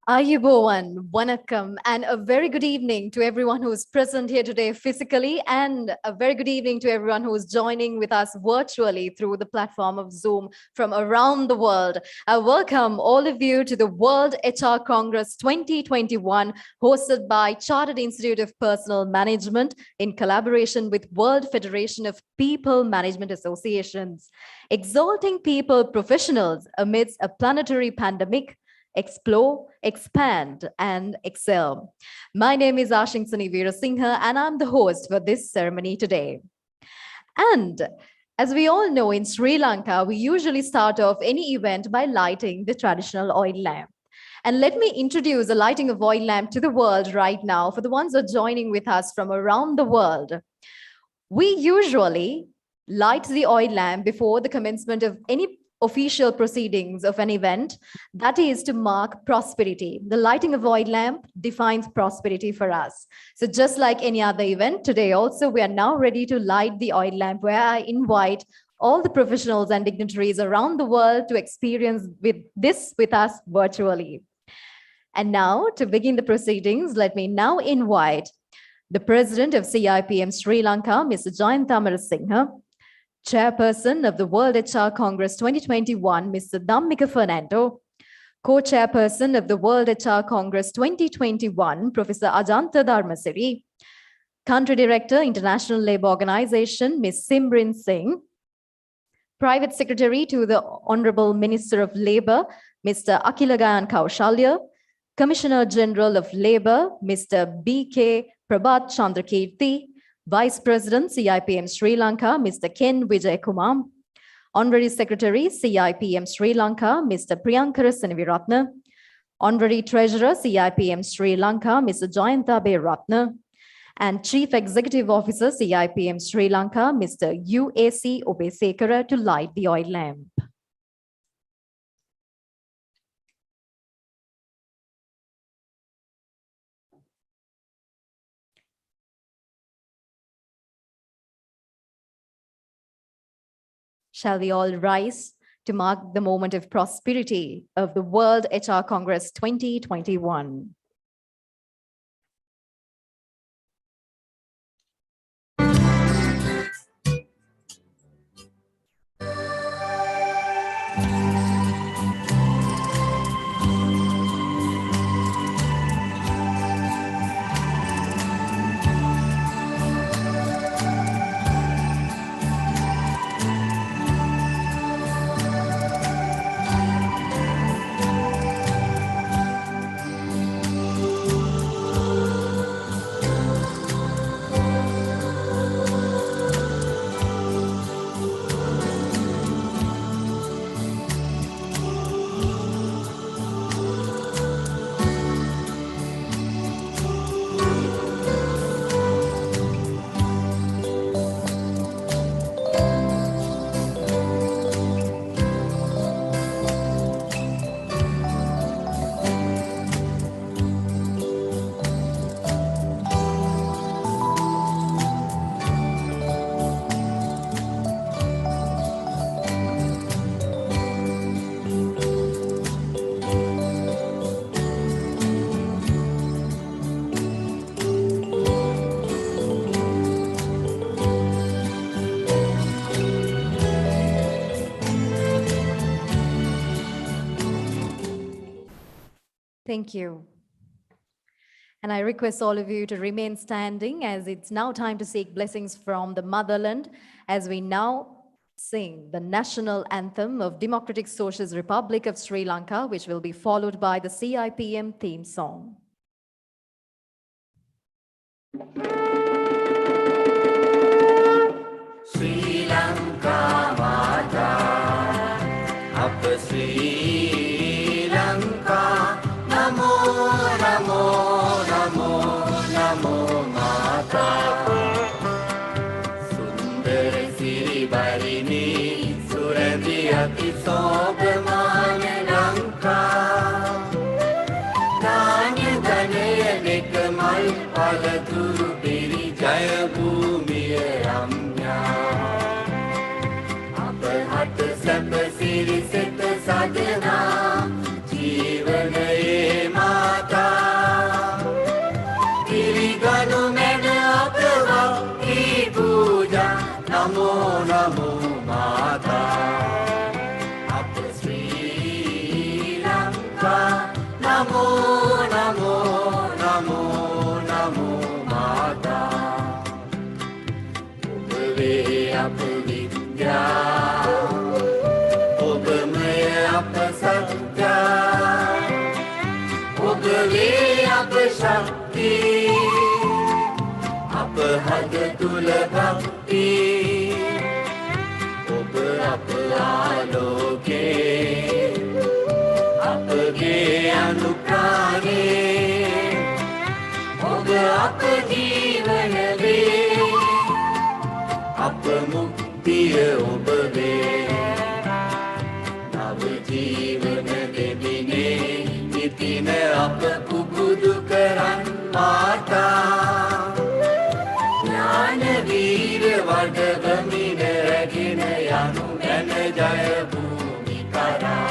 Ayubowan, Wanakam, and a very good evening to everyone who is present here today physically, and a very good evening to everyone who is joining with us virtually through the platform of Zoom from around the world. I welcome all of you to the World HR Congress 2021, hosted by Chartered Institute of Personnel Management in collaboration with World Federation of People Management Associations, exalting people professionals amidst a planetary pandemic. Explore, expand, and excel. My name is Ashingsani Veerasinghe, and I'm the host for this ceremony today. And as we all know, in Sri Lanka, we usually start off any event by lighting the traditional oil lamp. And let me introduce the lighting of oil lamp to the world right now for the ones who are joining with us from around the world. We usually light the oil lamp before the commencement of any official proceedings of an event, that is to mark prosperity. The lighting of oil lamp defines prosperity for us. So just like any other event, today also we are now ready to light the oil lamp, where I invite all the professionals and dignitaries around the world to experience with us virtually. And now, to begin the proceedings, let me now invite the President of CIPM Sri Lanka, Mr. Jayantha Amarasinghe, Chairperson of the World HR Congress 2021, Mr. Dhammika Fernando, Co-Chairperson of the World HR Congress 2021, Professor Ajantha Dharmasiri, Country Director, International Labour Organization, Ms. Simrin Singh, Private Secretary to the Honorable Minister of Labour, Mr. Akilagayan Kaushalya, Commissioner General of Labour, Mr. B.K. Prabhat Chandrakirti, Vice President, CIPM Sri Lanka, Mr. Ken Wijayakumar, Honorary Secretary, CIPM Sri Lanka, Mr. Priyankara Siniviratna, Honorary Treasurer, CIPM Sri Lanka, Mr. Jayantha Ratna, and Chief Executive Officer, CIPM Sri Lanka, Mr. UAC Obesekara, to light the oil lamp. Shall we all rise to mark the moment of prosperity of the World HR Congress 2021? Thank you. And I request all of you to remain standing, as it's now time to seek blessings from the motherland, as we now sing the national anthem of Democratic Socialist Republic of Sri Lanka, which will be followed by the CIPM theme song. Sri Lanka Mata, Apa Sri Lanka, Namo Namo Namo Namo Mata, Sundara Siri Barini, Surati Ati Sobramana Lanka, Danya Dhanaya Nekamal Palaturu Piri Jaya Bhumiya Ramya, Apahata Sapa Siri Seta Sadhana, Jivanaye Ma නමෝ නමෝ නමෝ නමෝ මාතා ඔබ වේ අප විද්‍යා ඔබමය අප සත්‍යා ඔබ වේ අප ශක්තිය අප හද තුල භක්තිය ඔබ අප ආලෝකේ අපගේ අනුකාරේ ඔබ අප ජීවන වේ අප මුක්තිය ඔබ වේ නව ජීවන දෙමිනේ නිතින අප පුබුදු කරන් මාතා ඥාන වීර වඩවමින රැගෙන යනු මැන ජය භූමි කරා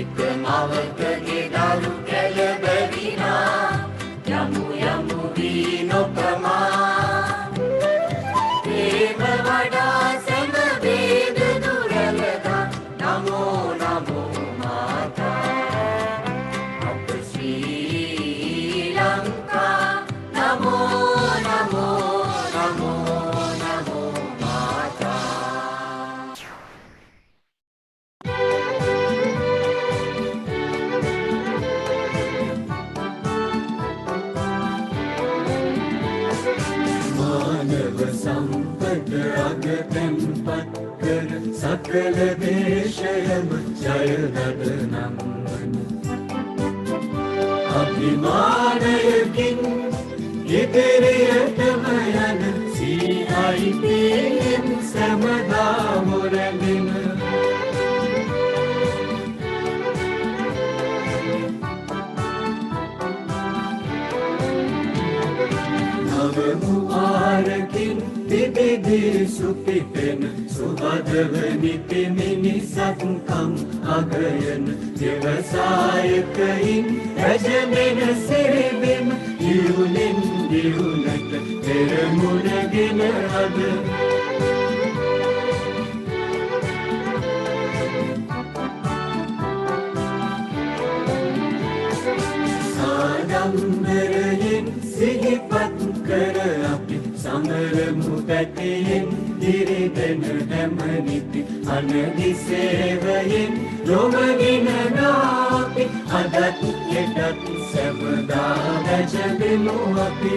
එක මවකගේ දරු කැළඹවිනා යමු යමු වී නොපමා ප්‍රේම වඩා සැම වේද දුරලදා නමෝ නමෝ මාතා අප ශ්‍රී ලංකා නමෝ නමෝ නමෝ නමෝ මාතා මානව සම්පත අග තැන්පත් කර සකල දේශයම ජය නදනම් වන අභිමානයකින් ඉදිරියටම යන CIPM සැමදා මුරැඳෙන නවමු ආරකින් පිබිදී සුපිපෙන සුහදව නිති මිනිසත්කම් අගයන ව්‍යවසායකයින් රැජෙන සිරිබිම් දියුණින් දියුණට පෙරමුණගෙන අද සාඩම්බරයෙන් සිහිපත් කර අපි සමරමු පැටියෙන් දිරිදෙන හැම නිති අනදිසේවයෙන් ලොවගෙන නාපි අදත් එටත් සැමදා වැජබෙමු අපි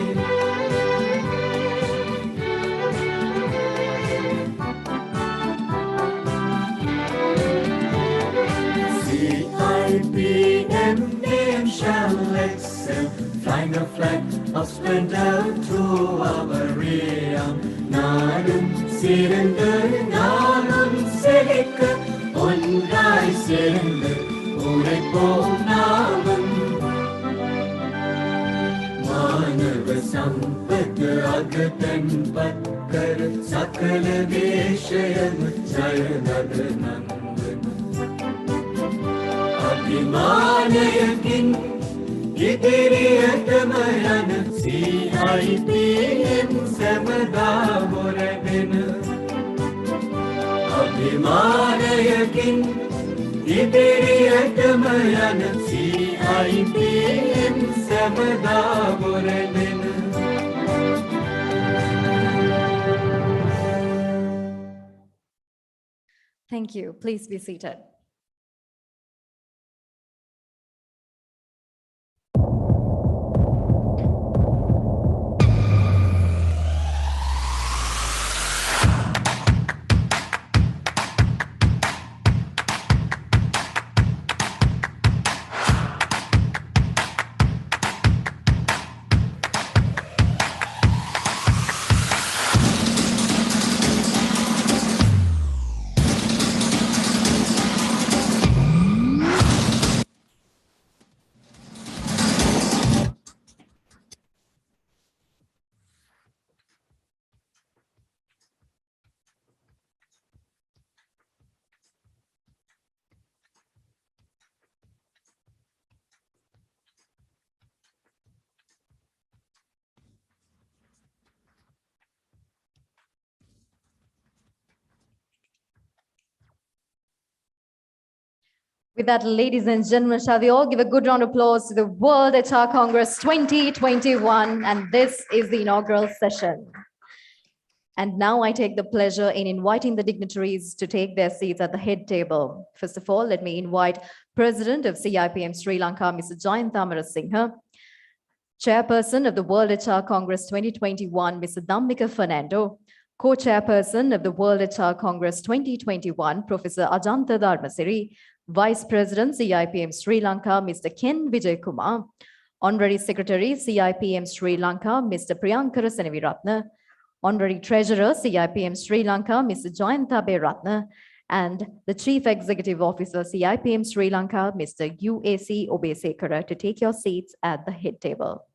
CIPM name shall excel, flying a flag of splendor to our realm. Narum sirende, narum selika, onrai sirende, urepo navam. मानव संपद अगतन पत्कर सकल विषयम जय नद नंदन अभिमानयकिन ඉදිරියටම යන CIPM සැමදා මුරැඳෙන අභිමානයකින් ඉදිරියටම යන CIPM සැමදා මුරැඳෙන Thank you. Please be seated. With that, ladies and gentlemen, shall we all give a good round of applause to the World HR Congress 2021, and this is the inaugural session. And now I take the pleasure in inviting the dignitaries to take their seats at the head table. First of all, let me invite President of CIPM Sri Lanka, Mr. Jayantha Amarasinghe, Chairperson of the World HR Congress 2021, Mr. Dhammika Fernando, Co-Chairperson of the World HR Congress 2021, Professor Ajantha Dharmasiri, Vice President CIPM Sri Lanka, Mr. Ken Vijay Kumar, Honorary Secretary CIPM Sri Lanka, Mr. Priyankara Senaviratne, Honorary Treasurer CIPM Sri Lanka, Mr. Jayantha Beratne, and the Chief Executive Officer CIPM Sri Lanka, Mr. UAC Obesekara, to take your seats at the head table.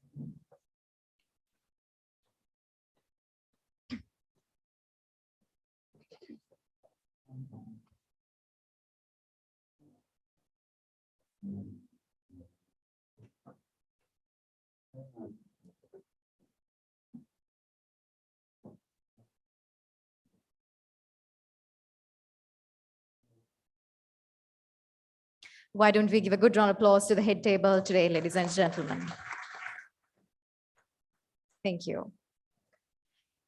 Why don't we give a good round of applause to the head table today, ladies and gentlemen? Thank you.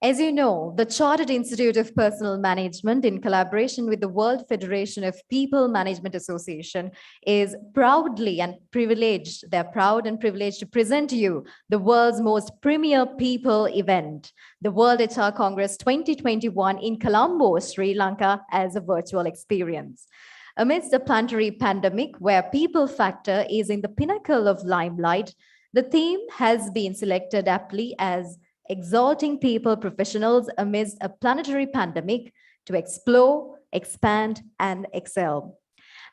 As you know, the Chartered Institute of Personnel Management, in collaboration with the World Federation of People Management Association, is proudly and privileged. They're proud and privileged to present to you the world's most premier people event, the World HR Congress 2021 in Colombo, Sri Lanka, as a virtual experience. Amidst the planetary pandemic, where people factor is in the pinnacle of limelight, the theme has been selected aptly as exalting people professionals amidst a planetary pandemic to explore, expand, and excel.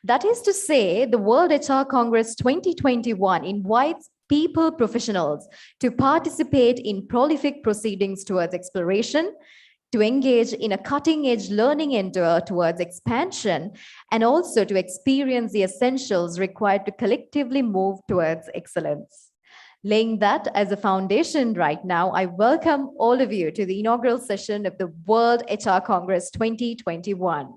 That is to say, the World HR Congress 2021 invites people professionals to participate in prolific proceedings towards exploration, to engage in a cutting-edge learning endeavor towards expansion, and also to experience the essentials required to collectively move towards excellence. Laying that as a foundation right now, I welcome all of you to the inaugural session of the World HR Congress 2021.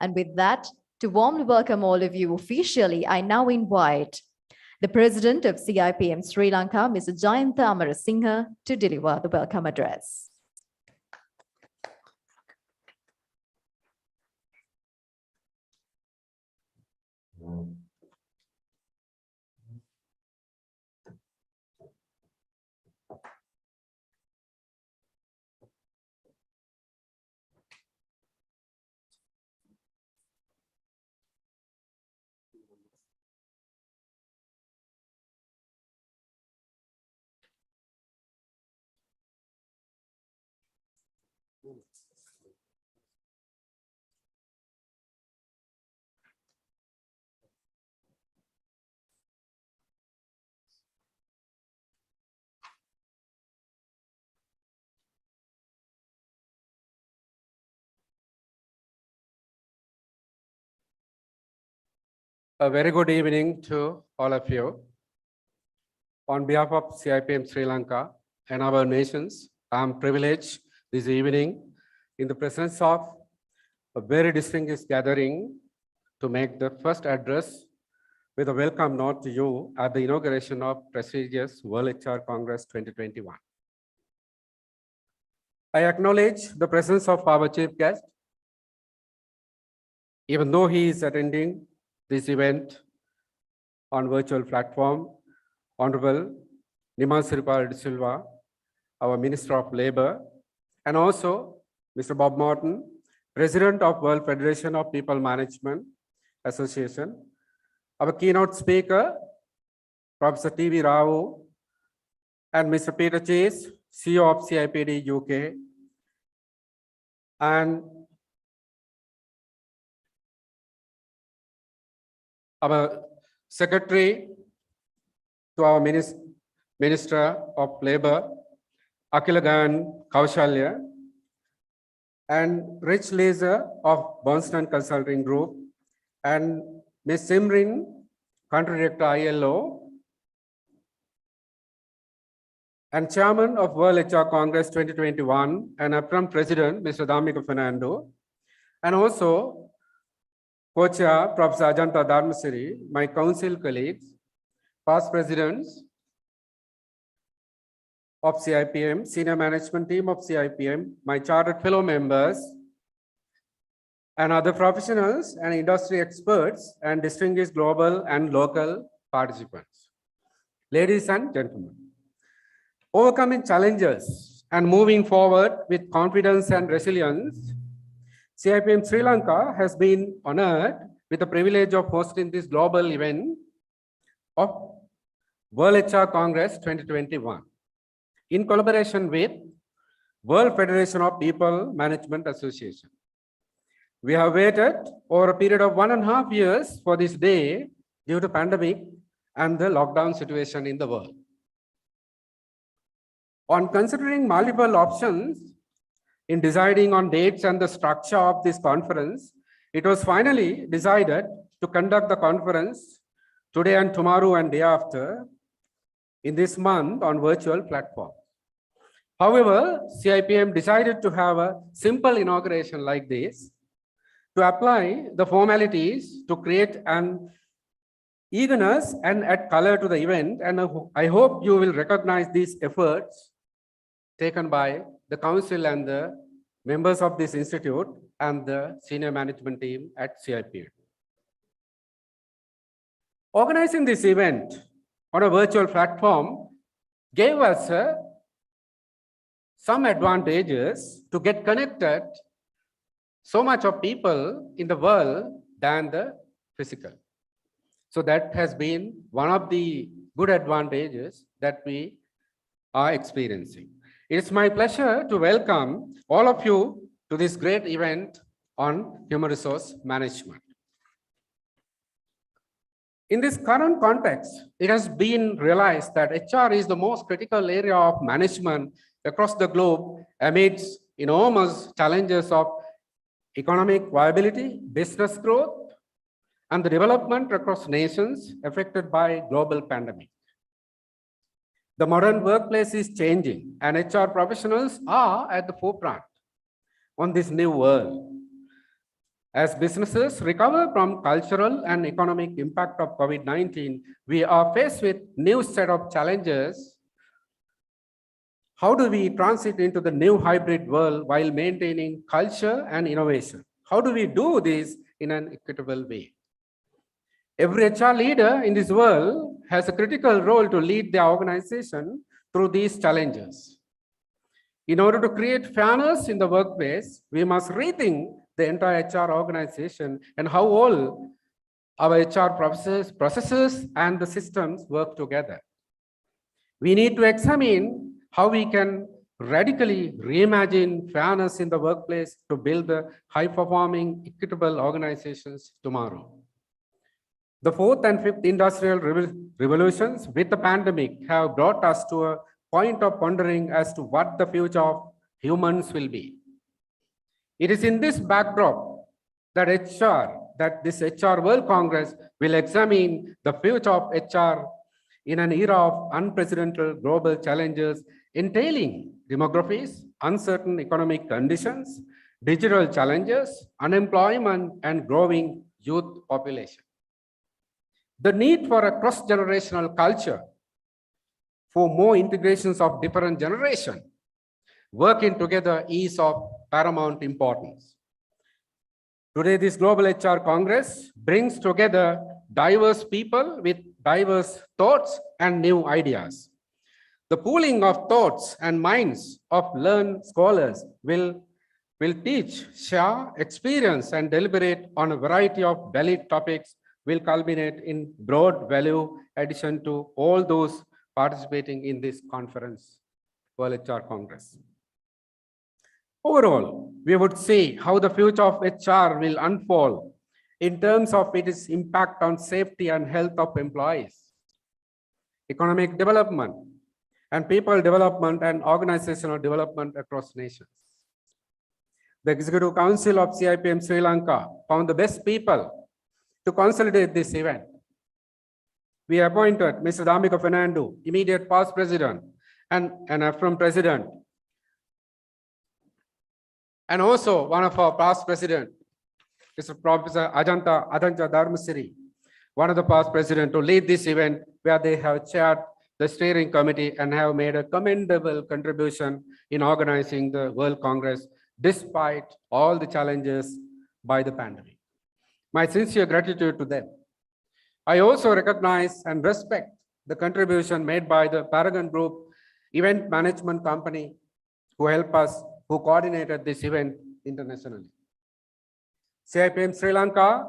And with that, to warmly welcome all of you officially, I now invite the President of CIPM Sri Lanka, Mr. Jayantha Amarasinghe, to deliver the welcome address. A very good evening to all of you. On behalf of CIPM Sri Lanka and our nations, I am privileged this evening in the presence of a very distinguished gathering to make the first address with a welcome note to you at the inauguration of prestigious World HR Congress 2021. I acknowledge the presence of our chief guest, even though he is attending this event on virtual platform, Honorable Nima Siripal de Silva, our Minister of Labor, and also Mr. Bob Morton, President of World Federation of People Management Association, our keynote speaker, Professor T.V. Rao, and Mr. Peter Chase, CEO of CIPD UK, and our Secretary to our Minister of Labor, Akilagayan Kaushalya, and Rich Laser of Bernstein Consulting Group, and Ms. Simrin, Country Director ILO, and Chairman of World HR Congress 2021, and upfront President, Mr. Dhammika Fernando, and also Co-chair, Professor Ajanta Dharmasiri, my council colleagues, past presidents of CIPM, senior management team of CIPM, my chartered fellow members, and other professionals and industry experts and distinguished global and local participants. Ladies and gentlemen, overcoming challenges and moving forward with confidence and resilience, CIPM Sri Lanka has been honored with the privilege of hosting this global event of World HR Congress 2021 in collaboration with World Federation of People Management Association. We have waited over a period of 1.5 years for this day due to pandemic and the lockdown situation in the world. On considering multiple options in deciding on dates and the structure of this conference, it was finally decided to conduct the conference today and tomorrow and day after in this month on virtual platform. However, CIPM decided to have a simple inauguration like this to apply the formalities to create an eagerness and add color to the event. And I hope you will recognize these efforts taken by the council and the members of this institute and the senior management team at CIPM. Organizing this event on a virtual platform gave us some advantages to get connected so much of people in the world than the physical. So that has been one of the good advantages that we are experiencing. It's my pleasure to welcome all of you to this great event on human resource management. In this current context, it has been realized that HR is the most critical area of management across the globe amidst enormous challenges of economic viability, business growth, and the development across nations affected by global pandemic. The modern workplace is changing, and HR professionals are at the forefront on this new world. As businesses recover from cultural and economic impact of COVID-19, we are faced with new set of challenges. How do we transit into the new hybrid world while maintaining culture and innovation? How do we do this in an equitable way? Every HR leader in this world has a critical role to lead their organization through these challenges. In order to create fairness in the workplace, we must rethink the entire HR organization and how all our HR processes and the systems work together. We need to examine how we can radically reimagine fairness in the workplace to build the high-performing, equitable organizations tomorrow. The fourth and fifth industrial revolutions with the pandemic have brought us to a point of pondering as to what the future of humans will be. It is in this backdrop that this HR World Congress will examine the future of HR in an era of unprecedented global challenges entailing demographies, uncertain economic conditions, digital challenges, unemployment, and growing youth population. The need for a cross-generational culture for more integrations of different generations working together is of paramount importance. Today, this Global HR Congress brings together diverse people with diverse thoughts and new ideas. The pooling of thoughts and minds of learned scholars will teach, share, experience, and deliberate on a variety of valid topics will culminate in broad value addition to all those participating in this conference, World HR Congress. Overall, we would see how the future of HR will unfold in terms of its impact on safety and health of employees, economic development, and people development and organizational development across nations. The Executive Council of CIPM Sri Lanka found the best people to consolidate this event. We appointed Mr. Dhammika Fernando, immediate past president and affirmed president, and also one of our past president, Mr. Professor Ajanta Dharmasiri, one of the past president, to lead this event where they have chaired the steering committee and have made a commendable contribution in organizing the World Congress despite all the challenges by the pandemic. My sincere gratitude to them. I also recognize and respect the contribution made by the Paragon Group event management company who coordinated this event internationally. CIPM Sri Lanka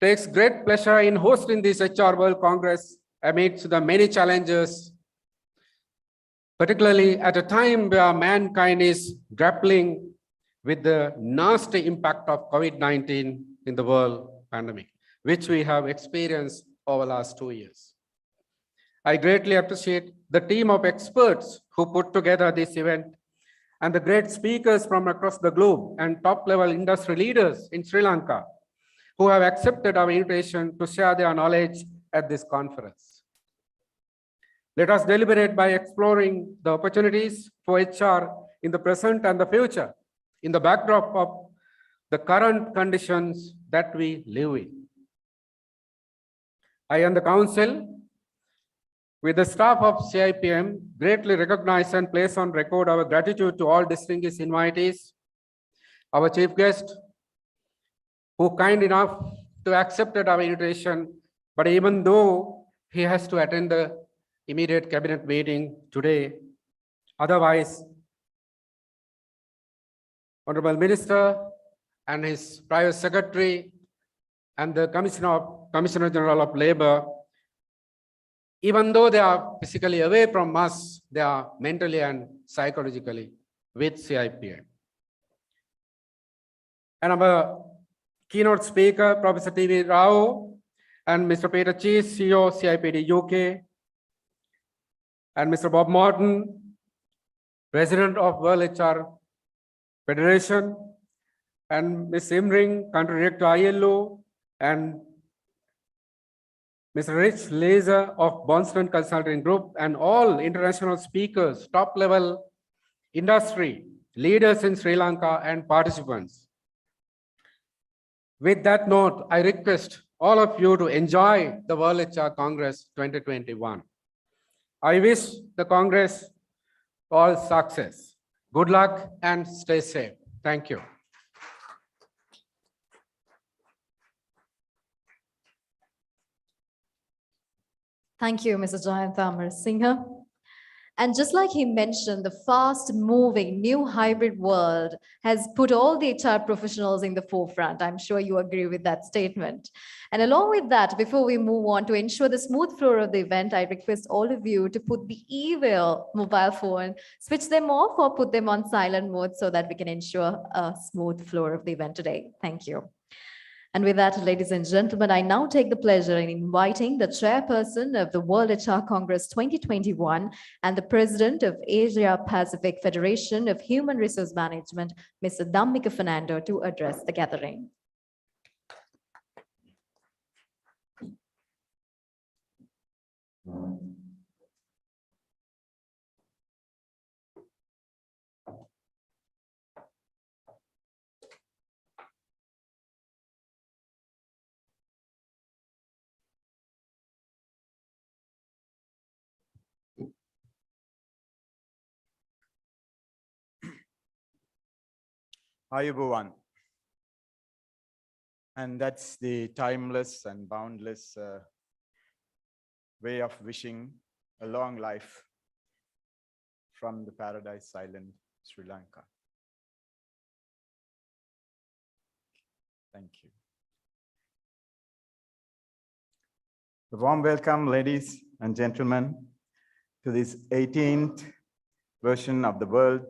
takes great pleasure in hosting this HR World Congress amidst the many challenges, particularly at a time where mankind is grappling with the nasty impact of COVID-19 in the world pandemic, which we have experienced over the last 2 years. I greatly appreciate the team of experts who put together this event and the great speakers from across the globe and top-level industry leaders in Sri Lanka who have accepted our invitation to share their knowledge at this conference. Let us deliberate by exploring the opportunities for HR in the present and the future in the backdrop of the current conditions that we live in. I and the Council, with the staff of CIPM, greatly recognize and place on record our gratitude to all distinguished invitees, our chief guest, who kind enough to accept our invitation, but even though he has to attend the immediate cabinet meeting today, otherwise, Honorable Minister and his Private Secretary and the Commissioner General of Labor, even though they are physically away from us, they are mentally and psychologically with CIPM. And our keynote speaker, Professor T.V. Rao, and Mr. Peter Cheese, CEO, CIPD UK, and Mr. Bob Morton, President of World HR Federation, and Ms. Imring, Country Director ILO, and Mr. Rich Laser of Boston Consulting Group, and all international speakers, top-level industry leaders in Sri Lanka, and participants. With that note, I request all of you to enjoy the World HR Congress 2021. I wish the Congress all success. Good luck and stay safe. Thank you. Thank you, Mr. Jayant Singha. And just like he mentioned, the fast-moving new hybrid world has put all the HR professionals in the forefront. I'm sure you agree with that statement. And along with that, before we move on, to ensure the smooth flow of the event, I request all of you to put the evil mobile phone, switch them off or put them on silent mode so that we can ensure a smooth flow of the event today. Thank you. And with that, ladies and gentlemen, I now take the pleasure in inviting the chairperson of the World HR Congress 2021 and the president of Asia Pacific Federation of Human Resource Management, Mr. Dhammika Fernando, to address the gathering. Hi, everyone. And that's the timeless and boundless way of wishing a long life from the Paradise Island, Sri Lanka. Thank you. A warm welcome, ladies and gentlemen, to this 18th version of the World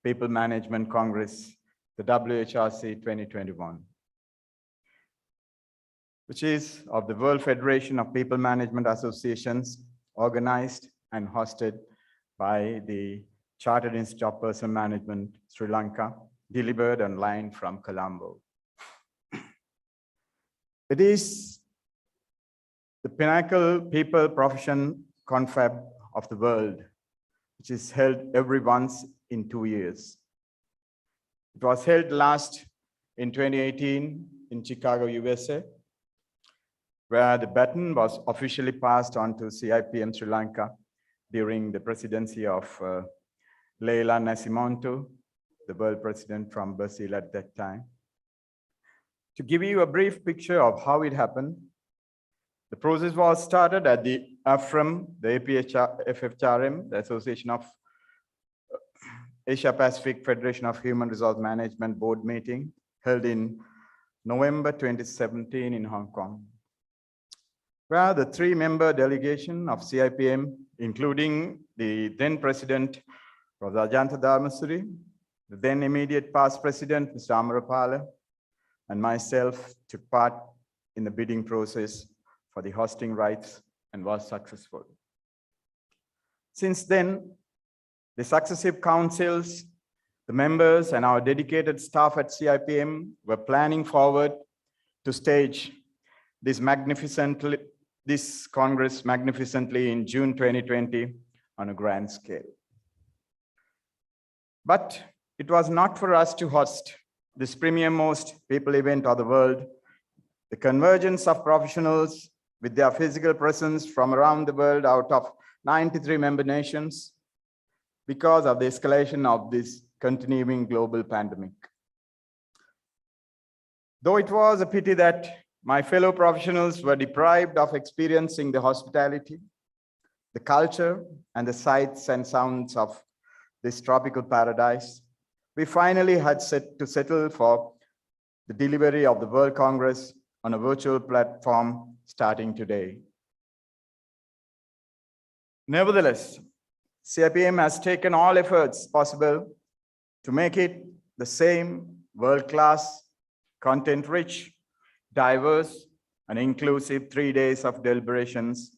People Management Congress, the WHRC 2021, which is of the World Federation of People Management Associations, organized and hosted by the Chartered Institute of Personnel Management, Sri Lanka, delivered online from Colombo. It is the pinnacle people profession confab of the world, which is held every once in 2 years. It was held last in 2018 in Chicago, USA, where the baton was officially passed on to CIPM Sri Lanka during the presidency of Leila Nasimonto, the world president from Brazil at that time. To give you a brief picture of how it happened, the process was started at the AFRM, the FHRM, the Association of Asia Pacific Federation of Human Resource Management board meeting held in November 2017 in Hong Kong, where the three-member delegation of CIPM, including the then president, Professor Ajanta Dharmasuri, the then immediate past president, Mr. Amarapala, and myself took part in the bidding process for the hosting rights and was successful. Since then, the successive councils, the members, and our dedicated staff at CIPM were planning forward to stage this Congress magnificently in June 2020 on a grand scale. But it was not for us to host this premier most people event of the world. The convergence of professionals with their physical presence from around the world out of 93 member nations because of the escalation of this continuing global pandemic. Though it was a pity that my fellow professionals were deprived of experiencing the hospitality, the culture, and the sights and sounds of this tropical paradise, we finally had to settle for the delivery of the World Congress on a virtual platform starting today. Nevertheless, CIPM has taken all efforts possible to make it the same world-class, content-rich, diverse, and inclusive 3 days of deliberations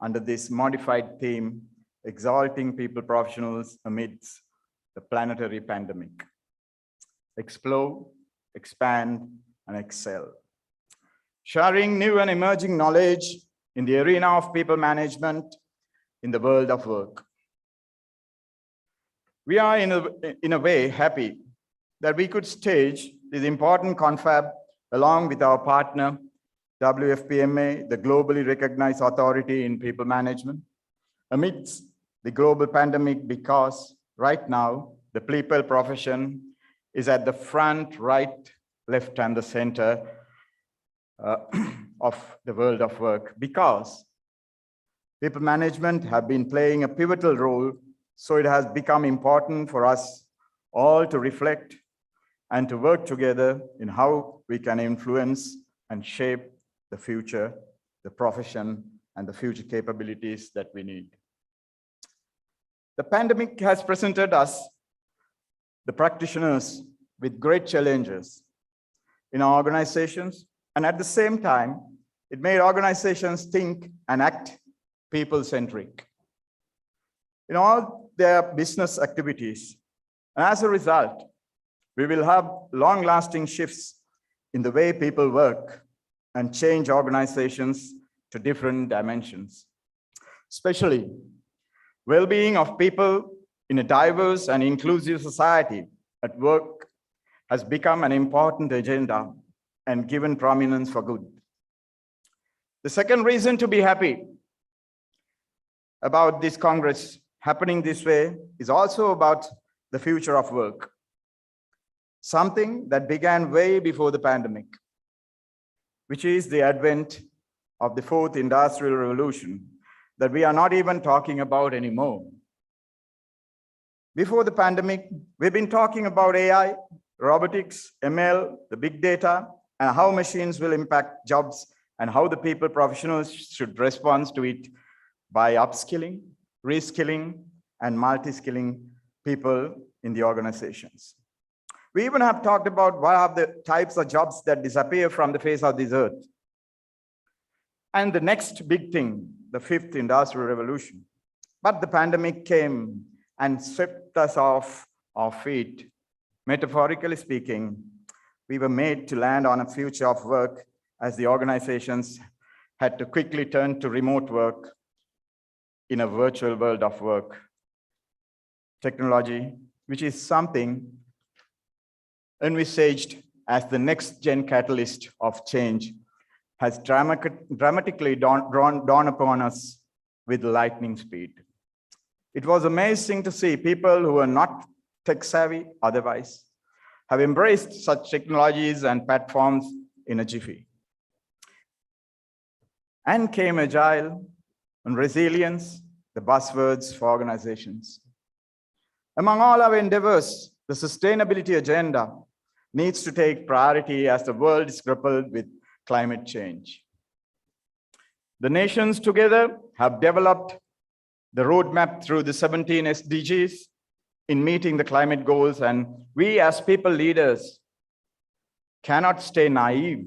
under this modified theme, exalting people professionals amidst the planetary pandemic. Explore, expand, and excel. Sharing new and emerging knowledge in the arena of people management in the world of work. We are in a way happy that we could stage this important confab along with our partner, WFPMA, the globally recognized authority in people management, amidst the global pandemic, because right now, the people profession is at the front, right, left, and the center of the world of work, because people management have been playing a pivotal role. So it has become important for us all to reflect and to work together in how we can influence and shape the future, the profession, and the future capabilities that we need. The pandemic has presented us, the practitioners, with great challenges in our organizations, and at the same time, it made organizations think and act people-centric in all their business activities. And as a result, we will have long-lasting shifts in the way people work and change organizations to different dimensions. Especially, well-being of people in a diverse and inclusive society at work has become an important agenda and given prominence for good. The second reason to be happy about this Congress happening this way is also about the future of work, something that began way before the pandemic, which is the advent of the fourth industrial revolution that we are not even talking about anymore. Before the pandemic, we've been talking about AI, robotics, ML, the big data, and how machines will impact jobs and how the people professionals should respond to it by upskilling, reskilling, and multi-skilling people in the organizations. We even have talked about what are the types of jobs that disappear from the face of this earth. And the next big thing, the fifth industrial revolution. But the pandemic came and swept us off our feet. Metaphorically speaking, we were made to land on a future of work as the organizations had to quickly turn to remote work in a virtual world of work. Technology, which is something envisaged as the next-gen catalyst of change has dramatically dawned upon us with lightning speed. It was amazing to see people who were not tech-savvy otherwise have embraced such technologies and platforms in a jiffy. And came agile and resilience, the buzzwords for organizations. Among all our endeavors, the sustainability agenda needs to take priority as the world is grappled with climate change. The nations together have developed the roadmap through the 17 SDGs in meeting the climate goals, and we as people leaders cannot stay naive,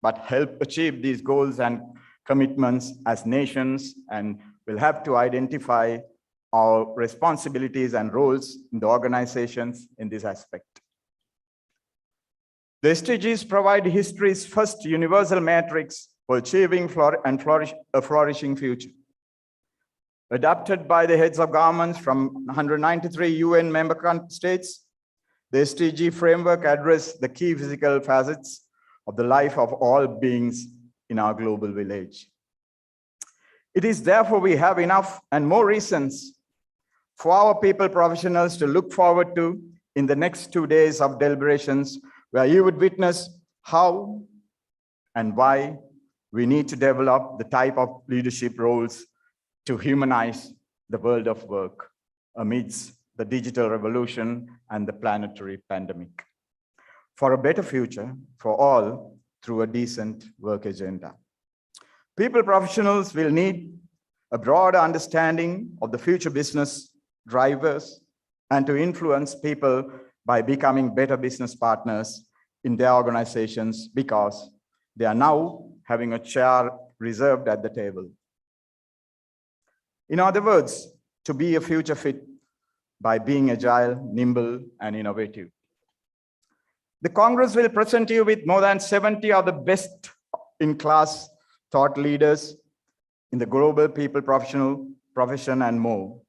but help achieve these goals and commitments as nations, and will have to identify our responsibilities and roles in the organizations in this aspect. The SDGs provide history's first universal matrix for achieving a flourishing future. Adopted by the heads of governments from 193 UN member states, the SDG framework addresses the key physical facets of the life of all beings in our global village. It is therefore we have enough and more reasons for our people professionals to look forward to in the next 2 days of deliberations, where you would witness how and why we need to develop the type of leadership roles to humanize the world of work amidst the digital revolution and the planetary pandemic, for a better future for all through a decent work agenda. People professionals will need a broader understanding of the future business drivers and to influence people by becoming better business partners in their organizations, because they are now having a chair reserved at the table. In other words, to be a future fit by being agile, nimble, and innovative. The Congress will present you with more than 70 of the best in class thought leaders in the global people profession and more,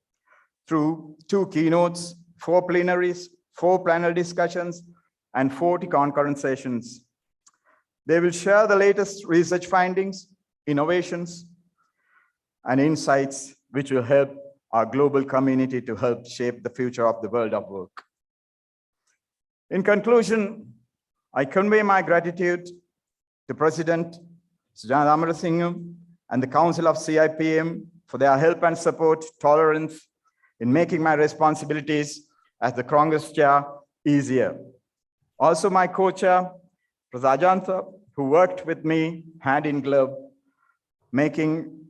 through 2 keynotes, 4 plenaries, 4 panel discussions, and 40 concurrent sessions. They will share the latest research findings, innovations, and insights which will help our global community to help shape the future of the world of work. In conclusion, I convey my gratitude to President Sujana Amarasingham and the Council of CIPM for their help and support, tolerance in making my responsibilities as the Congress Chair easier. Also my co-chair, Prasajanta, who worked with me hand in glove, making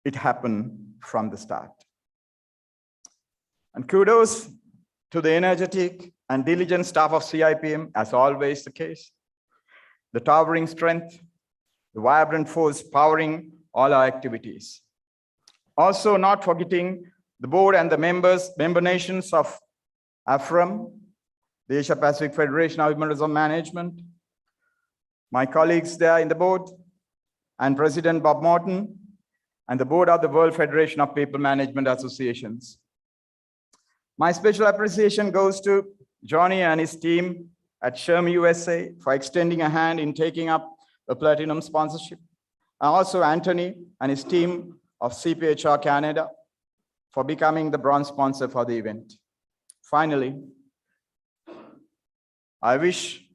it happen from the start. And kudos to the energetic and diligent staff of CIPM, as always the case. The towering strength, the vibrant force powering all our activities. Also not forgetting the board and the member nations of AFRAM, the Asia Pacific Federation of Human Resource Management, my colleagues there in the board, and President Bob Morton, and the board of the World Federation of People Management Associations. My special appreciation goes to Johnny and his team at SHRM USA for extending a hand in taking up a platinum sponsorship. And also Anthony and his team of CPHR Canada for becoming the bronze sponsor for the event. Finally, I wish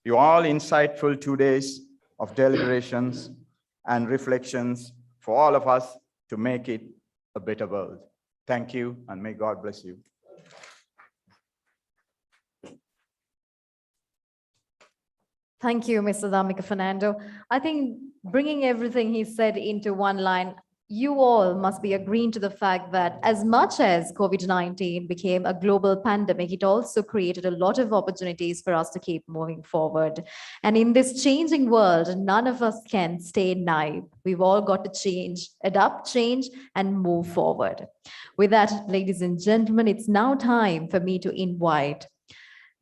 you all insightful 2 days of deliberations and reflections for all of us to make it a better world. Thank you, and may God bless you. Thank you, Mr. Dhammika Fernando. I think bringing everything he said into one line, you all must be agreeing to the fact that as much as COVID-19 became a global pandemic, it also created a lot of opportunities for us to keep moving forward. And in this changing world, none of us can stay naive. We've all got to change, adapt, change, and move forward. With that, ladies and gentlemen, it's now time for me to invite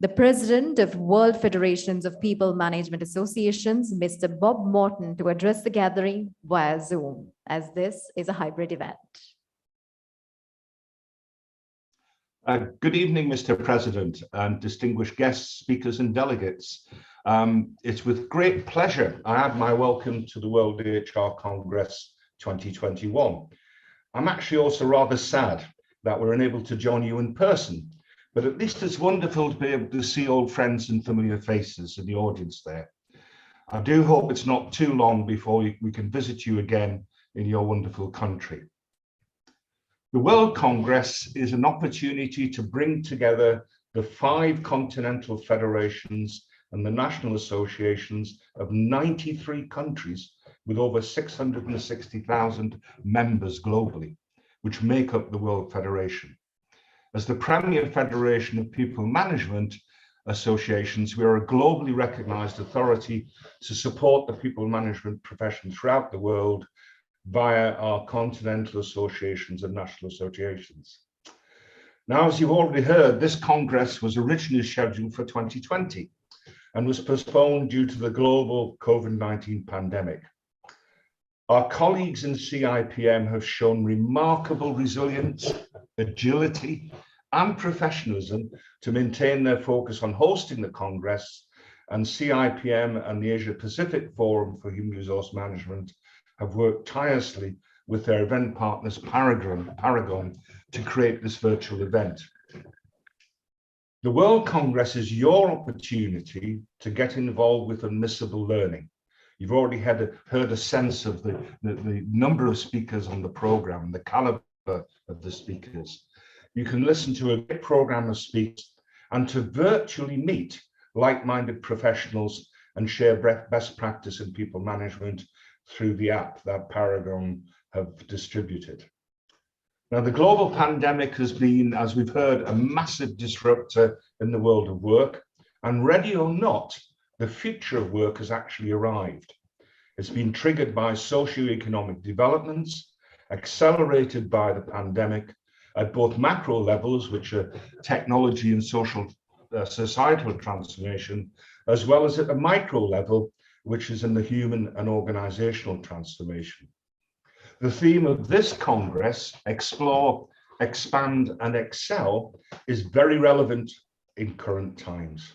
the President of World Federations of People Management Associations, Mr. Bob Morton, to address the gathering via Zoom, as this is a hybrid event. Good evening, Mr. President and distinguished guests, speakers and delegates. It's with great pleasure I add my welcome to the World HR Congress 2021. I'm actually also rather sad that we're unable to join you in person, but at least it's wonderful to be able to see old friends and familiar faces in the audience there. I do hope it's not too long before we can visit you again in your wonderful country. The World Congress is an opportunity to bring together the 5 continental federations and the national associations of 93 countries with over 660,000 members globally, which make up the World Federation. As the premier federation of people management associations, we are a globally recognized authority to support the people management profession throughout the world via our continental associations and national associations. Now, as you've already heard, this Congress was originally scheduled for 2020 and was postponed due to the global COVID-19 pandemic. Our colleagues in CIPM have shown remarkable resilience, agility, and professionalism to maintain their focus on hosting the Congress, and CIPM and the Asia Pacific Forum for Human Resource Management have worked tirelessly with their event partners Paragon to create this virtual event. The World Congress is your opportunity to get involved with unmissable learning. You've already heard a sense of the number of speakers on the program, the caliber of the speakers. You can listen to a great program of speakers and to virtually meet like-minded professionals and share best practice in people management through the app that Paragon have distributed. Now, the global pandemic has been, as we've heard, a massive disruptor in the world of work, and ready or not, the future of work has actually arrived. It's been triggered by socio-economic developments, accelerated by the pandemic at both macro levels, which are technology and societal transformation, as well as at a micro level, which is in the human and organizational transformation. The theme of this Congress, Explore, Expand and Excel, is very relevant in current times.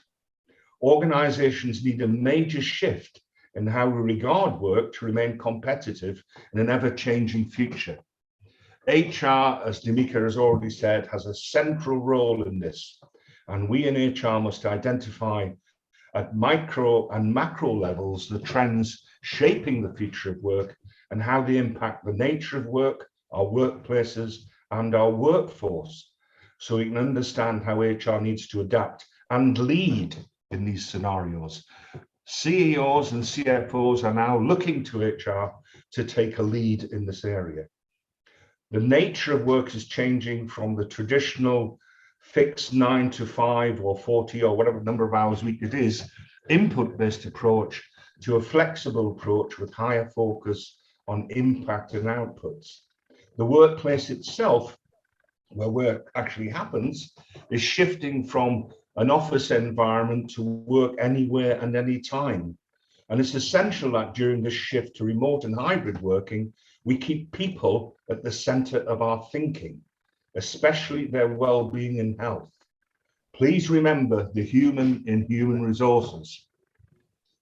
Organizations need a major shift in how we regard work to remain competitive in an ever-changing future. HR, as Demika has already said, has a central role in this, and we in HR must identify at micro and macro levels the trends shaping the future of work and how they impact the nature of work, our workplaces, and our workforce, so we can understand how HR needs to adapt and lead in these scenarios. CEOs and CFOs are now looking to HR to take a lead in this area. The nature of work is changing from the traditional fixed 9 to 5 or 40 or whatever number of hours a week it is, input-based approach to a flexible approach with higher focus on impact and outputs. The workplace itself, where work actually happens, is shifting from an office environment to work anywhere and any time. And it's essential that during this shift to remote and hybrid working, we keep people at the center of our thinking, especially their well-being and health. Please remember the human in human resources.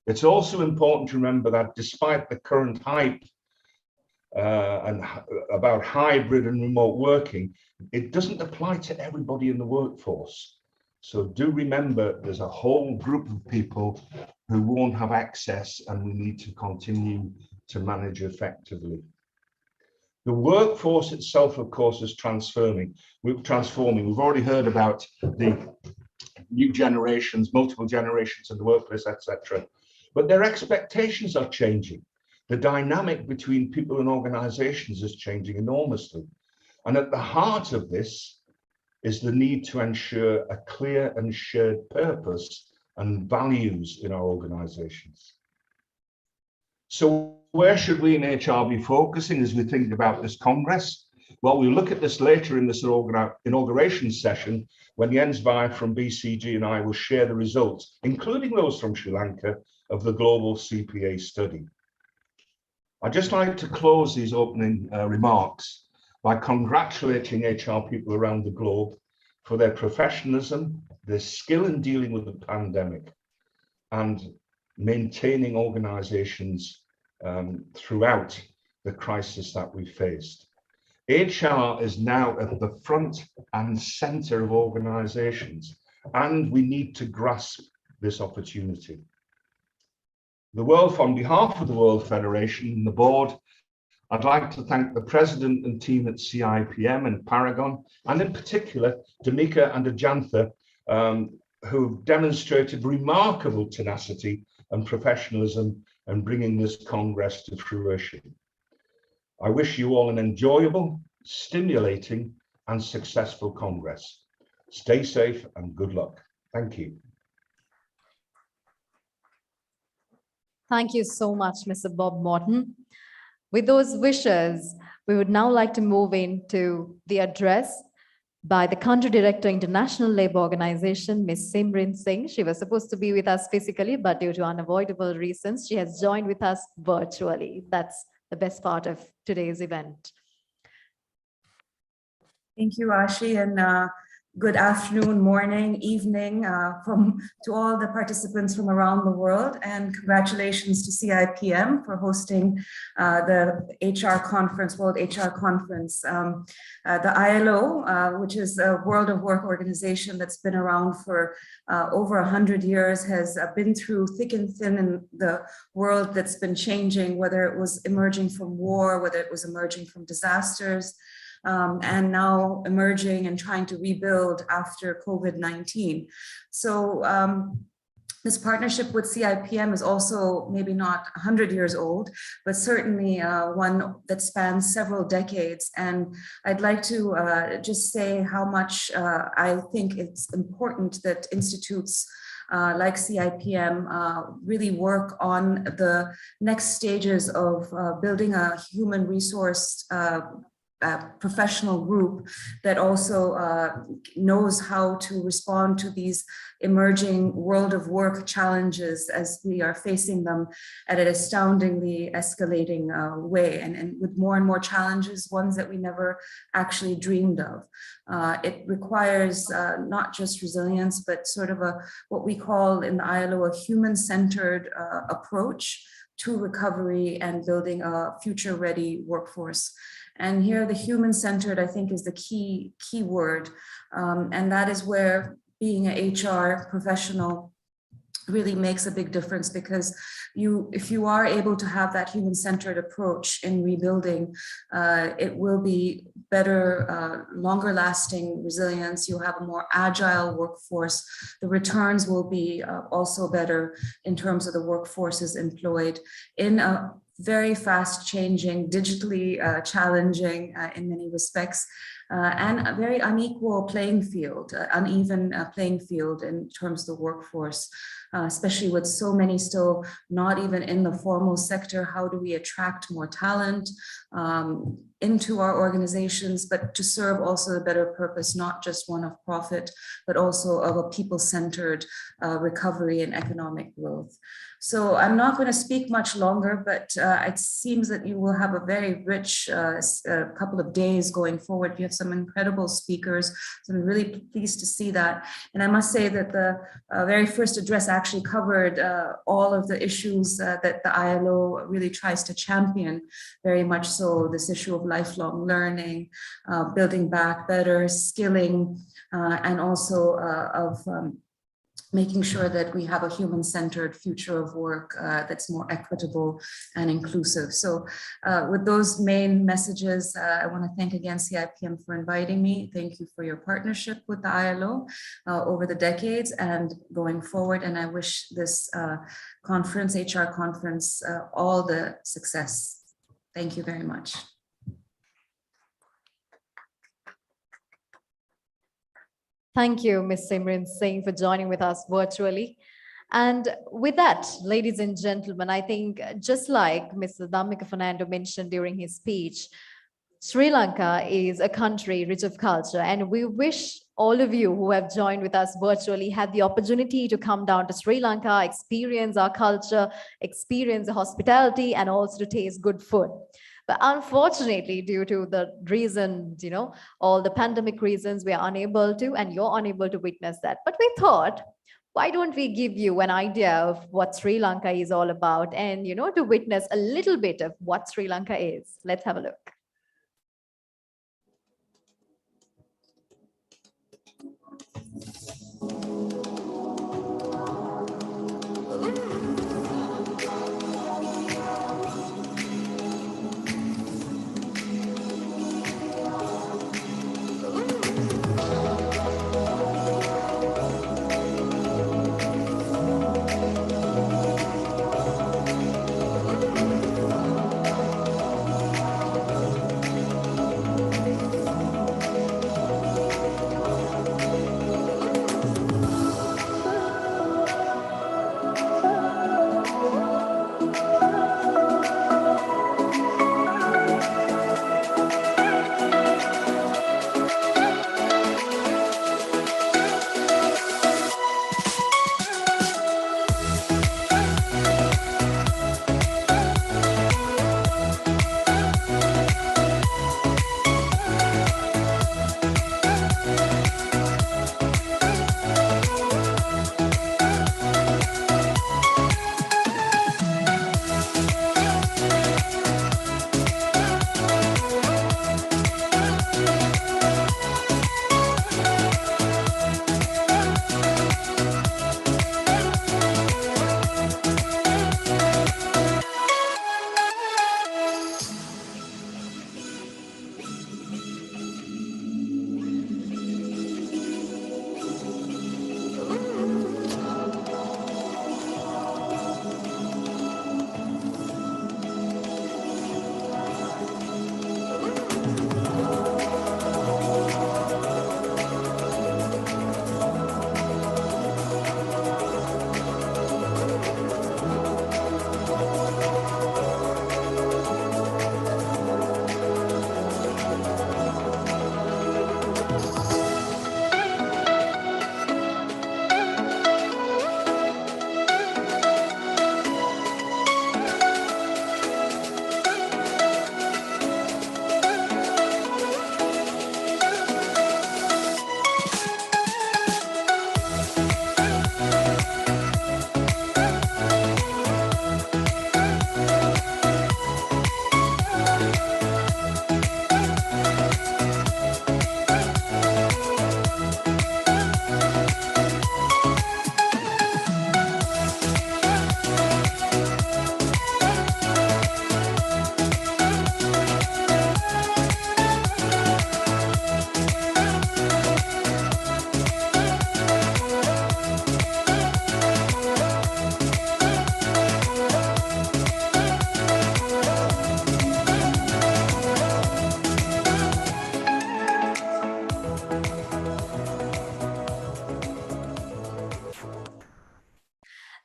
It's also important to remember that despite the current hype about hybrid and remote working, it doesn't apply to everybody in the workforce. So do remember there's a whole group of people who won't have access, and we need to continue to manage effectively. The workforce itself, of course, is transforming. We've already heard about the new generations, multiple generations in the workplace, etc. But their expectations are changing. The dynamic between people and organizations is changing enormously. And at the heart of this is the need to ensure a clear and shared purpose and values in our organizations. So where should we in HR be focusing as we think about this Congress? Well, we'll look at this later in this inauguration session when Jens Weyer from BCG and I will share the results, including those from Sri Lanka, of the global CPA study. I'd just like to close these opening remarks by congratulating HR people around the globe for their professionalism, their skill in dealing with the pandemic, and maintaining organizations throughout the crisis that we faced. HR is now at the front and center of organizations, and we need to grasp this opportunity. On behalf of the World Federation and the board, I'd like to thank the president and team at CIPM and Paragon, and in particular, Damika and Ajantha, who've demonstrated remarkable tenacity and professionalism in bringing this Congress to fruition. I wish you all an enjoyable, stimulating, and successful Congress. Stay safe and good luck. Thank you. Thank you so much, Mr. Bob Morton. With those wishes, we would now like to move into the address by the Country Director, International Labour Organization, Ms. Simran Singh. She was supposed to be with us physically, but due to unavoidable reasons, she has joined with us virtually. That's the best part of today's event. Thank you, Ashi, and good afternoon, morning, evening to all the participants from around the world, and congratulations to CIPM for hosting the HR conference, World HR Conference. The ILO, which is a World of Work organization that's been around for over 100 years, has been through thick and thin in the world that's been changing, whether it was emerging from war, whether it was emerging from disasters, and now emerging and trying to rebuild after COVID-19. So this partnership with CIPM is also maybe not 100 years old, but certainly one that spans several decades. And I'd like to just say how much I think it's important that institutes like CIPM really work on the next stages of building a human resource professional group that also knows how to respond to these emerging world of work challenges as we are facing them at an astoundingly escalating way, and with more and more challenges, ones that we never actually dreamed of. It requires not just resilience, but sort of what we call in the ILO a human-centered approach to recovery and building a future-ready workforce. And here the human-centered, I think, is the key word. And that is where being an HR professional really makes a big difference, because if you are able to have that human-centered approach in rebuilding, it will be better, longer lasting resilience. You'll have a more agile workforce. The returns will be also better in terms of the workforces employed in a very fast changing, digitally challenging in many respects, and a very unequal playing field, uneven playing field in terms of the workforce, especially with so many still not even in the formal sector. How do we attract more talent into our organizations, but to serve also a better purpose, not just one of profit, but also of a people-centered recovery and economic growth. So I'm not going to speak much longer, but it seems that you will have a very rich couple of days going forward. You have some incredible speakers, so I'm really pleased to see that. And I must say that the very first address actually covered all of the issues that the ILO really tries to champion, very much so this issue of lifelong learning, building back better, skilling, and also of making sure that we have a human-centered future of work that's more equitable and inclusive. So with those main messages, I want to thank again CIPM for inviting me. Thank you for your partnership with the ILO over the decades and going forward. And I wish this conference, HR conference, all the success. Thank you very much. Thank you, Ms. Simran Singh, for joining with us virtually. And with that, ladies and gentlemen, I think just like Mr. Damika Fernando mentioned during his speech, Sri Lanka is a country rich of culture, and we wish all of you who have joined with us virtually had the opportunity to come down to Sri Lanka, experience our culture, experience the hospitality, and also to taste good food. But unfortunately, due to the reasons, all the pandemic reasons, we are unable to, and you're unable to witness that. But we thought, why don't we give you an idea of what Sri Lanka is all about and, to witness a little bit of what Sri Lanka is. Let's have a look.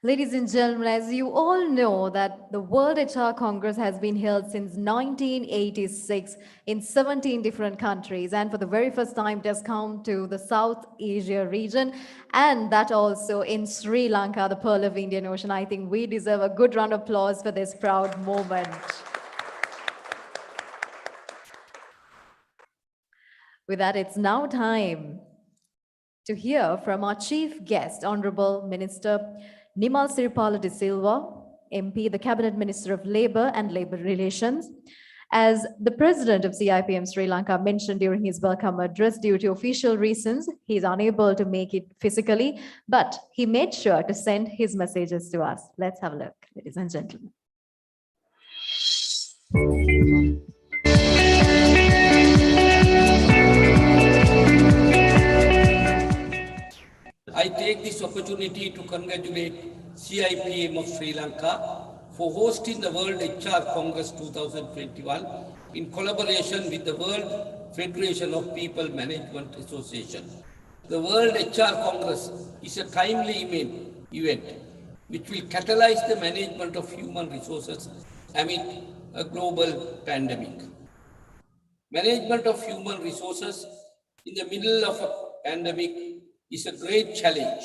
Ladies and gentlemen, as you all know that the World HR Congress has been held since 1986 in 17 different countries, and for the very first time it has come to the South Asia region, and that also in Sri Lanka, the pearl of Indian Ocean. I think we deserve a good round of applause for this proud moment. With that, it's now time to hear from our chief guest, Honorable Minister Nimal Siripala de Silva, MP, the Cabinet Minister of Labour and Labour Relations. As the President of CIPM Sri Lanka mentioned during his welcome address, due to official reasons, he is unable to make it physically, but he made sure to send his messages to us. Let's have a look, ladies and gentlemen. I take this opportunity to congratulate CIPM of Sri Lanka for hosting the World HR Congress 2021 in collaboration with the World Federation of People Management Association. The World HR Congress is a timely event which will catalyze the management of human resources amid a global pandemic. Management of human resources in the middle of a pandemic is a great challenge.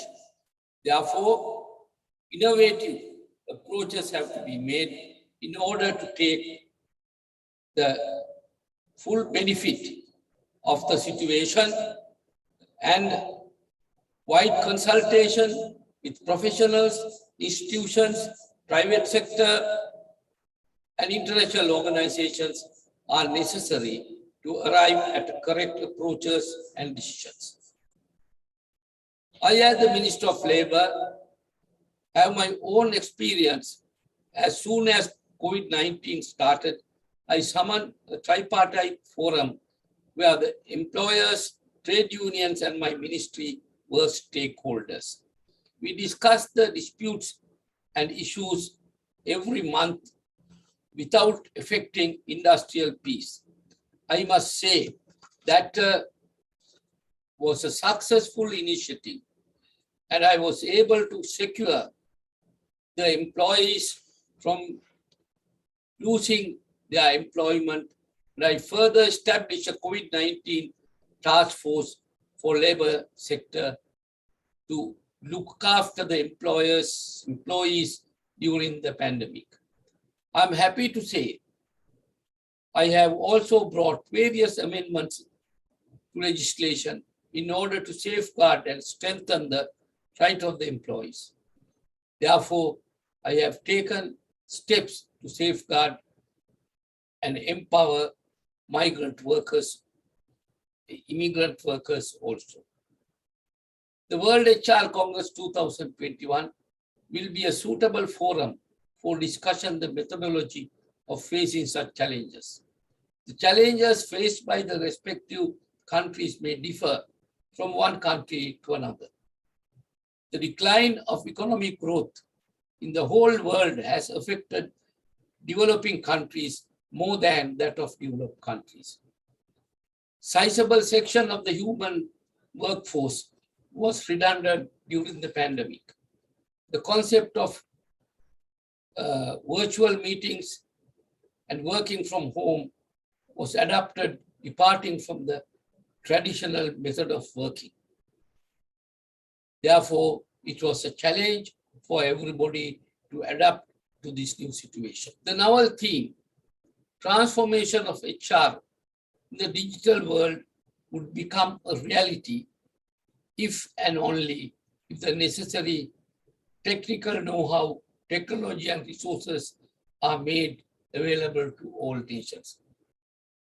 Therefore, innovative approaches have to be made in order to take the full benefit of the situation and wide consultation with professionals, institutions, private sector, and international organizations are necessary to arrive at correct approaches and decisions. I, as the Minister of Labour, have my own experience. As soon as COVID-19 started, I summoned a tripartite forum where the employers, trade unions, and my ministry were stakeholders. We discussed the disputes and issues every month without affecting industrial peace. I must say that was a successful initiative, and I was able to secure the employees from losing their employment. And I further established a COVID-19 task force for labor sector to look after the employees during the pandemic. I'm happy to say I have also brought various amendments to legislation in order to safeguard and strengthen the right of the employees. Therefore, I have taken steps to safeguard and empower migrant workers, immigrant workers also. The World HR Congress 2021 will be a suitable forum for discussion the methodology of facing such challenges. The challenges faced by the respective countries may differ from one country to another. The decline of economic growth in the whole world has affected developing countries more than that of developed countries. Sizable section of the human workforce was redundant during the pandemic. The concept of virtual meetings and working from home was adopted, departing from the traditional method of working. Therefore, it was a challenge for everybody to adapt to this new situation. The novel theme, transformation of HR in the digital world, would become a reality if and only if the necessary technical know-how, technology, and resources are made available to all nations.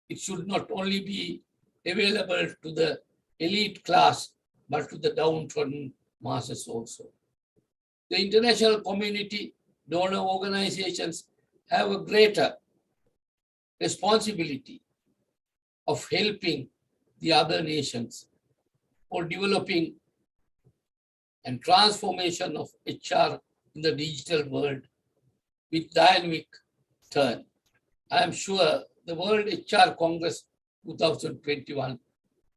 It should not only be available to the elite class, but to the downtrodden masses also. The international community, donor organizations have a greater responsibility of helping the other nations for developing and transformation of HR in the digital world with dynamic turn. I am sure the World HR Congress 2021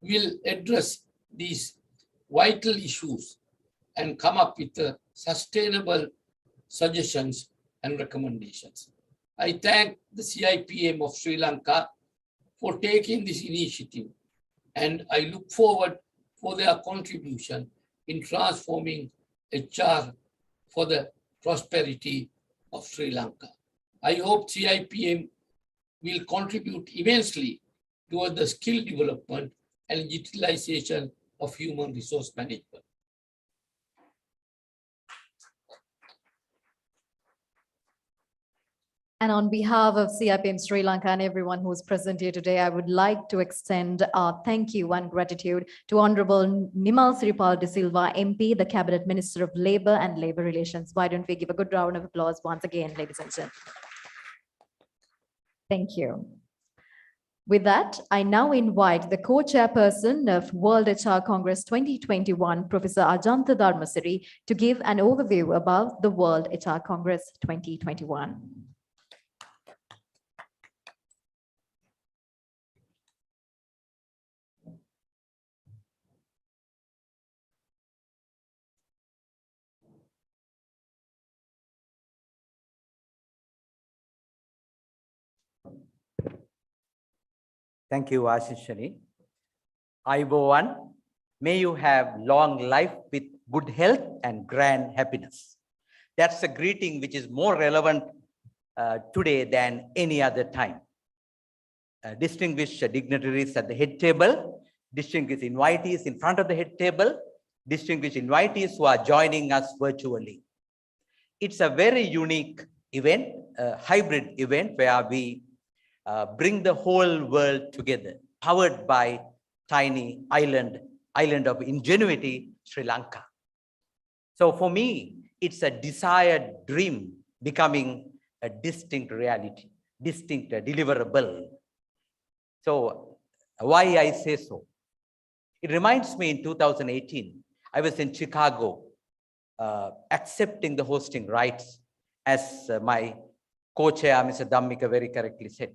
will address these vital issues and come up with sustainable suggestions and recommendations. I thank the CIPM of Sri Lanka for taking this initiative, and I look forward for their contribution in transforming HR for the prosperity of Sri Lanka. I hope CIPM will contribute immensely toward the skill development and utilization of human resource management. And on behalf of CIPM Sri Lanka and everyone who is present here today, I would like to extend our thank you and gratitude to Honorable Nimal Siripal de Silva, MP, the Cabinet Minister of Labour and Labour Relations. Why don't we give a good round of applause once again, ladies and gentlemen. Thank you. With that, I now invite the co-chairperson of World HR Congress 2021, Professor Ajantha Dharmasiri, to give an overview about the World HR Congress 2021. Thank you, Ashishani. Ayubowan, may you have long life with good health and grand happiness. That's a greeting which is more relevant today than any other time. distinguished dignitaries at the head table, distinguished invitees in front of the head table, distinguished invitees who are joining us virtually. It's a very unique event, a hybrid event where we bring the whole world together, powered by tiny island of ingenuity, Sri Lanka. So for me, it's a desired dream becoming a distinct reality, distinct deliverable. So why I say so? It reminds me in 2018, I was in Chicago accepting the hosting rights, as my co-chair, Mr. Dhammika, very correctly said.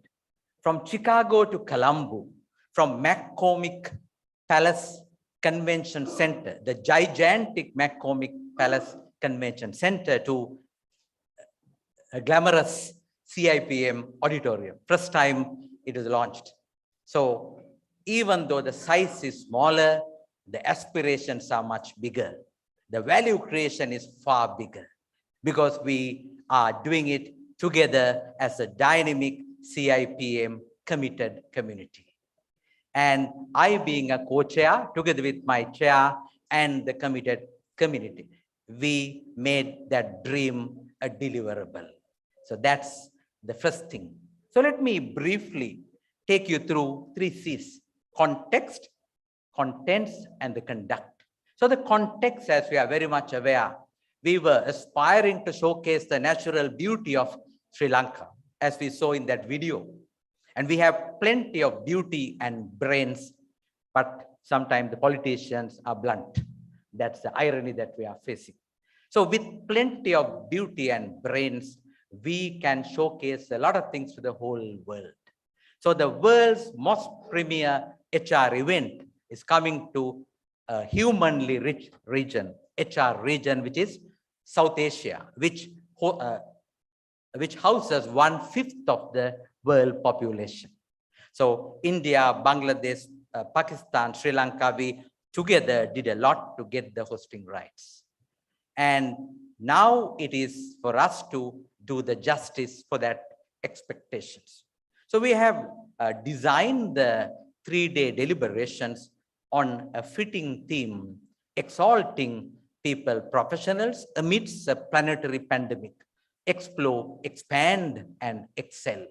From Chicago to Colombo, from McCormick Palace Convention Center, the gigantic McCormick Palace Convention Center, to a glamorous CIPM Auditorium. First time it was launched. So even though the size is smaller, the aspirations are much bigger. The value creation is far bigger because we are doing it together as a dynamic CIPM committed community. And I, being a co-chair, together with my chair and the committed community, we made that dream a deliverable. So that's the first thing. So let me briefly take you through 3 C's: context, contents, and the conduct. So the context, as we are very much aware, we were aspiring to showcase the natural beauty of Sri Lanka, as we saw in that video. And we have plenty of beauty and brains, but sometimes the politicians are blunt. That's the irony that we are facing. So with plenty of beauty and brains, we can showcase a lot of things to the whole world. So the world's most premier HR event is coming to a humanly rich region, HR region, which is South Asia, which houses 1/5 of the world population. So India, Bangladesh, Pakistan, Sri Lanka, we together did a lot to get the hosting rights. And now it is for us to do the justice for that expectations. So we have designed the 3-day deliberations on a fitting theme, exalting people, professionals amidst a planetary pandemic, explore, expand, and excel.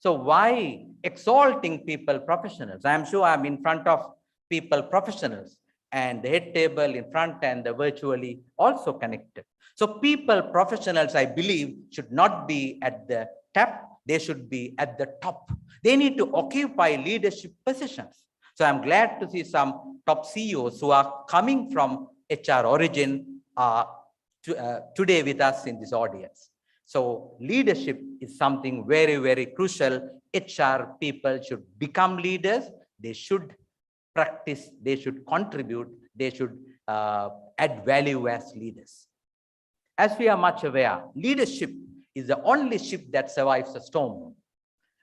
So why exalting people, professionals? I'm sure I'm in front of people, professionals, and the head table in front and the virtually also connected. So people, professionals, I believe, should not be at the top, they should be at the top. They need to occupy leadership positions. So I'm glad to see some top CEOs who are coming from HR origin today with us in this audience. So leadership is something very, very crucial. HR people should become leaders. They should practice, they should contribute, they should add value as leaders. As we are much aware, leadership is the only ship that survives a storm.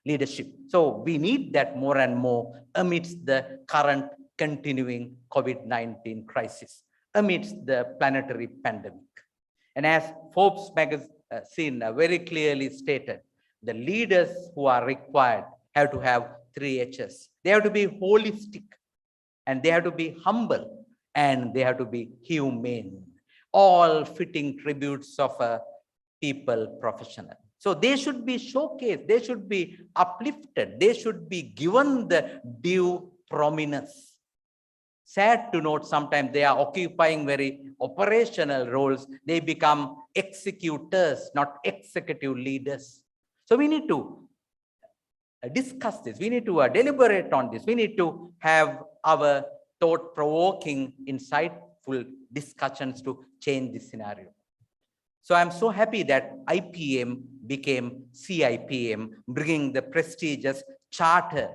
Leadership. So we need that more and more amidst the current continuing COVID-19 crisis, amidst the planetary pandemic. And as Forbes magazine very clearly stated, the leaders who are required have to have 3 H's. They have to be holistic, and they have to be humble, and they have to be humane. All fitting tributes of a people professional. So they should be showcased, they should be uplifted, they should be given the due prominence. Sad to note, sometimes they are occupying very operational roles. They become executors, not executive leaders. So we need to discuss this. We need to deliberate on this. We need to have our thought-provoking, insightful discussions to change this scenario. So I'm so happy that IPM became CIPM, bringing the prestigious charter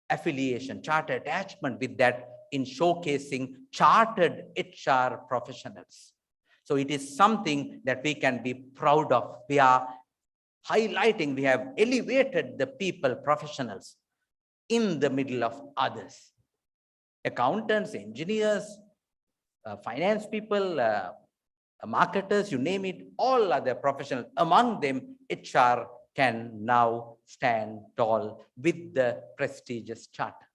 affiliation, charter attachment with that in showcasing chartered HR professionals. So it is something that we can be proud of. We are highlighting, we have elevated the people professionals in the middle of others. Accountants, engineers, finance people, marketers, you name it, all other professionals, among them HR can now stand tall with the prestigious charter.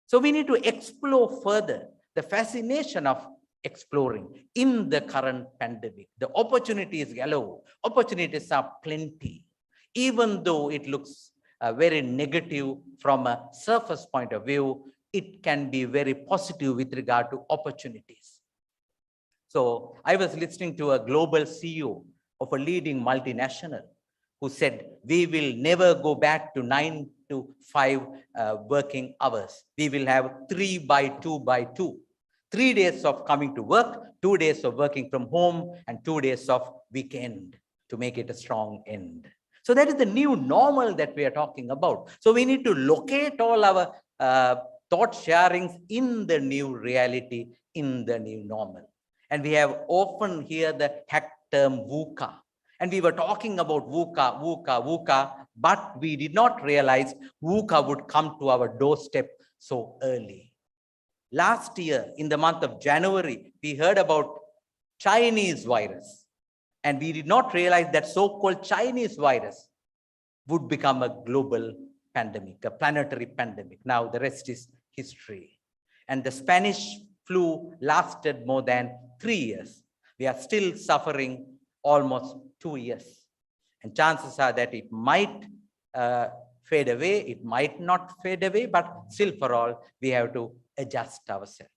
So we need to explore further the fascination of exploring in the current pandemic. The opportunities galore, opportunities are plenty, even though it looks very negative from a surface point of view, it can be very positive with regard to opportunities. So I was listening to a global CEO of a leading multinational who said, we will never go back to 9 to 5 working hours. We will have 3 by 2 by 2. 3 days of coming to work, 2 days of working from home, and 2 days of weekend to make it a strong end. So that is the new normal that we are talking about. So we need to locate all our thought sharings in the new reality, in the new normal. And we have often heard the hack term VUCA. And we were talking about VUCA, VUCA, VUCA, but we did not realize VUCA would come to our doorstep so early. Last year, in the month of January, we heard about Chinese virus. And we did not realize that so-called Chinese virus would become a global pandemic, a planetary pandemic. Now the rest is history. And the Spanish flu lasted more than 3 years. We are still suffering almost 2 years. And chances are that it might fade away, it might not fade away, but still for all, we have to adjust ourselves.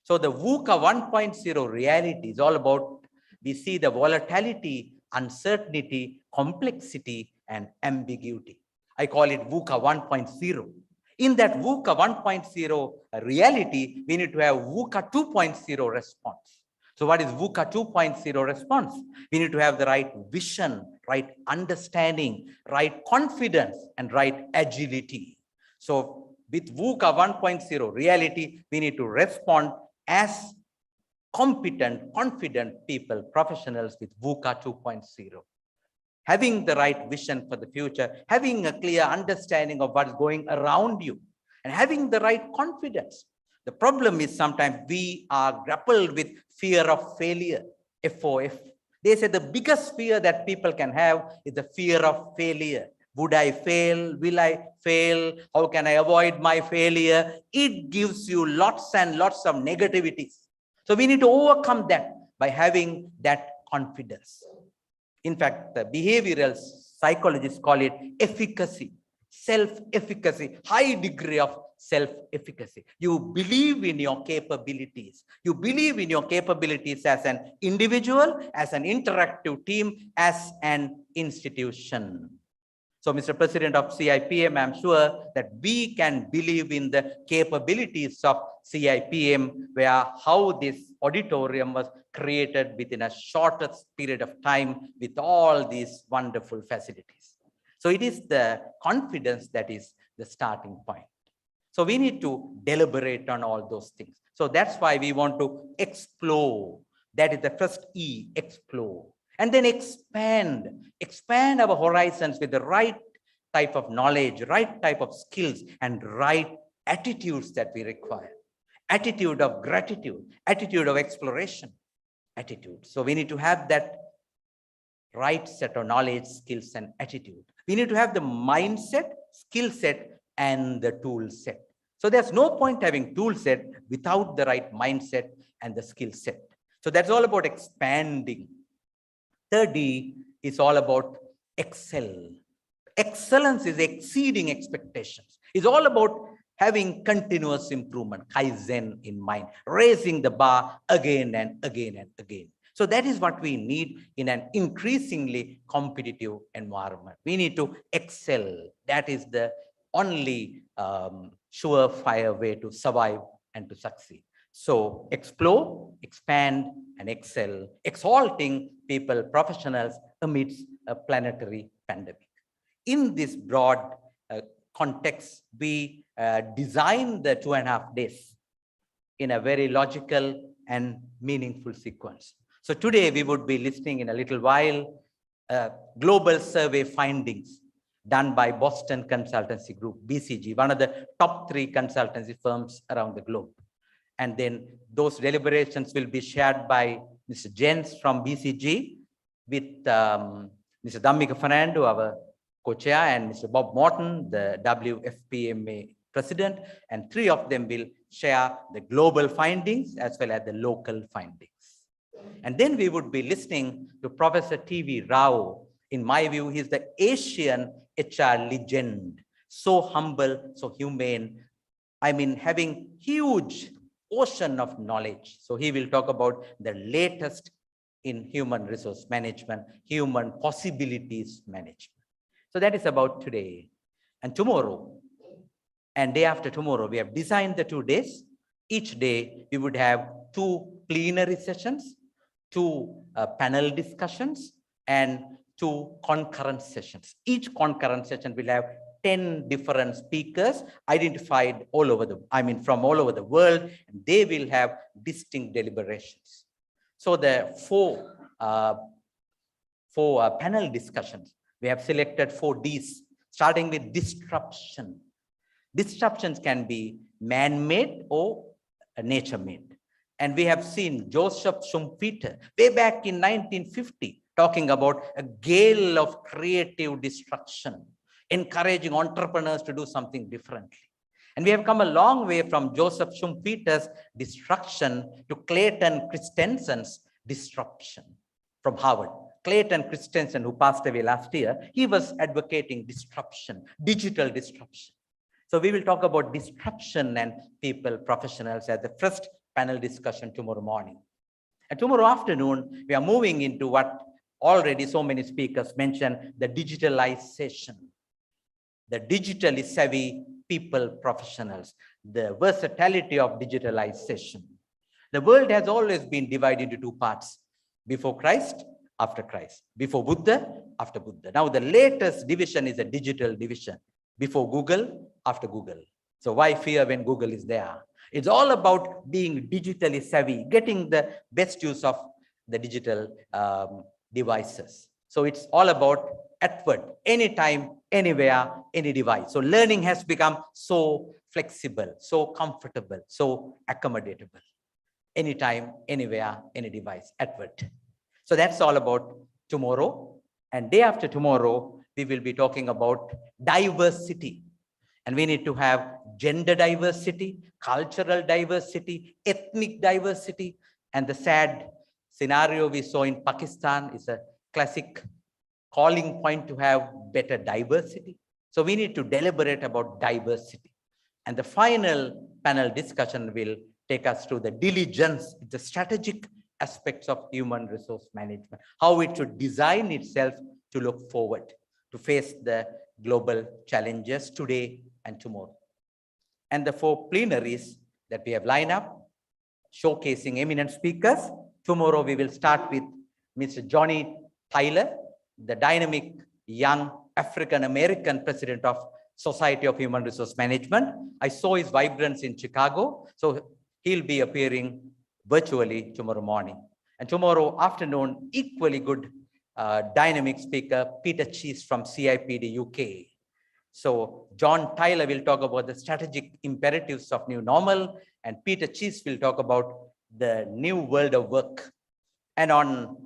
So the VUCA 1.0 reality is all about, we see the volatility, uncertainty, complexity, and ambiguity. I call it VUCA 1.0. In that VUCA 1.0 reality, we need to have VUCA 2.0 response. So what is VUCA 2.0 response? We need to have the right vision, right understanding, right confidence, and right agility. So with VUCA 1.0 reality, we need to respond as competent, confident people, professionals with VUCA 2.0. Having the right vision for the future, having a clear understanding of what's going around you, and having the right confidence. The problem is sometimes we are grappled with fear of failure, FOF. They say the biggest fear that people can have is the fear of failure. Would I fail? Will I fail? How can I avoid my failure? It gives you lots and lots of negativities. So we need to overcome that by having that confidence. In fact, the behavioral psychologists call it efficacy, self-efficacy, high degree of self-efficacy. You believe in your capabilities. You believe in your capabilities as an individual, as an interactive team, as an institution. So, Mr. President of CIPM, I'm sure that we can believe in the capabilities of CIPM, where how this auditorium was created within a shortest period of time with all these wonderful facilities. So it is the confidence that is the starting point. So we need to deliberate on all those things. So that's why we want to explore. That is the first E, explore. And then expand our horizons with the right type of knowledge, right type of skills, and right attitudes that we require. Attitude of gratitude, attitude of exploration, attitude. So we need to have that right set of knowledge, skills, and attitude. We need to have the mindset, skill set, and the tool set. So there's no point having tool set without the right mindset and the skill set. So that's all about expanding. Third D is all about excel. Excellence is exceeding expectations. It's all about having continuous improvement, Kaizen in mind, raising the bar again and again and again. So that is what we need in an increasingly competitive environment. We need to excel. That is the only surefire way to survive and to succeed. So explore, expand, and excel, exalting people, professionals amidst a planetary pandemic. In this broad context, we designed the 2.5 days in a very logical and meaningful sequence. So today we would be listening in a little while global survey findings done by Boston Consultancy Group, BCG, one of the top 3 consultancy firms around the globe. And then those deliberations will be shared by Mr. Jens from BCG with Mr. Dhammika Fernando, our co-chair, and Mr. Bob Morton, the WFPMA president, and 3 of them will share the global findings as well as the local findings. And then we would be listening to Professor T.V. Rao. In my view, he's the Asian HR legend, so humble, so humane. I mean, having huge ocean of knowledge. So he will talk about the latest in human resource management, human possibilities management. So that is about today. And tomorrow and day after tomorrow, we have designed the 2 days. Each day, we would have 2 plenary sessions, 2 panel discussions, and 2 concurrent sessions. Each concurrent session will have 10 different speakers identified all over from all over the world, and they will have distinct deliberations. So the 4 panel discussions, we have selected 4 Ds, starting with disruption. Disruptions can be man-made or nature-made. And we have seen Joseph Schumpeter way back in 1950 talking about a gale of creative destruction, encouraging entrepreneurs to do something differently. And we have come a long way from Joseph Schumpeter's destruction to Clayton Christensen's disruption from Harvard. Clayton Christensen, who passed away last year, he was advocating disruption, digital disruption. So we will talk about disruption and people professionals at the first panel discussion tomorrow morning. And tomorrow afternoon, we are moving into what already so many speakers mentioned, the digitalization, the digitally savvy people professionals, the versatility of digitalization. The world has always been divided into 2 parts, before Christ, after Christ, before Buddha, after Buddha. Now the latest division is a digital division, before Google, after Google. So why fear when Google is there? It's all about being digitally savvy, getting the best use of the digital devices. So it's all about atward, anytime, anywhere, any device. So learning has become so flexible, so comfortable, so accommodatable. Anytime, anywhere, any device, atward. So that's all about tomorrow. And day after tomorrow, we will be talking about diversity. And we need to have gender diversity, cultural diversity, ethnic diversity. And the sad scenario we saw in Pakistan is a classic calling point to have better diversity. So we need to deliberate about diversity. And the final panel discussion will take us to the diligence, the strategic aspects of human resource management, how it should design itself to look forward, to face the global challenges today and tomorrow. And the 4 plenaries that we have lined up, showcasing eminent speakers. Tomorrow we will start with Mr. Johnny Tyler, the dynamic young African-American president of Society of Human Resource Management. I saw his vibrance in Chicago, so he'll be appearing virtually tomorrow morning. And tomorrow afternoon, equally good dynamic speaker, Peter Cheese from CIPD UK. So John Tyler will talk about the strategic imperatives of new normal, and Peter Cheese will talk about the new world of work. And on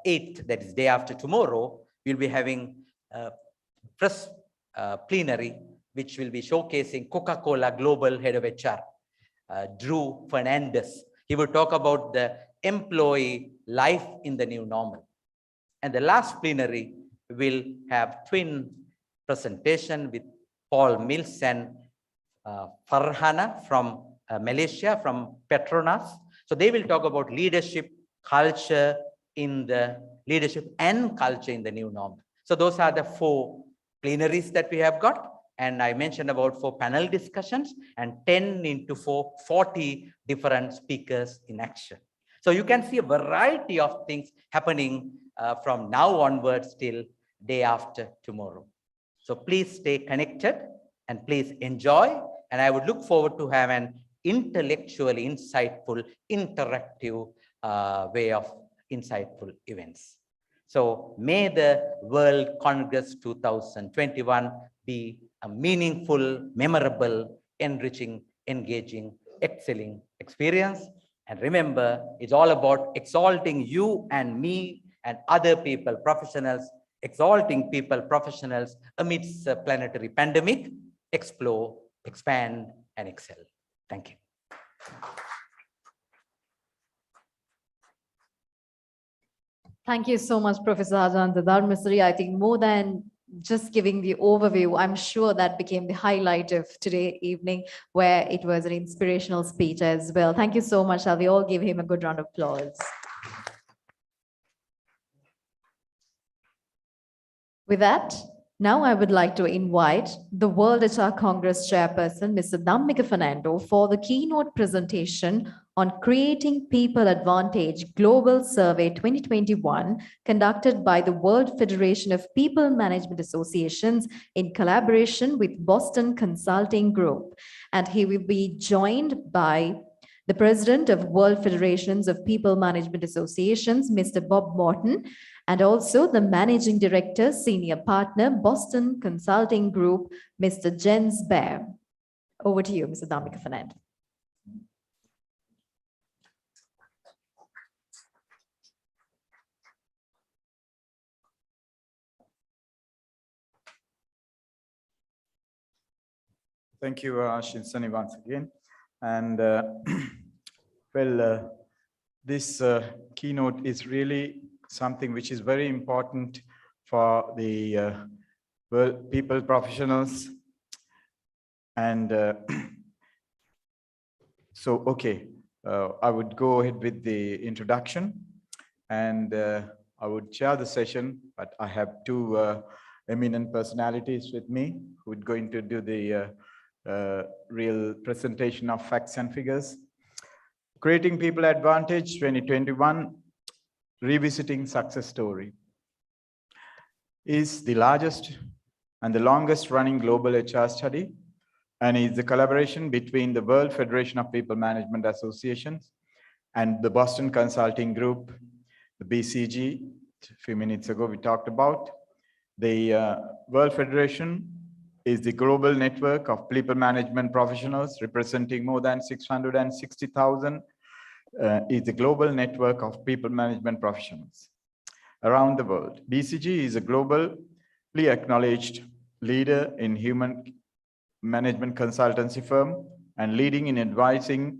8th, that is day after tomorrow, we'll be having press plenary, which will be showcasing Coca-Cola Global Head of HR, Drew Fernandez. He will talk about the employee life in the new normal. And the last plenary will have twin presentation with Paul Mills and Farhana from Malaysia, from Petronas. So they will talk about leadership, culture in the leadership and culture in the new normal. So those are the 4 plenaries that we have got. And I mentioned about 4 panel discussions and 10 into 4, 40 different speakers in action. So you can see a variety of things happening from now onwards till day after tomorrow. So please stay connected and please enjoy. And I would look forward to have an intellectually insightful, interactive way of insightful events. So may the World Congress 2021 be a meaningful, memorable, enriching, engaging, excelling experience. And remember, it's all about exalting you and me and other people, professionals exalting people professionals amidst a planetary pandemic, explore, expand, and excel. Thank you. Thank you so much, Professor Hajan Dadar Misri. I think more than just giving the overview, I'm sure that became the highlight of today evening, where it was an inspirational speech as well. Thank you so much. Shall we all give him a good round of applause? With that, now I would like to invite the World HR Congress Chairperson, Mr. Dhammika Fernando, for the keynote presentation on Creating People Advantage Global Survey 2021, conducted by the World Federation of People Management Associations in collaboration with Boston Consulting Group. And he will be joined by the President of World Federations of People Management Associations, Mr. Bob Morton, and also the Managing Director, Senior Partner, Boston Consulting Group, Mr. Jens Baer. Over to you, Mr. Dhammika Fernando. Thank you, Shinsani, once again. And this keynote is really something which is very important for the people professionals. And I would go ahead with the introduction, and I would chair the session, but I have two eminent personalities with me who would going to do the real presentation of facts and figures. Creating People Advantage 2021, Revisiting Success Story, is the largest and the longest running global HR study, and is the collaboration between the World Federation of People Management Associations and the Boston Consulting Group, the BCG. A few minutes ago we talked about. The World Federation is the global network of people management professionals representing more than 660,000, is the global network of people management professionals around the world. BCG is a globally acknowledged leader in human management consultancy firm and leading in advising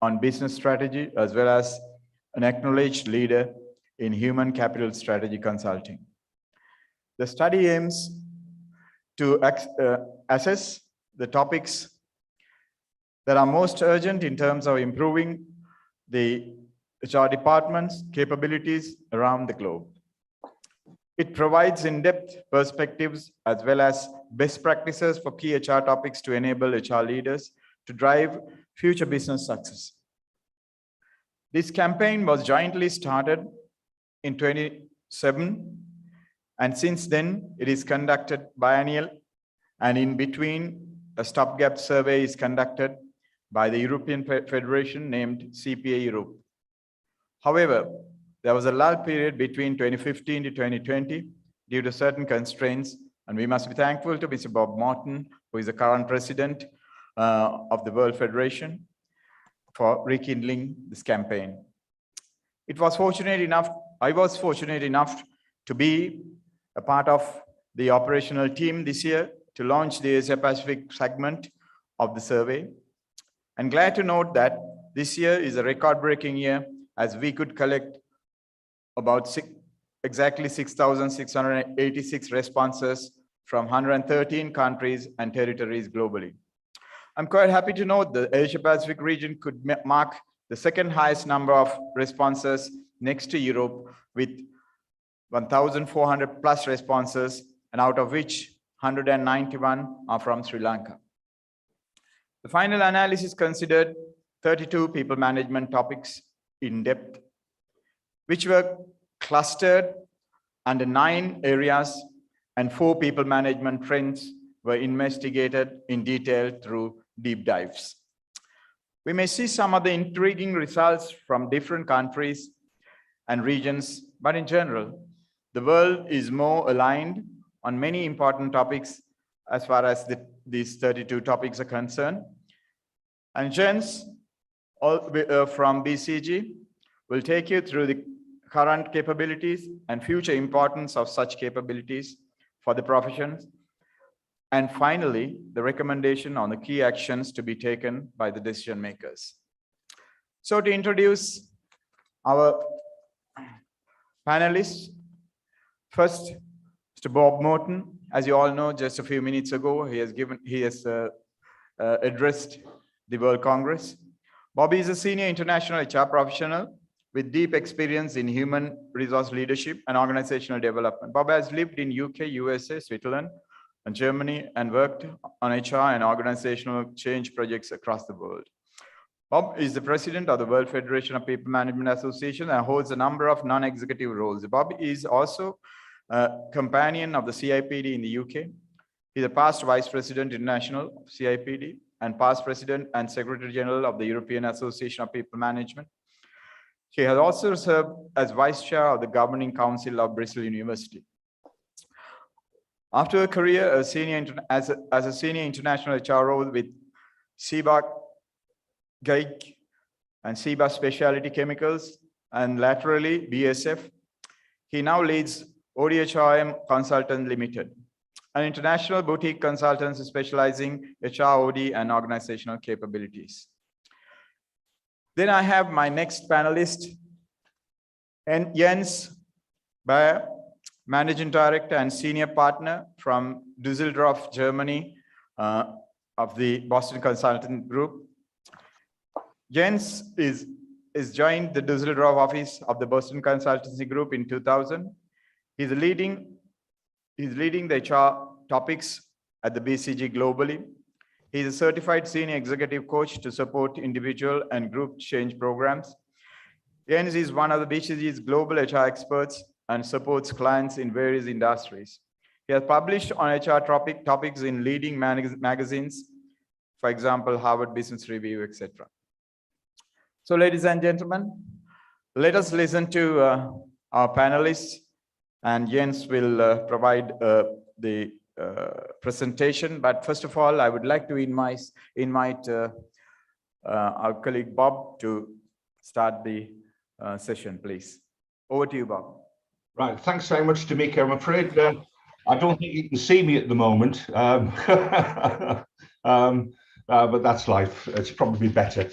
on business strategy, as well as an acknowledged leader in human capital strategy consulting. The study aims to assess the topics that are most urgent in terms of improving the HR department's capabilities around the globe. It provides in-depth perspectives as well as best practices for key HR topics to enable HR leaders to drive future business success. This campaign was jointly started in 2007, and since then it is conducted biennial, and in between a stopgap survey is conducted by the European Federation named CPA Europe. However, there was a lull period between 2015 to 2020 due to certain constraints, and we must be thankful to Mr. Bob Morton, who is the current president of the World Federation, for rekindling this campaign. I was fortunate enough to be a part of the operational team this year to launch the Asia Pacific segment of the survey. I'm glad to note that this year is a record-breaking year, as we could collect about exactly 6,686 responses from 113 countries and territories globally. I'm quite happy to note the Asia Pacific region could mark the second highest number of responses next to Europe, with 1,400 plus responses, and out of which 191 are from Sri Lanka. The final analysis considered 32 people management topics in depth, which were clustered under 9 areas, and 4 people management trends were investigated in detail through deep dives. We may see some of the intriguing results from different countries and regions, but in general, the world is more aligned on many important topics as far as these 32 topics are concerned. And Jens from BCG will take you through the current capabilities and future importance of such capabilities for the professions. And finally, the recommendation on the key actions to be taken by the decision makers. So to introduce our panelists, first, Mr. Bob Morton. As you all know, just a few minutes ago, he has addressed the World Congress. Bobby is a senior international HR professional with deep experience in human resource leadership and organizational development. Bob has lived in UK, USA, Switzerland, and Germany, and worked on HR and organizational change projects across the world. Bob is the president of the World Federation of People Management Association and holds a number of non-executive roles. Bob is also a companion of the CIPD in the UK. He's a past vice president international of CIPD and past president and secretary general of the European Association of People Management. He has also served as vice chair of the governing council of Bristol University. After a career as a senior international HR role with Ciba Geic and Ciba Specialty Chemicals and laterally BSF, he now leads WHRC Consultant Limited, an international boutique consultancy specializing HR, OD, and organizational capabilities. Then I have my next panelist, Jens Bayer, Managing Director and Senior Partner from Düsseldorf, Germany, of the Boston Consulting Group. Jens is joined the Düsseldorf office of the Boston Consultancy Group in 2000. He's leading the HR topics at the BCG globally. He's a certified senior executive coach to support individual and group change programs. Jens is one of the BCG's global HR experts and supports clients in various industries. He has published on HR topics in leading magazines, for example, Harvard Business Review, etc. So, ladies and gentlemen, let us listen to our panelists, and Jens will provide the presentation. But first of all, I would like to invite our colleague Bob to start the session, please. Over to you, Bob. Right, thanks very much, Tamika. I'm afraid I don't think you can see me at the moment, but that's life. It's probably better.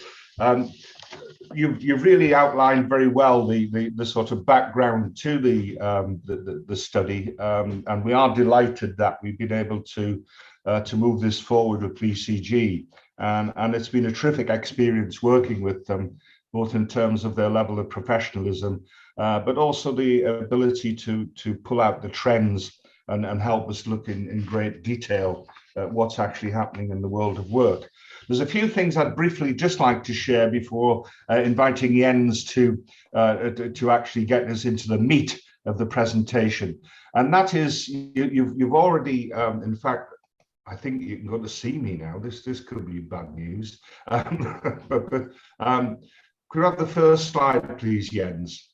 You've really outlined very well the sort of background to the study, and we are delighted that we've been able to move this forward with BCG, and it's been a terrific experience working with them, both in terms of their level of professionalism, but also the ability to pull out the trends and help us look in great detail at what's actually happening in the world of work. There's a few things I'd briefly just like to share before inviting Jens to actually get us into the meat of the presentation. And that is, you've already, in fact, I think you can go to see me now. This could be bad news. But could we have the first slide, please, Jens?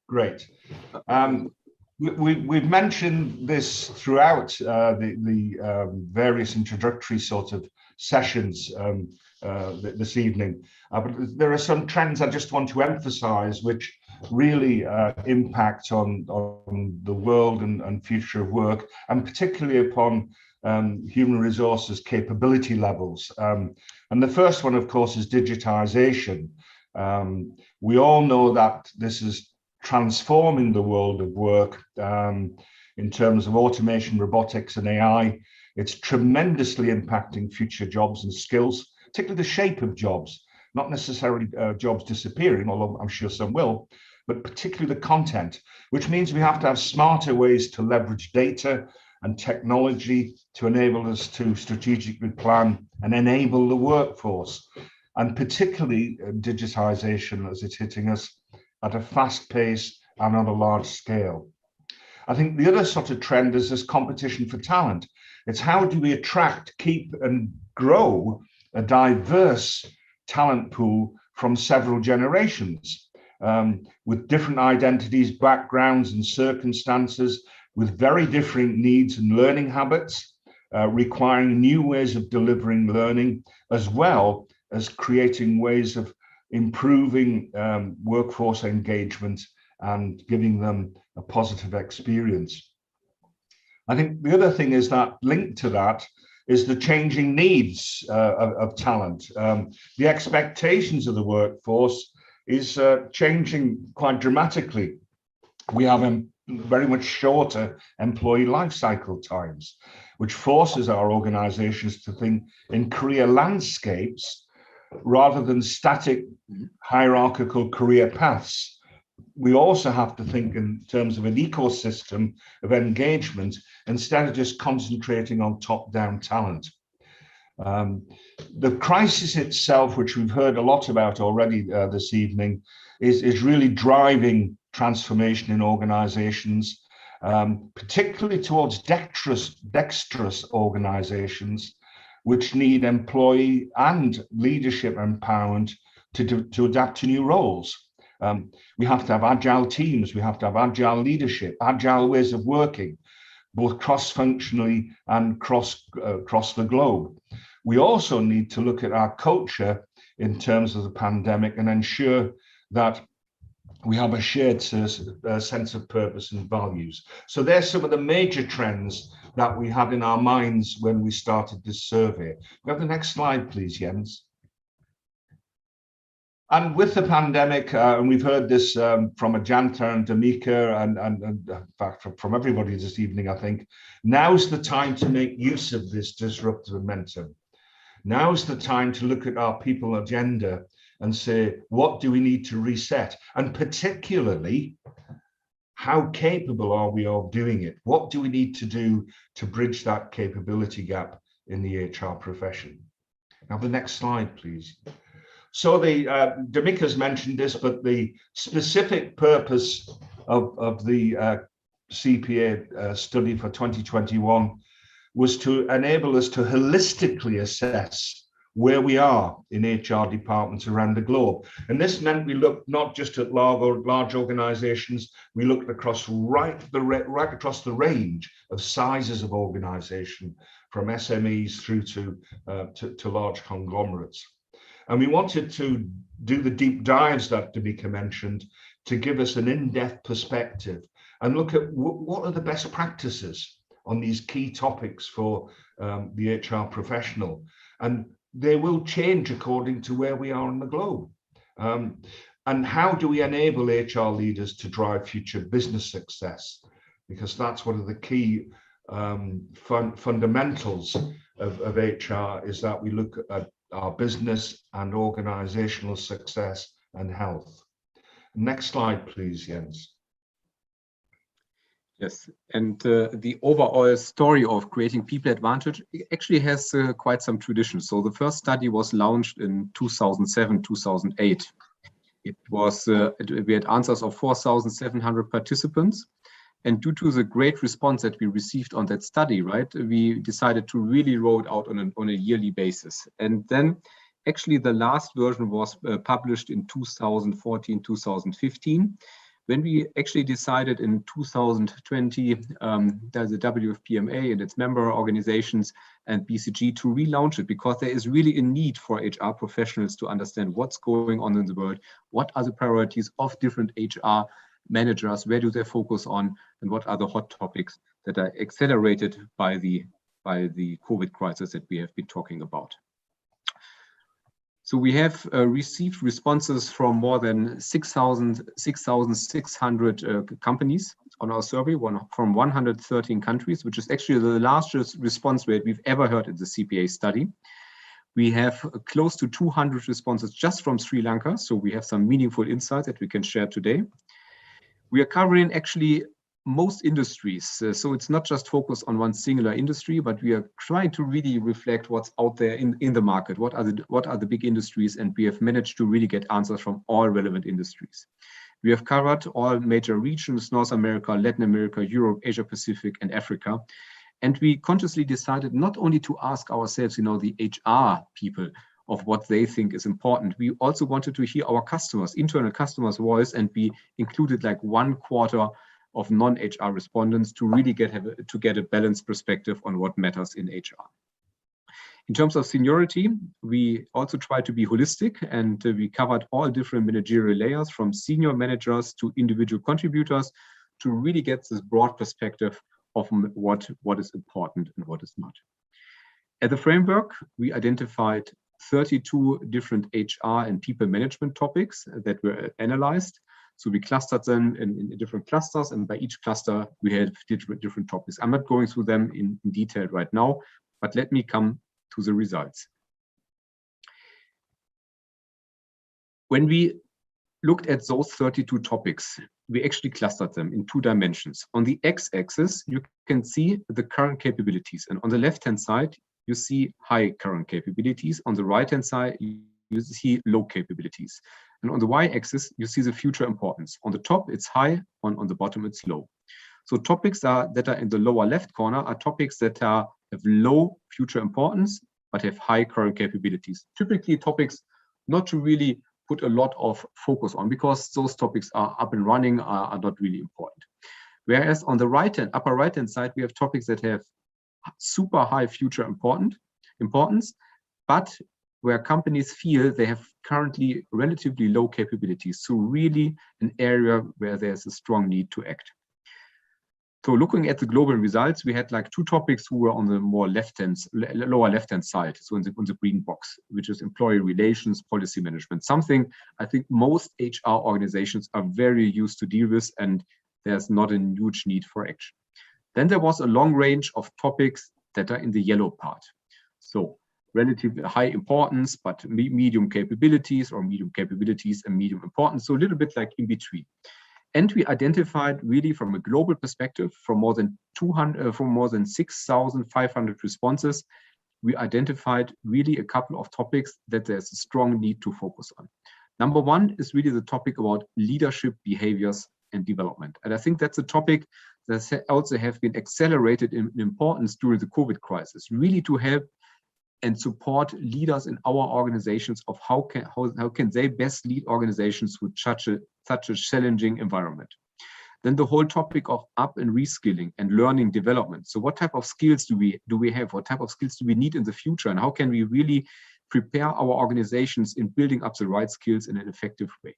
Great. We've mentioned this throughout the various introductory sort of sessions this evening, but there are some trends I just want to emphasize which really impact on the world and future of work, and particularly upon human resources capability levels. And the first one, of course, is digitization. We all know that this is transforming the world of work in terms of automation, robotics, and AI. It's tremendously impacting future jobs and skills, particularly the shape of jobs, not necessarily jobs disappearing, although I'm sure some will, but particularly the content, which means we have to have smarter ways to leverage data and technology to enable us to strategically plan and enable the workforce, and particularly digitization as it's hitting us at a fast pace and on a large scale. I think the other sort of trend is this competition for talent. It's how do we attract, keep, and grow a diverse talent pool from several generations, with different identities, backgrounds, and circumstances, with very different needs and learning habits, requiring new ways of delivering learning, as well as creating ways of improving workforce engagement and giving them a positive experience. I think the other thing is that linked to that is the changing needs of talent. The expectations of the workforce is changing quite dramatically. We have very much shorter employee life cycle times, which forces our organizations to think in career landscapes rather than static hierarchical career paths. We also have to think in terms of an ecosystem of engagement instead of just concentrating on top-down talent. The crisis itself, which we've heard a lot about already this evening, is really driving transformation in organizations, particularly towards dexterous organizations, which need employee and leadership empowerment to adapt to new roles. We have to have agile teams, we have to have agile leadership, agile ways of working, both cross-functionally and across the globe. We also need to look at our culture in terms of the pandemic and ensure that we have a shared sense of purpose and values. So there's some of the major trends that we had in our minds when we started this survey. We have the next slide, please, Jens. And with the pandemic, and we've heard this from Ajanta and Damika and in fact from everybody this evening, I think, now's the time to make use of this disruptive momentum. Now's the time to look at our people agenda and say, what do we need to reset? And particularly, how capable are we of doing it? What do we need to do to bridge that capability gap in the HR profession? Now, the next slide, please. So Damika's mentioned this, but the specific purpose of the CPA study for 2021 was to enable us to holistically assess where we are in HR departments around the globe. And this meant we looked not just at large organizations, we looked across right across the range of sizes of organization, from SMEs through to large conglomerates. And we wanted to do the deep dives that Damika mentioned to give us an in-depth perspective and look at what are the best practices on these key topics for the HR professional. And they will change according to where we are on the globe. And how do we enable HR leaders to drive future business success? Because that's one of the key fundamentals of HR, is that we look at our business and organizational success and health. Next slide, please, Jens. Yes, and the overall story of creating people advantage actually has quite some tradition. So the first study was launched in 2007, 2008. It was, we had answers of 4,700 participants. And due to the great response that we received on that study, right, we decided to really roll it out on a yearly basis. And then actually the last version was published in 2014, 2015. When we actually decided in 2020, the WHPMA and its member organizations and BCG to relaunch it, because there is really a need for HR professionals to understand what's going on in the world, what are the priorities of different HR managers, where do they focus on, and what are the hot topics that are accelerated by the COVID crisis that we have been talking about. So we have received responses from more than 6,600 companies on our survey, from 113 countries, which is actually the largest response rate we've ever heard in the CPA study. We have close to 200 responses just from Sri Lanka, so we have some meaningful insights that we can share today. We are covering actually most industries, so it's not just focused on one singular industry, but we are trying to really reflect what's out there in the market, what are the big industries, and we have managed to really get answers from all relevant industries. We have covered all major regions: North America, Latin America, Europe, Asia Pacific, and Africa. And we consciously decided not only to ask ourselves, the HR people, of what they think is important. We also wanted to hear our customers, internal customers' voice, and we included like 1/4 of non-HR respondents to really get a balanced perspective on what matters in HR. In terms of seniority, we also try to be holistic, and we covered all different managerial layers from senior managers to individual contributors to really get this broad perspective of what is important and what is not. At the framework, we identified 32 different HR and people management topics that were analyzed. So we clustered them in different clusters, and by each cluster, we had different topics. I'm not going through them in detail right now, but let me come to the results. When we looked at those 32 topics, we actually clustered them in 2 dimensions. On the x-axis, you can see the current capabilities, and on the left-hand side, you see high current capabilities. On the right-hand side, you see low capabilities. And on the y-axis, you see the future importance. On the top, it's high. On the bottom, it's low. So topics that are in the lower left corner are topics that have low future importance, but have high current capabilities. Typically topics not to really put a lot of focus on, because those topics are up and running, are not really important. Whereas on the upper right-hand side, we have topics that have super high future importance, but where companies feel they have currently relatively low capabilities. So really an area where there's a strong need to act. So looking at the global results, we had like 2 topics who were on the more lower left-hand side, so on the green box, which is employee relations, policy management, something I think most HR organizations are very used to deal with, and there's not a huge need for action. Then there was a long range of topics that are in the yellow part. So relatively high importance, but medium capabilities, or medium capabilities and medium importance, so a little bit like in between. And we identified really from a global perspective, from more than 6,500 responses, we identified really a couple of topics that there's a strong need to focus on. Number 1 is really the topic about leadership behaviors and development. And I think that's a topic that also have been accelerated in importance during the COVID crisis, really to help and support leaders in our organizations of how can they best lead organizations with such a challenging environment. Then the whole topic of up and reskilling and learning development. So what type of skills do we have? What type of skills do we need in the future? And how can we really prepare our organizations in building up the right skills in an effective way?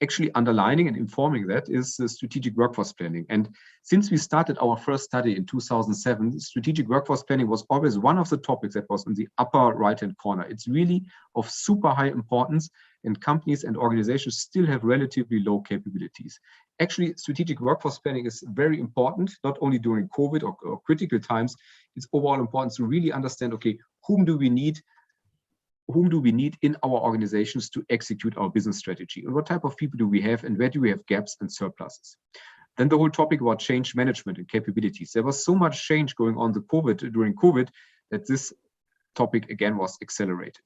Actually underlining and informing that is strategic workforce planning. And since we started our first study in 2007, strategic workforce planning was always one of the topics that was in the upper right-hand corner. It's really of super high importance, and companies and organizations still have relatively low capabilities. Actually, strategic workforce planning is very important, not only during COVID or critical times. It's overall important to really understand, okay, whom do we need in our organizations to execute our business strategy, and what type of people do we have, and where do we have gaps and surpluses. Then the whole topic about change management and capabilities. There was so much change going on during COVID that this topic again was accelerated.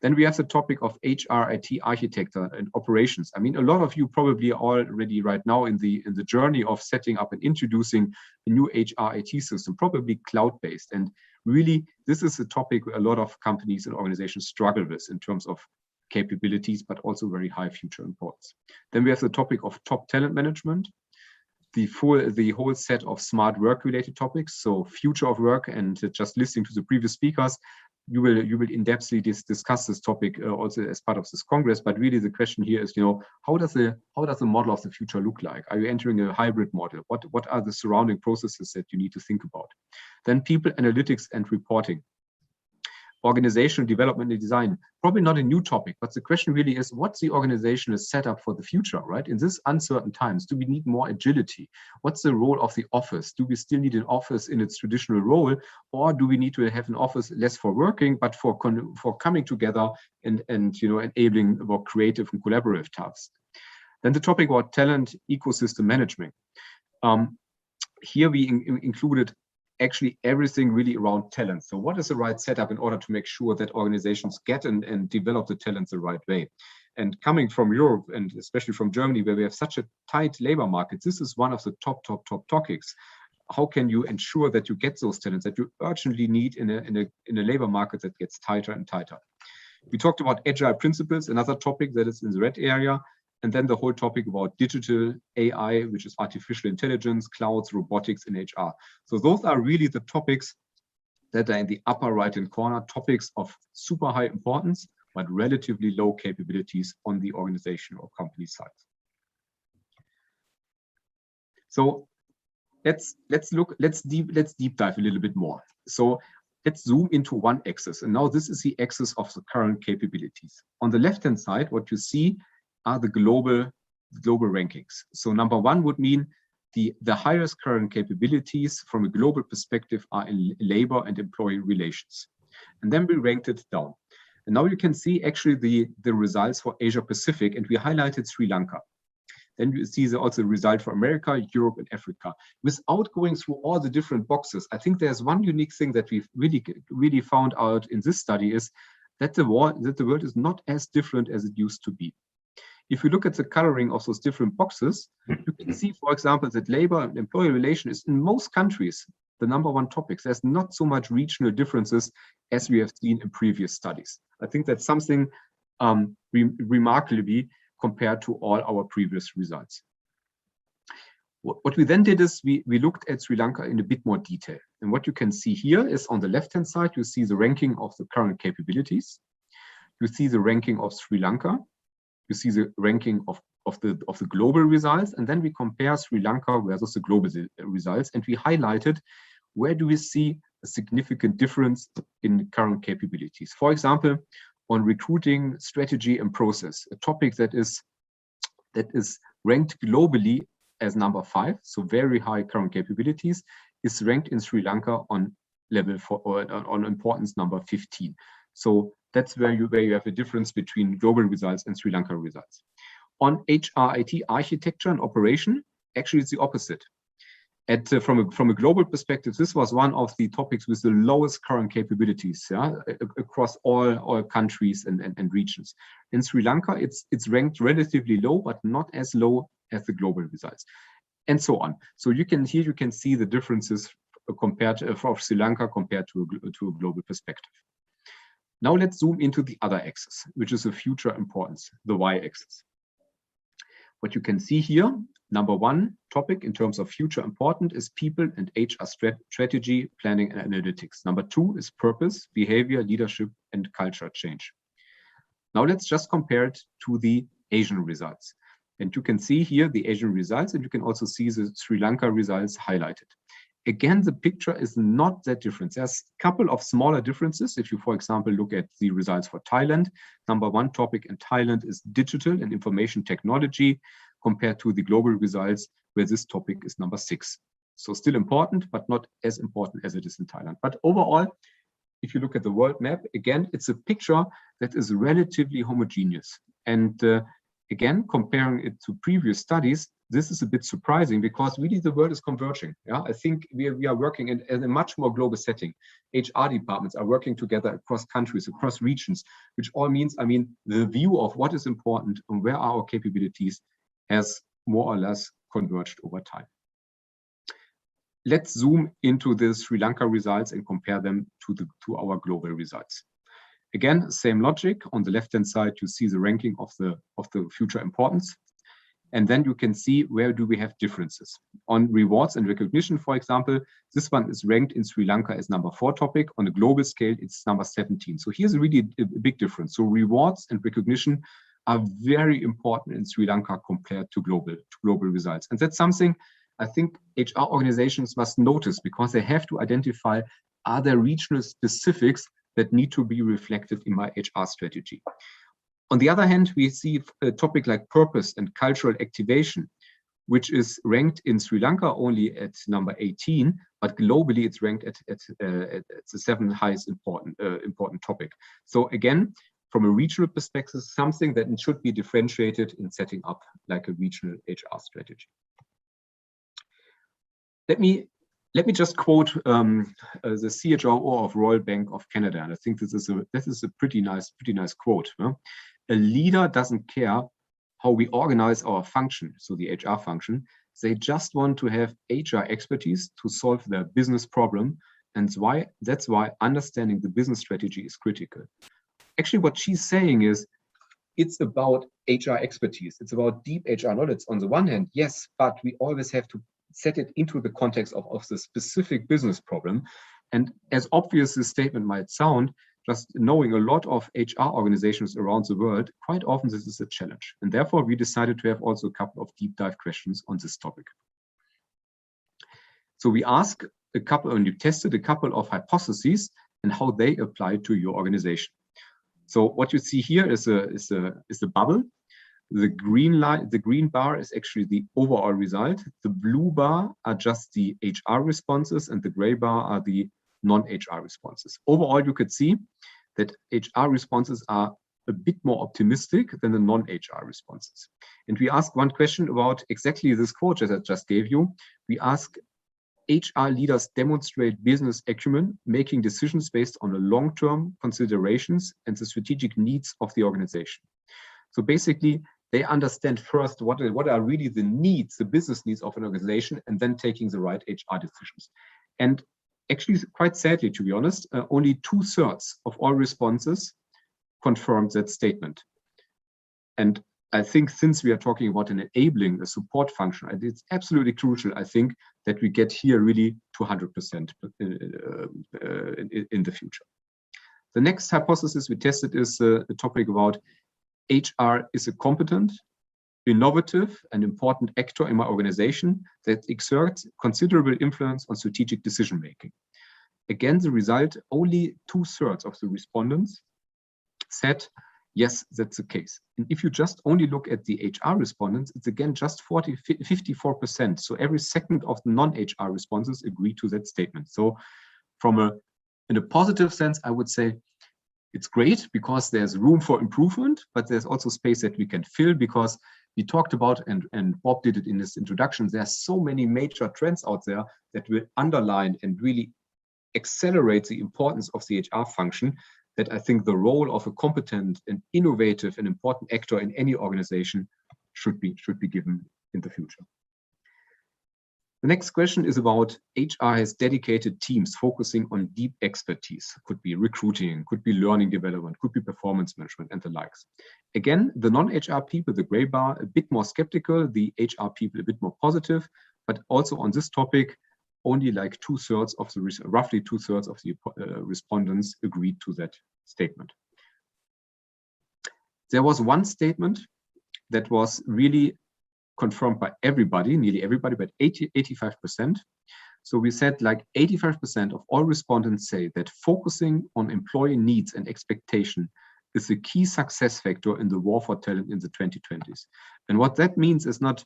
Then we have the topic of HR, IT, architecture, and operations. I mean, a lot of you probably are already right now in the journey of setting up and introducing a new HR, IT system, probably cloud-based. And really, this is a topic a lot of companies and organizations struggle with in terms of capabilities, but also very high future importance. Then we have the topic of top talent management, the whole set of smart work-related topics, so future of work, and just listening to the previous speakers, you will in-depthly discuss this topic also as part of this Congress. But really, the question here is, how does the model of the future look like? Are you entering a hybrid model? What are the surrounding processes that you need to think about? Then people analytics and reporting. Organizational development and design, probably not a new topic, but the question really is, what's the organizational setup for the future, right? In this uncertain times, do we need more agility? What's the role of the office? Do we still need an office in its traditional role, or do we need to have an office less for working, but for coming together and enabling more creative and collaborative tasks? Then the topic about talent ecosystem management. Here we included actually everything really around talent. So what is the right setup in order to make sure that organizations get and develop the talent the right way? And coming from Europe, and especially from Germany, where we have such a tight labor market, this is one of the top topics. How can you ensure that you get those talents that you urgently need in a labor market that gets tighter and tighter? We talked about agile principles, another topic that is in the red area. And then the whole topic about digital AI, which is artificial intelligence, clouds, robotics, and HR. So those are really the topics that are in the upper right-hand corner, topics of super high importance, but relatively low capabilities on the organization or company side. So let's deep dive a little bit more. So let's zoom into one axis. And now this is the axis of the current capabilities. On the left-hand side, what you see are the global rankings. So number one would mean the highest current capabilities from a global perspective are in labor and employee relations. And then we ranked it down. And now you can see actually the results for Asia Pacific, and we highlighted Sri Lanka. Then you see also the result for America, Europe, and Africa. Without going through all the different boxes, I think there's one unique thing that we've really found out in this study is that the world is not as different as it used to be. If you look at the coloring of those different boxes, you can see, for example, that labor and employee relation is in most countries the number one topic. There's not so much regional differences as we have seen in previous studies. I think that's something remarkably compared to all our previous results. What we then did is we looked at Sri Lanka in a bit more detail. And what you can see here is on the left-hand side, you see the ranking of the current capabilities. You see the ranking of Sri Lanka. You see the ranking of the global results. And then we compare Sri Lanka versus the global results. And we highlighted where do we see a significant difference in current capabilities. For example, on recruiting strategy and process, a topic that is ranked globally as number 5, so very high current capabilities, is ranked in Sri Lanka on level 4 or on importance number 15. So that's where you have a difference between global results and Sri Lanka results. On HR, IT, architecture and operation, actually it's the opposite. From a global perspective, this was one of the topics with the lowest current capabilities, across all countries and regions. In Sri Lanka, it's ranked relatively low, but not as low as the global results, and so on. So you can see the differences compared of Sri Lanka compared to a global perspective. Now let's zoom into the other axis, which is the future importance, the y-axis. What you can see here, number one topic in terms of future important is people and HR strategy, planning and analytics. Number 2 is purpose, behavior, leadership, and culture change. Now let's just compare it to the Asian results. And you can see here the Asian results, and you can also see the Sri Lanka results highlighted. Again, the picture is not that different. There's a couple of smaller differences. If you, for example, look at the results for Thailand, number 1 topic in Thailand is digital and information technology compared to the global results where this topic is number 6. So still important, but not as important as it is in Thailand. But overall, if you look at the world map, again, it's a picture that is relatively homogeneous. And again, comparing it to previous studies, this is a bit surprising because really the world is converging. Yeah, I think we are working in a much more global setting. HR departments are working together across countries, across regions, which all means, I mean, the view of what is important and where are our capabilities has more or less converged over time. Let's zoom into the Sri Lanka results and compare them to our global results. Again, same logic. On the left-hand side, you see the ranking of the future importance. And then you can see where do we have differences. On rewards and recognition, for example, this one is ranked in Sri Lanka as number 4 topic. On a global scale, it's number 17. So here's really a big difference. So rewards and recognition are very important in Sri Lanka compared to global results. And that's something I think HR organizations must notice because they have to identify are there regional specifics that need to be reflected in my HR strategy. On the other hand, we see a topic like purpose and cultural activation, which is ranked in Sri Lanka only at number 18, but globally it's ranked at the 7th highest important topic. So again, from a regional perspective, something that should be differentiated in setting up like a regional HR strategy. Let me just quote the CHRO of Royal Bank of Canada, and I think this is a pretty nice quote. Huh? A leader doesn't care how we organize our function, so the HR function. They just want to have HR expertise to solve their business problem, and that's why understanding the business strategy is critical. Actually, what she's saying is it's about HR expertise. It's about deep HR knowledge on the one hand, yes, but we always have to set it into the context of the specific business problem, And as obvious this statement might sound, just knowing a lot of HR organizations around the world, quite often this is a challenge. And therefore, we decided to have also a couple of deep dive questions on this topic. So we asked a couple, and you tested a couple of hypotheses and how they apply to your organization. So what you see here is a bubble. The green line, the green bar is actually the overall result. The blue bar are just the HR responses, and the gray bar are the non-HR responses. Overall, you could see that HR responses are a bit more optimistic than the non-HR responses. And we asked one question about exactly this quote that I just gave you. We asked, HR leaders demonstrate business acumen, making decisions based on the long-term considerations and the strategic needs of the organization. So basically, they understand first what are really the needs, the business needs of an organization, and then taking the right HR decisions. And actually, quite sadly, to be honest, only 2/3 of all responses confirmed that statement. And I think since we are talking about an enabling, a support function, it's absolutely crucial, I think, that we get here really to 100% in the future. The next hypothesis we tested is a topic about HR is a competent, innovative, and important actor in my organization that exerts considerable influence on strategic decision-making. Again, the result, only 2/3 of the respondents said, yes, that's the case. And if you just only look at the HR respondents, it's again just 54%. So every second of the non-HR responses agree to that statement. So in a positive sense, I would say it's great because there's room for improvement, but there's also space that we can fill because we talked about, and Bob did it in his introduction, there are so many major trends out there that will underline and really accelerate the importance of the HR function, that I think the role of a competent and innovative and important actor in any organization should be given in the future. The next question is about HR has dedicated teams focusing on deep expertise. Could be recruiting, could be learning development, could be performance management and the likes. Again, the non-HR people, the gray bar, a bit more skeptical, the HR people a bit more positive, but also on this topic, only like 2/3 of the, roughly 2/3 of the respondents agreed to that statement. There was one statement that was really confirmed by everybody, nearly everybody, but 85%. So we said like 85% of all respondents say that focusing on employee needs and expectation is the key success factor in the war for talent in the 2020s. And what that means is not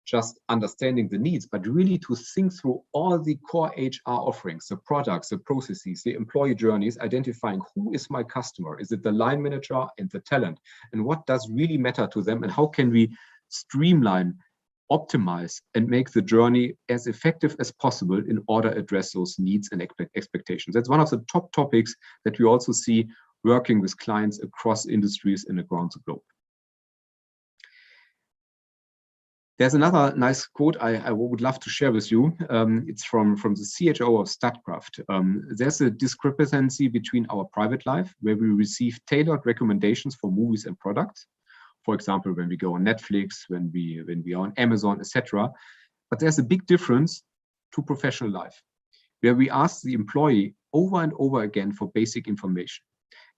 just understanding the needs, but really to think through all the core HR offerings, the products, the processes, the employee journeys, identifying who is my customer, is it the line manager and the talent, and what does really matter to them, and how can we streamline, optimize, and make the journey as effective as possible in order to address those needs and expectations. That's one of the top topics that we also see working with clients across industries and around the globe. There's another nice quote I would love to share with you. It's from the CHO of Statkraft. There's a discrepancy between our private life, where we receive tailored recommendations for movies and products. For example, when we go on Netflix, when we are on Amazon, etc. But there's a big difference to professional life, where we ask the employee over and over again for basic information.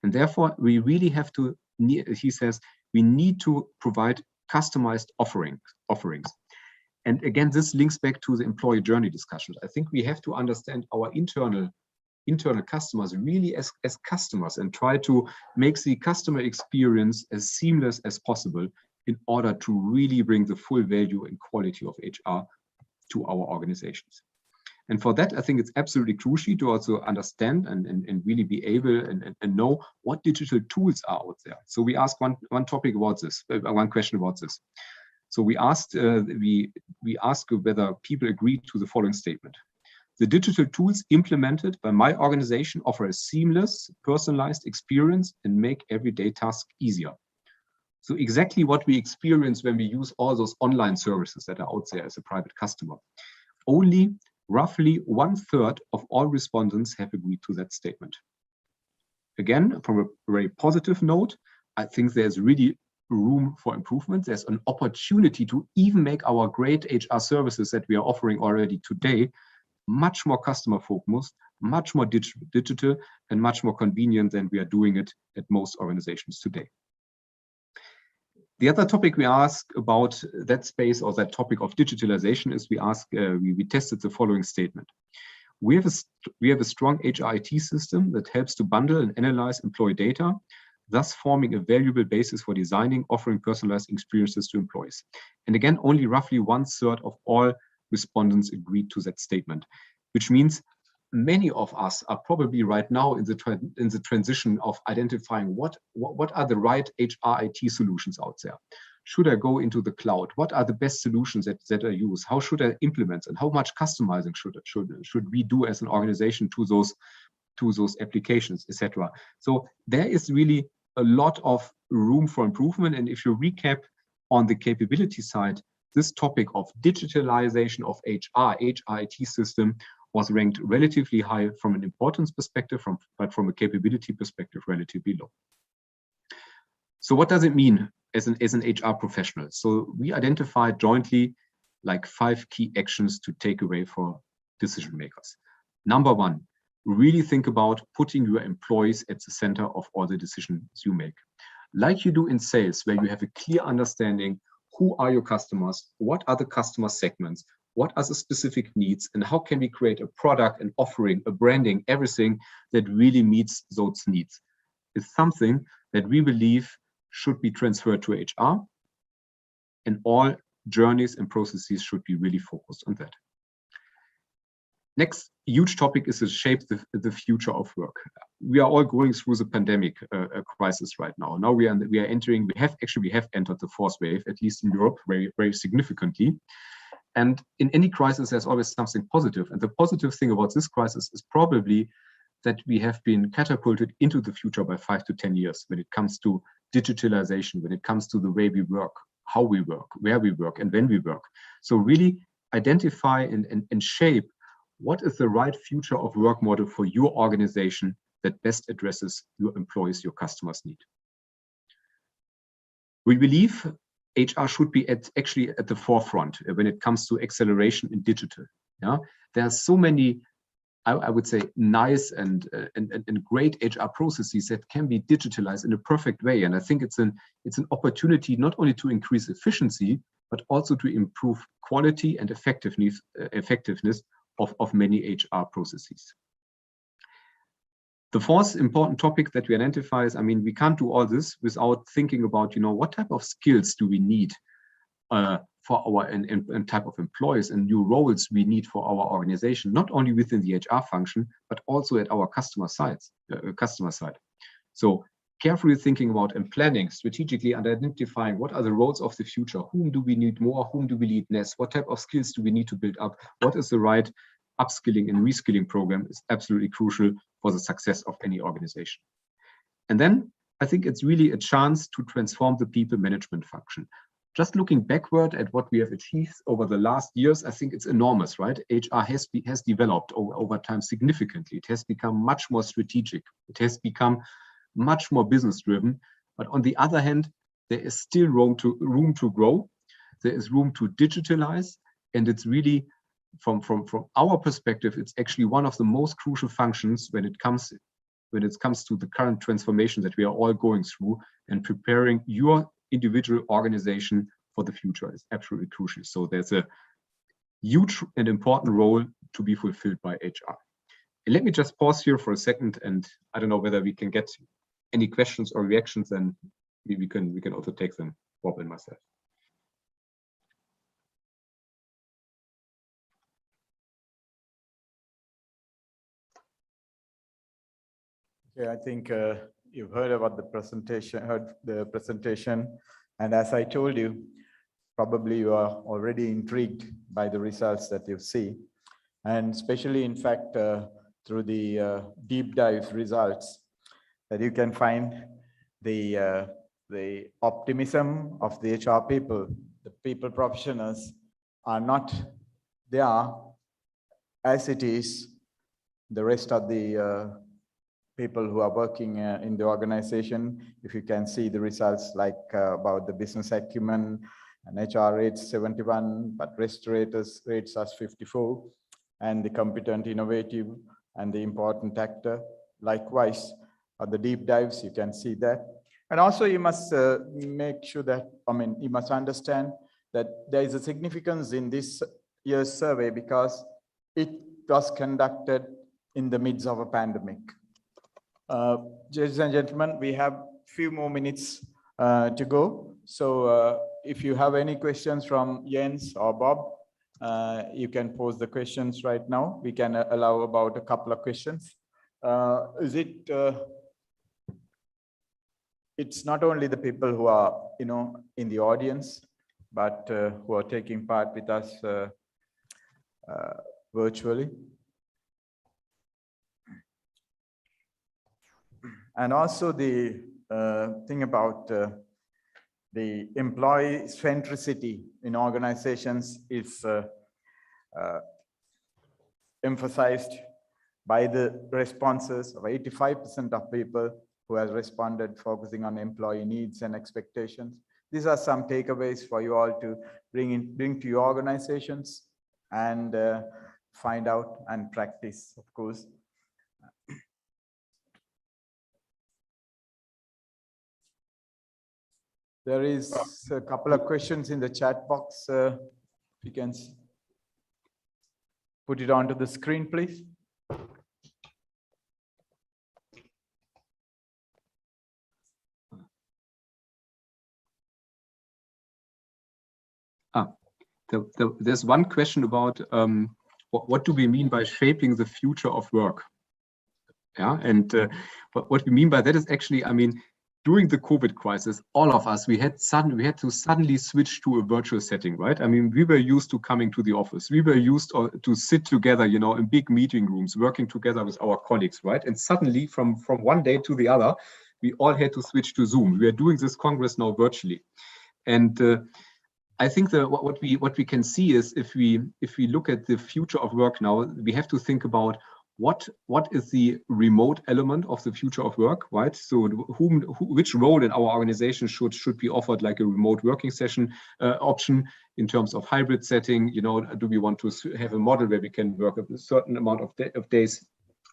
And therefore, we really have to, he says, we need to provide customized offerings. And again, this links back to the employee journey discussions. I think we have to understand our internal customers really as customers and try to make the customer experience as seamless as possible in order to really bring the full value and quality of HR to our organizations. And for that, I think it's absolutely crucial to also understand and really be able and know what digital tools are out there. So we asked one topic about this, one question about this. So we asked we asked whether people agree to the following statement: the digital tools implemented by my organization offer a seamless, personalized experience and make everyday tasks easier. So exactly what we experience when we use all those online services that are out there as a private customer. Only roughly 1/3 of all respondents have agreed to that statement. Again, from a very positive note, I think there's really room for improvement. There's an opportunity to even make our great HR services that we are offering already today much more customer focused, much more digital and much more convenient than we are doing it at most organizations today. The other topic we ask about that space or that topic of digitalization is we tested the following statement. We have a strong HRIT system that helps to bundle and analyze employee data, thus forming a valuable basis for designing, offering personalized experiences to employees. And again, only roughly 1/3 of all respondents agreed to that statement, which means many of us are probably right now in the transition of identifying what are the right HRIT solutions out there. Should I go into the cloud? What are the best solutions that I use? How should I implement, and how much customizing should we do as an organization to those applications, etc. So there is really a lot of room for improvement. And if you recap on the capability side, this topic of digitalization of HRIT system was ranked relatively high from an importance perspective, but from a capability perspective, relatively low. So what does it mean as an HR professional? So we identified jointly like 5 key actions to take away for decision makers. Number 1, really think about putting your employees at the center of all the decisions you make. Like you do in sales, where you have a clear understanding, who are your customers, what are the customer segments, what are the specific needs, and how can we create a product, an offering, a branding, everything that really meets those needs. It's something that we believe should be transferred to HR, and all journeys and processes should be really focused on that. Next huge topic is to shape the future of work. We are all going through the pandemic crisis right now. Now we have entered the 4th wave, at least in Europe, very, very significantly. And in any crisis, there's always something positive. And the positive thing about this crisis is probably that we have been catapulted into the future by 5 to 10 years when it comes to digitalization, when it comes to the way we work, how we work, where we work, and when we work. So really identify and shape what is the right future of work model for your organization that best addresses your employees, your customers' need. We believe HR should be actually at the forefront when it comes to acceleration in digital. Yeah, there are so many, I would say, nice and great HR processes that can be digitalized in a perfect way. And I think it's an opportunity not only to increase efficiency, but also to improve quality and effectiveness of many HR processes. The 4th important topic that we identify is, we can't do all this without thinking about, what type of skills do we need for our and type of employees and new roles we need for our organization, not only within the HR function, but also at our customer side. So carefully thinking about and planning strategically and identifying what are the roles of the future, whom do we need more, whom do we need less, what type of skills do we need to build up, what is the right upskilling and reskilling program is absolutely crucial for the success of any organization. And then I think it's really a chance to transform the people management function. Just looking backward at what we have achieved over the last years, I think it's enormous, right? HR has developed over time significantly. It has become much more strategic. It has become much more business driven. But on the other hand, there is still room to grow. There is room to digitalize, and it's really from our perspective, it's actually one of the most crucial functions when it comes to the current transformation that we are all going through, and preparing your individual organization for the future is absolutely crucial. So there's a huge and important role to be fulfilled by HR. And let me just pause here for a second, and I don't know whether we can get any questions or reactions, and we can also take them, Bob and myself. Yeah, I think you've heard about the presentation, and as I told you, probably you are already intrigued by the results that you see, and especially, in fact, through the deep dive results, that you can find the optimism of the HR people, the people professionals are not there as it is the rest of the people who are working in the organization. If you can see the results like about the business acumen, and HR rates 71, but restorators rates as 54, and the competent, innovative and the important actor. Likewise, on the deep dives, you can see that. And also you must make sure that, you must understand that there is a significance in this year's survey because it was conducted in the midst of a pandemic. Ladies and gentlemen, we have few more minutes to go. So if you have any questions from Jens or Bob, you can pose the questions right now. We can allow about a couple of questions. It's not only the people who are, in the audience, but who are taking part with us virtually. And also the thing about the employee centricity in organizations is emphasized by the responses of 85% of people who has responded, focusing on employee needs and expectations. These are some takeaways for you all to bring to your organizations and find out and practice, of course. There is a couple of questions in the chat box. You can put it onto the screen, please. There's one question about what do we mean by shaping the future of work? Yeah, and what we mean by that is actually, during the COVID crisis, all of us, we had to suddenly switch to a virtual setting, right? We were used to coming to the office. We were used to sit together, in big meeting rooms, working together with our colleagues, right? And suddenly, from one day to the other, we all had to switch to Zoom. We are doing this Congress now virtually, and I think what we can see is if we look at the future of work now, we have to think about what is the remote element of the future of work, right? So which role in our organization should be offered like a remote working session option in terms of hybrid setting? Do we want to have a model where we can work a certain amount of days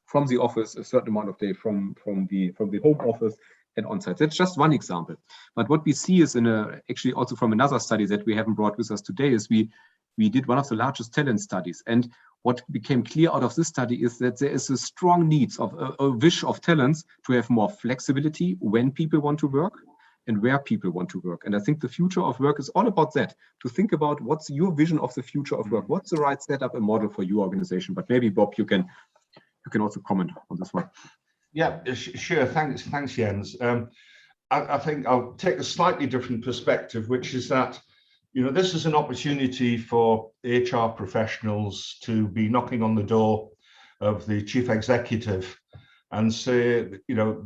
from the office, a certain amount of days from the home office and on-site? That's just one example. But what we see is actually also from another study that we haven't brought with us today is we did one of the largest talent studies. And what became clear out of this study is that there is a strong need of a wish of talents to have more flexibility when people want to work and where people want to work. And I think the future of work is all about that, to think about what's your vision of the future of work, what's the right setup and model for your organization. But maybe Bob, you can also comment on this one. Yeah, sure. Thanks, Jens. I think I'll take a slightly different perspective, which is that, this is an opportunity for HR professionals to be knocking on the door of the chief executive and say,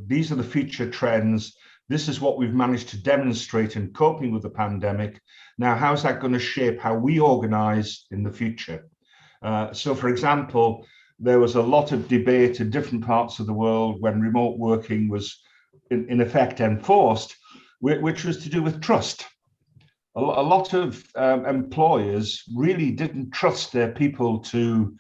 these are the future trends. This is what we've managed to demonstrate in coping with the pandemic. Now, how's that going to shape how we organize in the future? So, for example, there was a lot of debate in different parts of the world when remote working was in effect enforced, which was to do with trust. A lot of employers really didn't trust their people to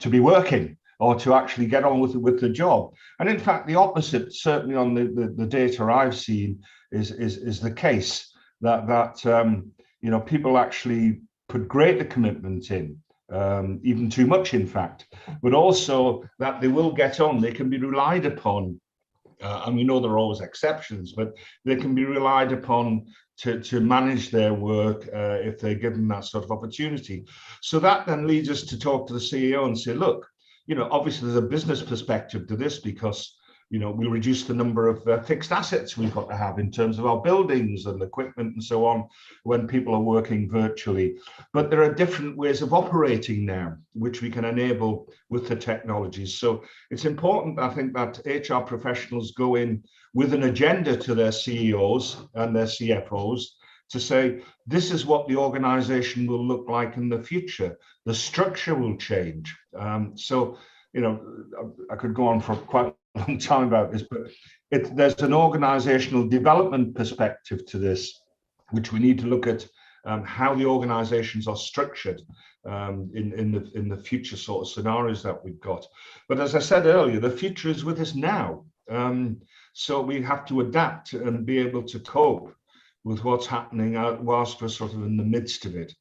be working or to actually get on with the job. And in fact, the opposite, certainly on the data I've seen, is the case that people actually put greater commitment in. Even too much, in fact, but also that they will get on, they can be relied upon. And we know there are always exceptions, but they can be relied upon to manage their work if they're given that sort of opportunity. So that then leads us to talk to the CEO and say, look, obviously there's a business perspective to this because we'll reduce the number of fixed assets we've got to have in terms of our buildings and equipment and so on when people are working virtually. But there are different ways of operating now, which we can enable with the technologies. So it's important, I think, that HR professionals go in with an agenda to their CEOs and their CFOs to say, this is what the organization will look like in the future. The structure will change. I could go on for quite a long time about this, but there's an organizational development perspective to this, which we need to look at how the organizations are structured in the future sort of scenarios that we've got. But as I said earlier, the future is with us now. So we have to adapt and be able to cope with what's happening whilst we're sort of in the midst of it.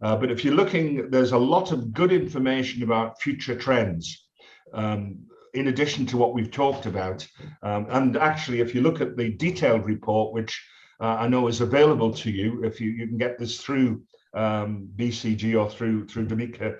But if you're looking, there's a lot of good information about future trends, in addition to what we've talked about. And actually, if you look at the detailed report, which I know is available to you, if you can get this through BCG or through Damika,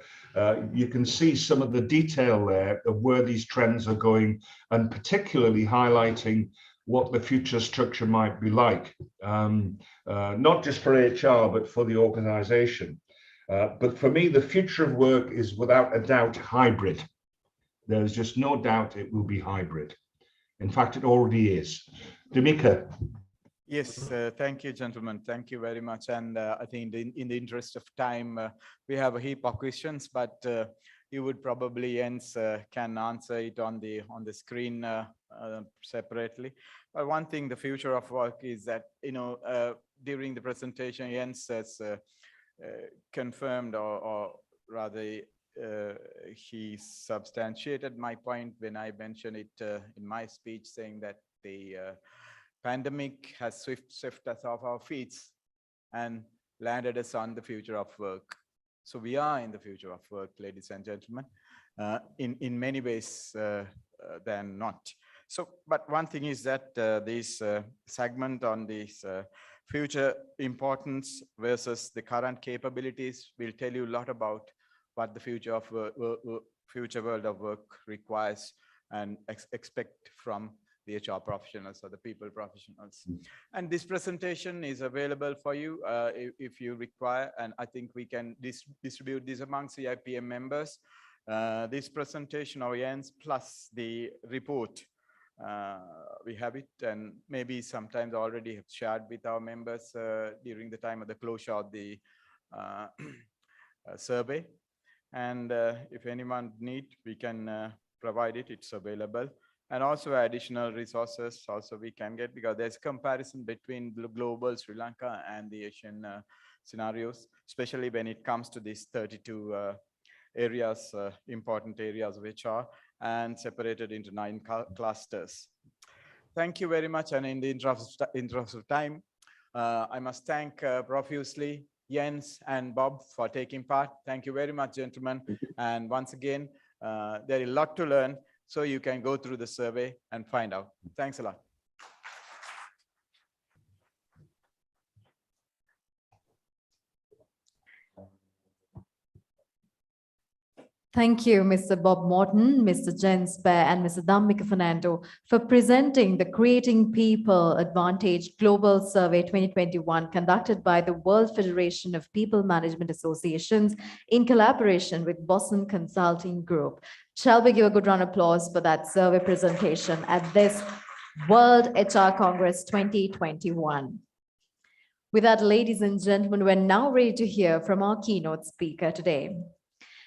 you can see some of the detail there of where these trends are going, and particularly highlighting what the future structure might be like, not just for HR, but for the organization. But for me, the future of work is without a doubt hybrid. There's just no doubt it will be hybrid. In fact, it already is. Damika. Yes, thank you, gentlemen. Thank you very much. And I think in the interest of time, we have a heap of questions, but you would probably, Jens, can answer it on the screen separately. But one thing, the future of work is that, during the presentation, Jens has confirmed, or rather, he substantiated my point when I mentioned it in my speech, saying that the pandemic has swept us off our feet and landed us on the future of work. So we are in the future of work, ladies and gentlemen, in many ways than not. So, but one thing is that this segment on this future importance versus the current capabilities will tell you a lot about what the future of future world of work requires and expect from the HR professionals or the people professionals. And this presentation is available for you if you require, and I think we can distribute this among CIPM members. This presentation of Jens plus the report, we have it, and maybe sometimes already have shared with our members during the time of the closure of the survey. And if anyone need, we can provide it, it's available. And also additional resources also we can get, because there's comparison between the global Sri Lanka and the Asian scenarios, especially when it comes to these 32 areas, important areas of HR, and separated into 9 clusters. Thank you very much. And in the interest of time, I must thank profusely Jens and Bob for taking part. Thank you very much, gentlemen. And once again, there is a lot to learn, so you can go through the survey and find out. Thanks a lot. Thank you, Mr. Bob Morton, Mr. Jens Bear, and Mr. Dhammika Fernando for presenting the Creating People Advantage Global Survey 2021 conducted by the World Federation of People Management Associations in collaboration with Boston Consulting Group. Shall we give a good round of applause for that survey presentation at this World HR Congress 2021. With that, ladies and gentlemen, we're now ready to hear from our keynote speaker today.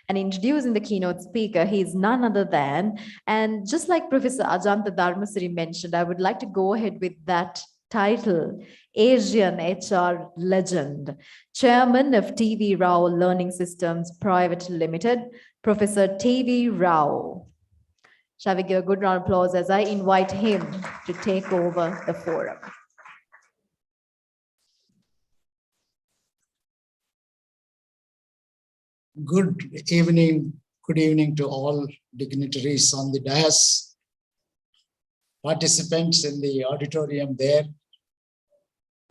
And introducing the keynote speaker, he is none other than, and just like Professor Ajanta Dharmasiri mentioned, I would like to go ahead with that title, Asian HR legend, Chairman of TV Rao Learning Systems Private Limited, Professor TV Rao. Shall we give a good round of applause as I invite him to take over the forum. Good evening to all dignitaries on the dais, participants in the auditorium there.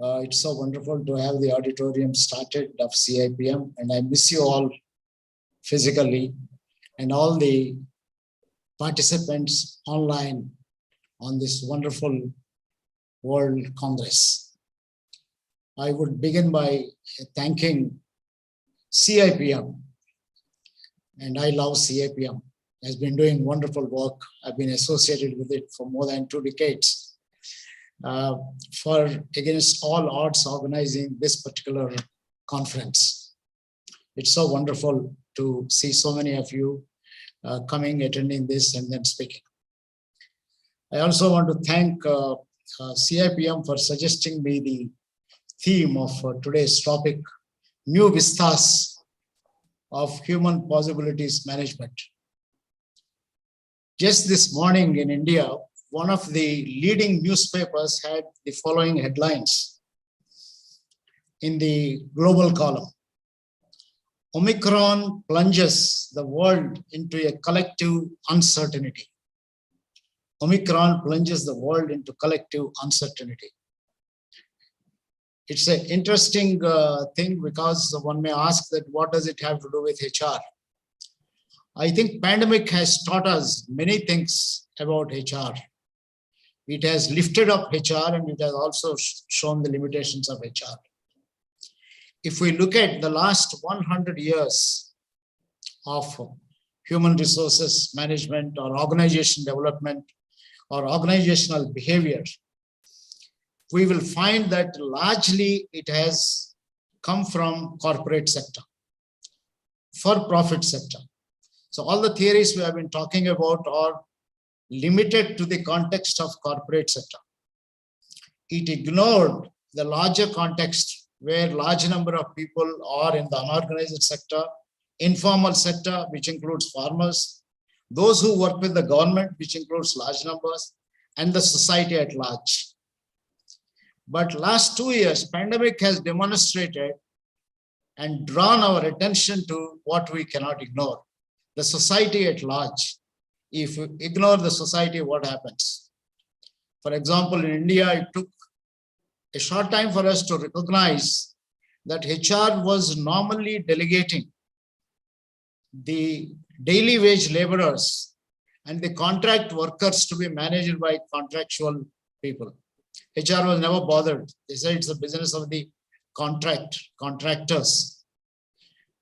It's so wonderful to have the auditorium started of CIPM, and I miss you all physically, and all the participants online on this wonderful World Congress. I would begin by thanking CIPM. And I love CIPM, has been doing wonderful work. I've been associated with it for more than 2 decades. For against all odds organizing this particular conference. It's so wonderful to see so many of you coming, attending this, and then speaking. I also want to thank CIPM for suggesting me the theme of today's topic, new vistas of human possibilities management. Just this morning in India, one of the leading newspapers had the following headlines in the global column. Omicron plunges the world into a collective uncertainty. Omicron plunges the world into collective uncertainty. It's an interesting thing because one may ask that what does it have to do with HR? I think pandemic has taught us many things about HR. It has lifted up HR and it has also shown the limitations of HR. If we look at the last 100 years of human resources management or organization development or organizational behavior, we will find that largely it has come from corporate sector, for-profit sector. So all the theories we have been talking about are limited to the context of corporate sector. It ignored the larger context where large number of people are in the unorganized sector, informal sector, which includes farmers, those who work with the government, which includes large numbers, and the society at large. But last 2 years, pandemic has demonstrated and drawn our attention to what we cannot ignore, the society at large. If you ignore the society, what happens? For example, in India, it took a short time for us to recognize that HR was normally delegating the daily wage laborers and the contract workers to be managed by contractual people. HR was never bothered. They said it's the business of the contractors.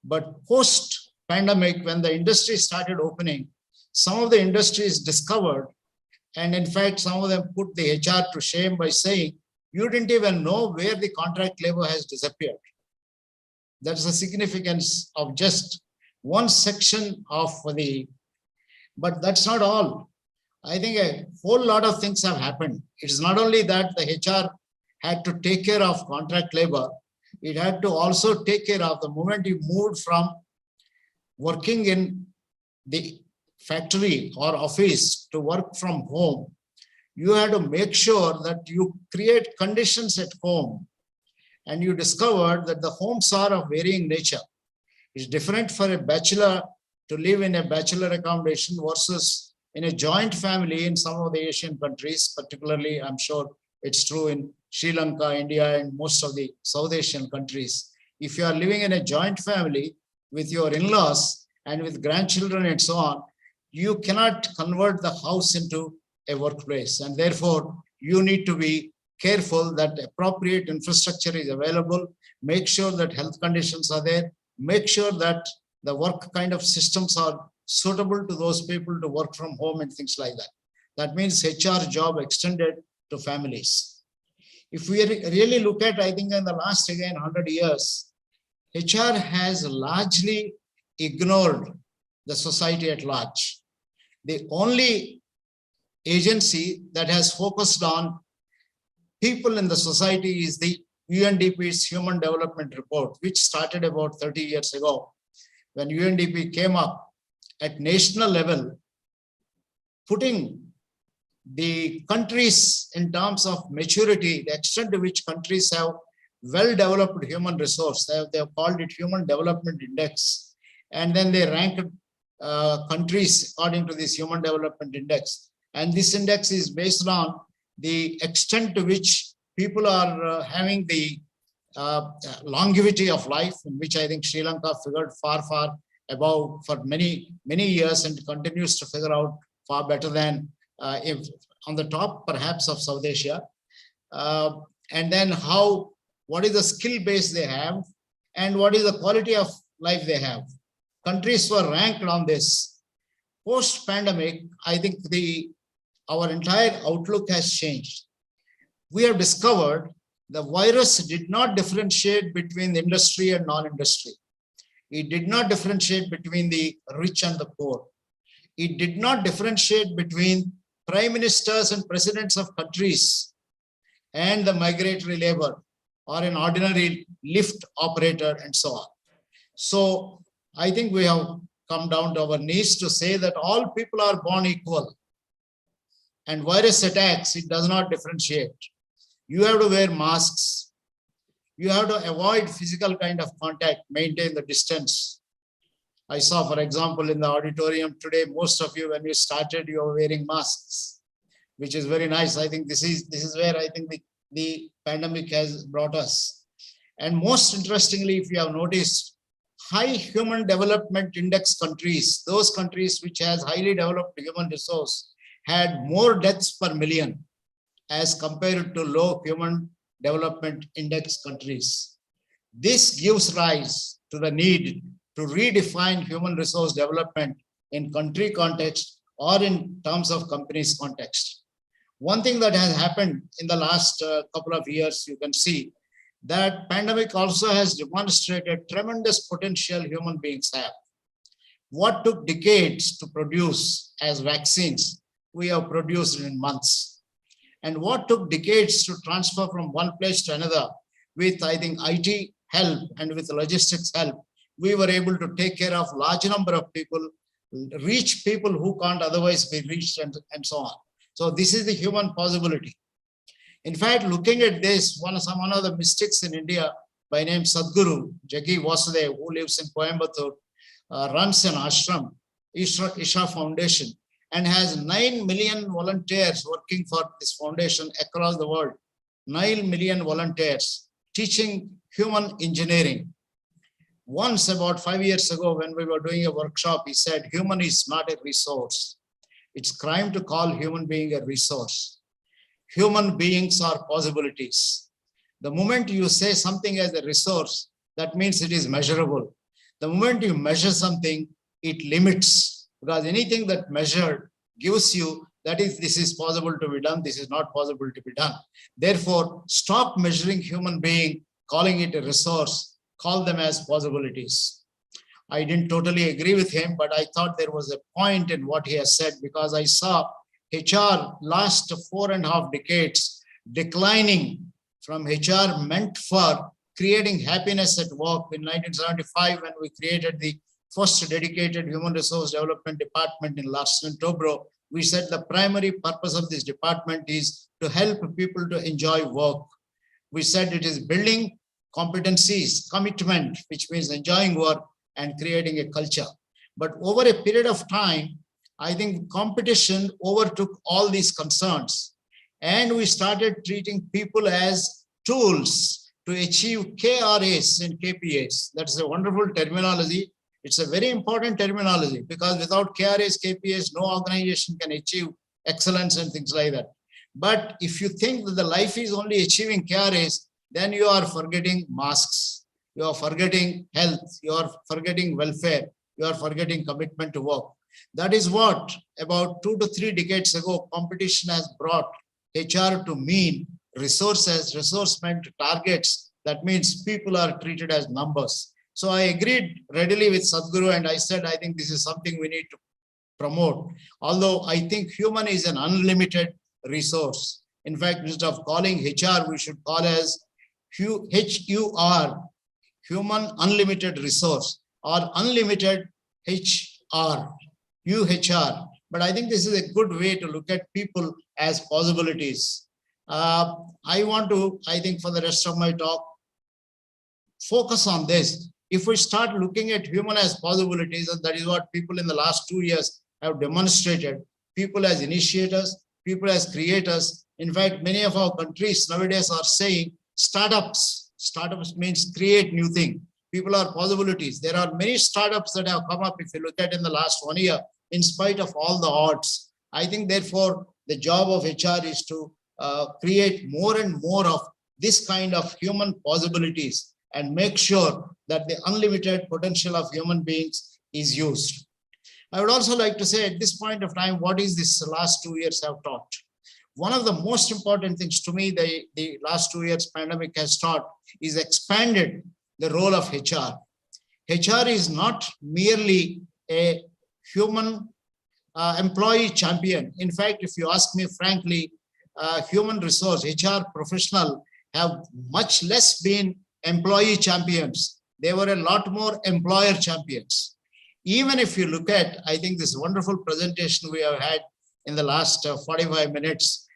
But post-pandemic, when the industry started opening, some of the industries discovered, and in fact, some of them put the HR to shame by saying, you didn't even know where the contract labor has disappeared. That's the significance of just one section of the, but that's not all. I think a whole lot of things have happened. It's not only that the HR had to take care of contract labor, it had to also take care of the moment you moved from working in the factory or office to work from home. You had to make sure that you create conditions at home. And you discovered that the homes are of varying nature. It's different for a bachelor to live in a bachelor accommodation versus in a joint family in some of the Asian countries, particularly I'm sure it's true in Sri Lanka, India, and most of the South Asian countries. If you are living in a joint family with your in-laws and with grandchildren and so on, you cannot convert the house into a workplace. And therefore, you need to be careful that appropriate infrastructure is available, make sure that health conditions are there, make sure that the work kind of systems are suitable to those people to work from home and things like that. That means HR job extended to families. If we really look at, I think in the last, again, 100 years, HR has largely ignored the society at large. The only agency that has focused on people in the society is the UNDP's Human Development Report, which started about 30 years ago, when UNDP came up at national level, putting the countries in terms of maturity, the extent to which countries have well-developed human resource. They have called it Human Development Index. And then they ranked countries according to this Human Development Index. And this index is based on the extent to which people are having the longevity of life, in which I think Sri Lanka figured far, far above for many, many years and continues to figure out far better than if on the top, perhaps, of South Asia. And then what is the skill base they have and what is the quality of life they have. Countries were ranked on this. Post-pandemic, I think our entire outlook has changed. We have discovered the virus did not differentiate between industry and non-industry. It did not differentiate between the rich and the poor. It did not differentiate between prime ministers and presidents of countries and the migratory labor. or an ordinary lift operator and so on. So I think we have come down to our knees to say that all people are born equal. And virus attacks, it does not differentiate. You have to wear masks. You have to avoid physical kind of contact, maintain the distance. I saw, for example, in the auditorium today, most of you, when you started, you were wearing masks, which is very nice. I think this is where I think the pandemic has brought us. And most interestingly, if you have noticed, high human development index countries, those countries which has highly developed human resource, had more deaths per million as compared to low human development index countries. This gives rise to the need to redefine human resource development in country context or in terms of companies context. One thing that has happened in the last couple of years, you can see that pandemic also has demonstrated tremendous potential human beings have. What took decades to produce as vaccines, we have produced in months. And what took decades to transfer from one place to another, with I think IT help and with logistics help, we were able to take care of large number of people, reach people who can't otherwise be reached and so on. So this is the human possibility. In fact, looking at this, one of the mystics in India by name Sadhguru, Jaggi Vasudev, who lives in Coimbatore, runs an ashram, Isha Foundation, and has 9 million volunteers working for this foundation across the world. 9 million volunteers teaching human engineering. Once, about 5 years ago, when we were doing a workshop, he said, human is not a resource. It's crime to call human being a resource. Human beings are possibilities. The moment you say something as a resource, that means it is measurable. The moment you measure something, it limits, because anything that measured gives you, that is, this is possible to be done, this is not possible to be done. Therefore, stop measuring human being, calling it a resource, call them as possibilities. I didn't totally agree with him, but I thought there was a point in what he has said, because I saw HR last 4.5 decades declining from HR meant for creating happiness at work. In 1975, when we created the first dedicated human resource development department in Larsen & Toubro, we said the primary purpose of this department is to help people to enjoy work. We said it is building competencies, commitment, which means enjoying work and creating a culture. But over a period of time, I think competition overtook all these concerns, and we started treating people as tools to achieve KRAs and KPAs. That's a wonderful terminology. It's a very important terminology, because without KRAs, KPAs, no organization can achieve excellence and things like that. But if you think that the life is only achieving KRAs, then you are forgetting masks, you are forgetting health, you are forgetting welfare, you are forgetting commitment to work. That is what about 2 to 3 decades ago, competition has brought HR to mean resources, resource meant targets. That means people are treated as numbers. So I agreed readily with Sadhguru, and I said, I think this is something we need to promote. Although I think human is an unlimited resource. In fact, instead of calling HR, we should call as HUR, human unlimited resource, or unlimited HR, UHR. But I think this is a good way to look at people as possibilities. I want to, I think for the rest of my talk, focus on this. If we start looking at human as possibilities, and that is what people in the last 2 years have demonstrated, people as initiators, people as creators. In fact, many of our countries nowadays are saying startups. Startups means create new thing. People are possibilities. There are many startups that have come up, if you look at in the last 1 year, in spite of all the odds. I think, therefore, the job of HR is to create more and more of this kind of human possibilities and make sure that the unlimited potential of human beings is used. I would also like to say at this point of time, what is this last 2 years have taught? One of the most important things to me, the last 2 years pandemic has taught, is expanded the role of HR. HR is not merely a human employee champion. In fact, if you ask me frankly, human resource, HR professional have much less been employee champions. They were a lot more employer champions. Even if you look at, I think this wonderful presentation we have had in the last 45 minutes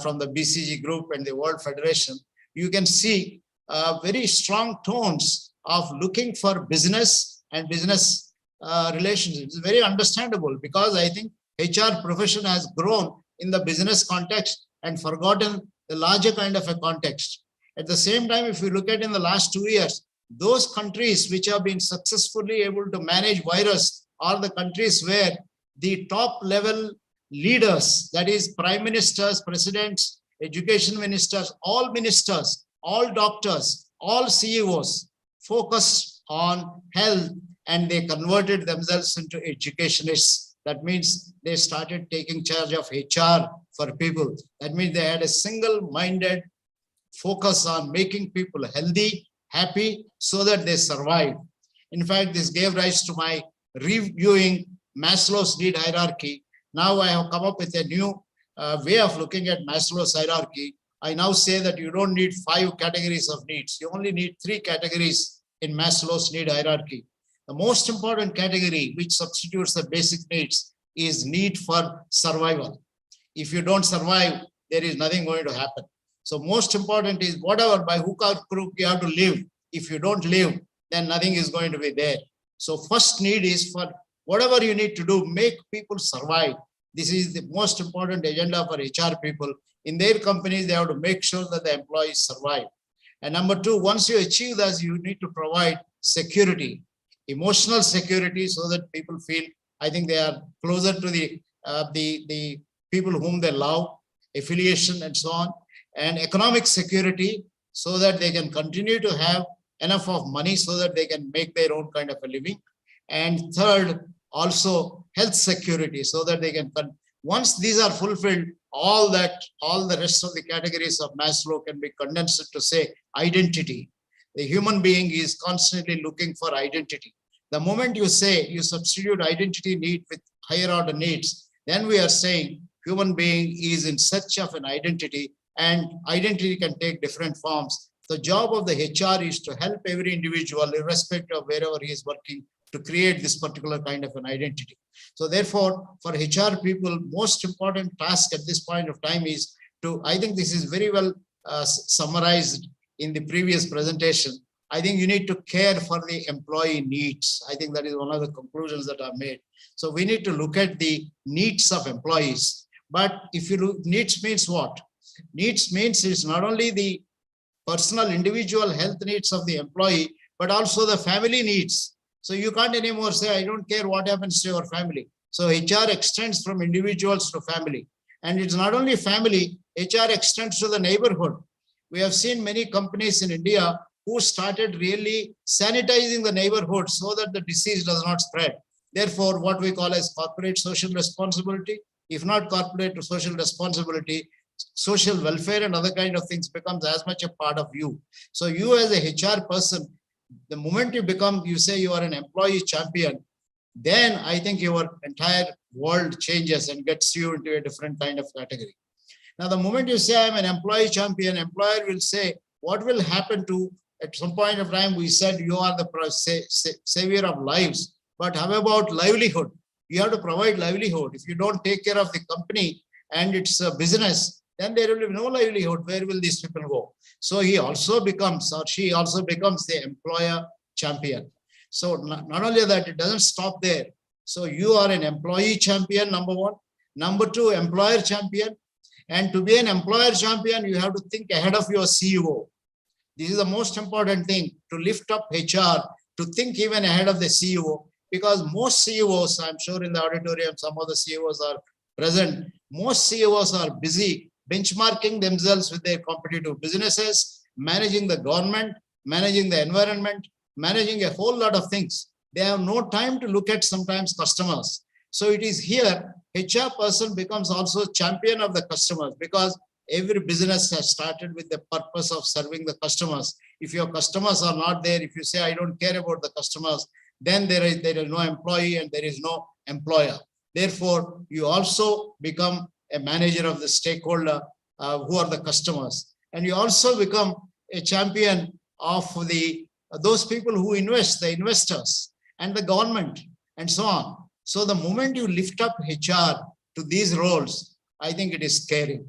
from the BCG group and the World Federation, you can see very strong tones of looking for business and business relationships. It's very understandable because I think HR profession has grown in the business context and forgotten the larger kind of a context. At the same time, if you look at in the last 2 years, those countries which have been successfully able to manage virus are the countries where the top level leaders, that is prime ministers, presidents, education ministers, all doctors, all CEOs focus on health, and they converted themselves into educationists. That means they started taking charge of HR for people. That means they had a single-minded focus on making people healthy, happy, so that they survive. In fact, this gave rise to my reviewing Maslow's need hierarchy. Now I have come up with a new way of looking at Maslow's hierarchy. I now say that you don't need 5 categories of needs. You only need 3 categories in Maslow's need hierarchy. The most important category, which substitutes the basic needs, is need for survival. If you don't survive, there is nothing going to happen. So most important is whatever, by hook or crook, you have to live. If you don't live, then nothing is going to be there. So first need is for whatever you need to do, make people survive. This is the most important agenda for HR people. In their companies, they have to make sure that the employees survive. And number 2, once you achieve that, you need to provide security, emotional security, so that people feel, I think they are closer to the people whom they love, affiliation and so on, and economic security, so that they can continue to have enough of money so that they can make their own kind of a living. And third, also health security, so that they can, once these are fulfilled, all the rest of the categories of Maslow can be condensed to say identity. The human being is constantly looking for identity. The moment you say you substitute identity need with higher order needs, then we are saying human being is in search of an identity, and identity can take different forms. The job of the HR is to help every individual, irrespective of wherever he is working, to create this particular kind of an identity. So therefore, for HR people, most important task at this point of time is to, I think this is very well summarized in the previous presentation. I think you need to care for the employee needs. I think that is one of the conclusions that are made. So we need to look at the needs of employees. But if you look, needs means what? Needs means it's not only the personal individual health needs of the employee, but also the family needs. So you can't anymore say, I don't care what happens to your family. So HR extends from individuals to family. And it's not only family, HR extends to the neighborhood. We have seen many companies in India who started really sanitizing the neighborhood so that the disease does not spread. Therefore, what we call as corporate social responsibility, if not corporate social responsibility, social welfare and other kind of things becomes as much a part of you. So you as a HR person, the moment you become, you say you are an employee champion, then I think your entire world changes and gets you into a different kind of category. Now, the moment you say I'm an employee champion, employer will say, what will happen to, at some point of time, we said you are the savior of lives, but how about livelihood? You have to provide livelihood. If you don't take care of the company and its business, then there will be no livelihood. Where will these people go? So he also becomes, or she also becomes the employer champion. So not only that, it doesn't stop there. So you are an employee champion, number 1. Number 2, employer champion. And to be an employer champion, you have to think ahead of your CEO. This is the most important thing, to lift up HR, to think even ahead of the CEO, because most CEOs, I'm sure in the auditorium, some of the CEOs are present, most CEOs are busy benchmarking themselves with their competitive businesses, managing the government, managing the environment, managing a whole lot of things. They have no time to look at sometimes customers. So it is here, HR person becomes also champion of the customers, because every business has started with the purpose of serving the customers. If your customers are not there, if you say, I don't care about the customers, then there is no employee and there is no employer. Therefore, you also become a manager of the stakeholder who are the customers. And you also become a champion of those people who invest, the investors and the government and so on. So the moment you lift up HR to these roles, I think it is scary.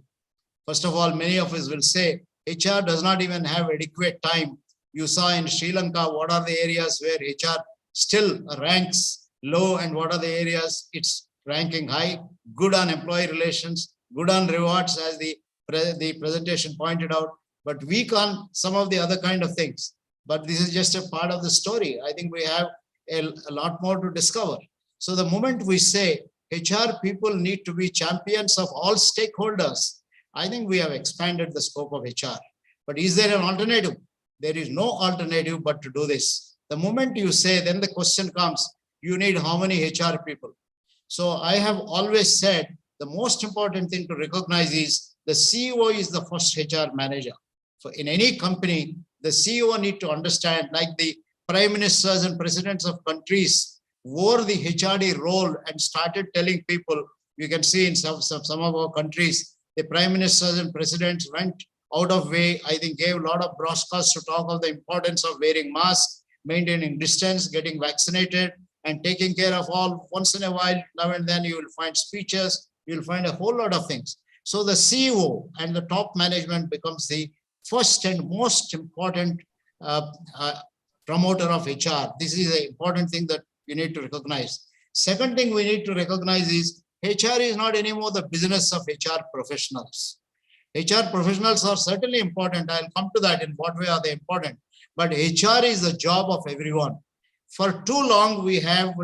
First of all, many of us will say HR does not even have adequate time. You saw in Sri Lanka, what are the areas where HR still ranks low and what are the areas it's ranking high, good on employee relations, good on rewards, as the presentation pointed out, but weak on some of the other kind of things. But this is just a part of the story. I think we have a lot more to discover. So the moment we say HR people need to be champions of all stakeholders, I think we have expanded the scope of HR. But is there an alternative? There is no alternative but to do this. The moment you say, then the question comes, you need how many HR people? So I have always said the most important thing to recognize is the CEO is the first HR manager. So in any company, the CEO need to understand, like the prime ministers and presidents of countries wore the HRD role and started telling people, you can see in some of our countries, the prime ministers and presidents went out of way, I think gave a lot of broadcasts to talk of the importance of wearing masks, maintaining distance, getting vaccinated, and taking care of all. Once in a while, now and then you will find speeches, you'll find a whole lot of things. So the CEO and the top management becomes the first and most important promoter of HR. This is an important thing that we need to recognize. Second thing we need to recognize is HR is not anymore the business of HR professionals. HR professionals are certainly important. I'll come to that in what way are they important. But HR is the job of everyone. For too long, we have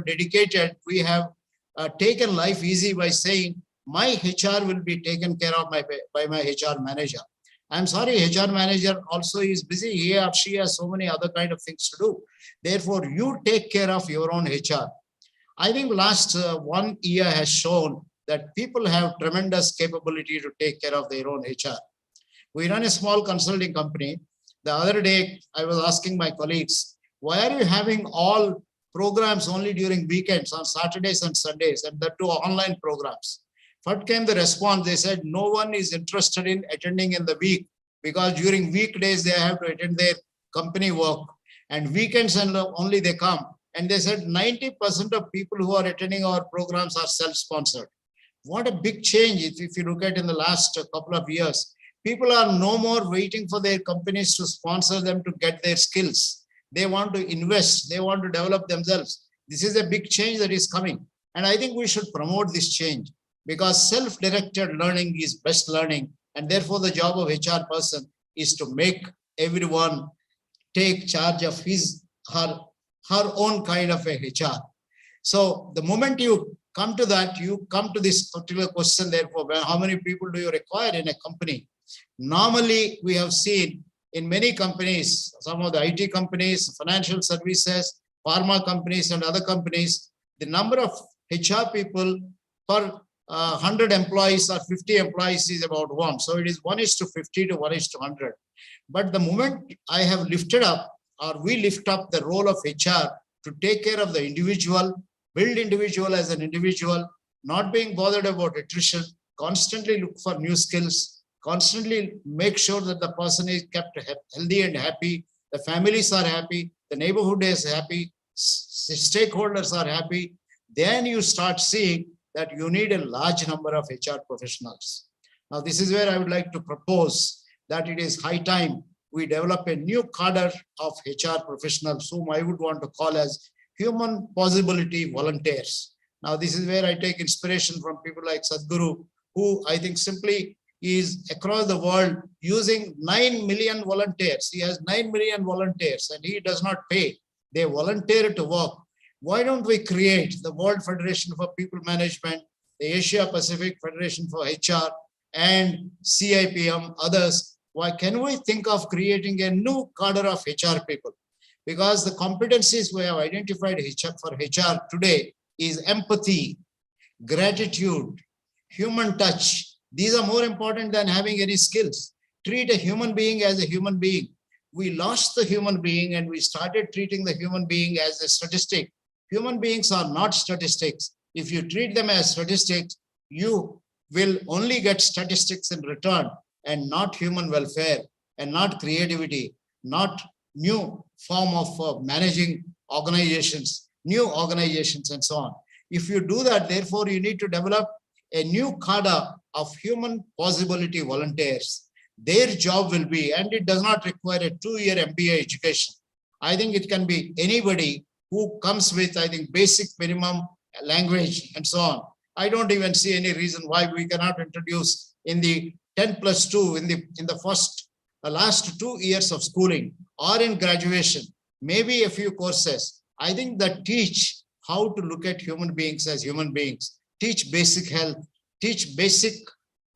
taken life easy by saying, my HR will be taken care of by my HR manager. I'm sorry, HR manager also is busy. He or she has so many other kind of things to do. Therefore, you take care of your own HR. I think last 1 year has shown that people have tremendous capability to take care of their own HR. We run a small consulting company. The other day, I was asking my colleagues, why are you having all programs only during weekends on Saturdays and Sundays, and that too online programs? What came the response? They said, no one is interested in attending in the week because during weekdays, they have to attend their company work and weekends and only they come. And they said 90% of people who are attending our programs are self-sponsored. What a big change if you look at in the last couple of years. People are no more waiting for their companies to sponsor them to get their skills. They want to invest. They want to develop themselves. This is a big change that is coming. And I think we should promote this change because self-directed learning is best learning. And therefore, the job of HR person is to make everyone take charge of her own kind of a HR. So the moment you come to that, you come to this particular question, therefore, how many people do you require in a company? Normally, we have seen in many companies, some of the IT companies, financial services, pharma companies, and other companies, the number of HR people per 100 employees or 50 employees is about 1. So it is 1:50 to 1:100. But the moment I have lifted up, or we lift up the role of HR to take care of the individual, build individual as an individual, not being bothered about attrition, constantly look for new skills, constantly make sure that the person is kept healthy and happy, the families are happy, the neighborhood is happy, stakeholders are happy, then you start seeing that you need a large number of HR professionals. Now, this is where I would like to propose that it is high time we develop a new cadre of HR professionals whom I would want to call as human possibility volunteers. Now, this is where I take inspiration from people like Sadhguru, who I think simply is across the world using 9 million volunteers. He has 9 million volunteers and he does not pay. They volunteer to work. Why don't we create the World Federation for People Management, the Asia Pacific Federation for HR, and CIPM, others? Why can we think of creating a new cadre of HR people? Because the competencies we have identified for HR today is empathy, gratitude, human touch. These are more important than having any skills. Treat a human being as a human being. We lost the human being and we started treating the human being as a statistic. Human beings are not statistics. If you treat them as statistics, you will only get statistics in return and not human welfare. and not creativity, not new form of managing organizations, new organizations and so on. If you do that, therefore, you need to develop a new cadre of human possibility volunteers. Their job will be, and it does not require a 2-year MBA education. I think it can be anybody who comes with, I think, basic minimum language and so on. I don't even see any reason why we cannot introduce in the 10+2 in the last 2 years of schooling or in graduation, maybe a few courses, I think, that teach how to look at human beings as human beings, teach basic health, teach basic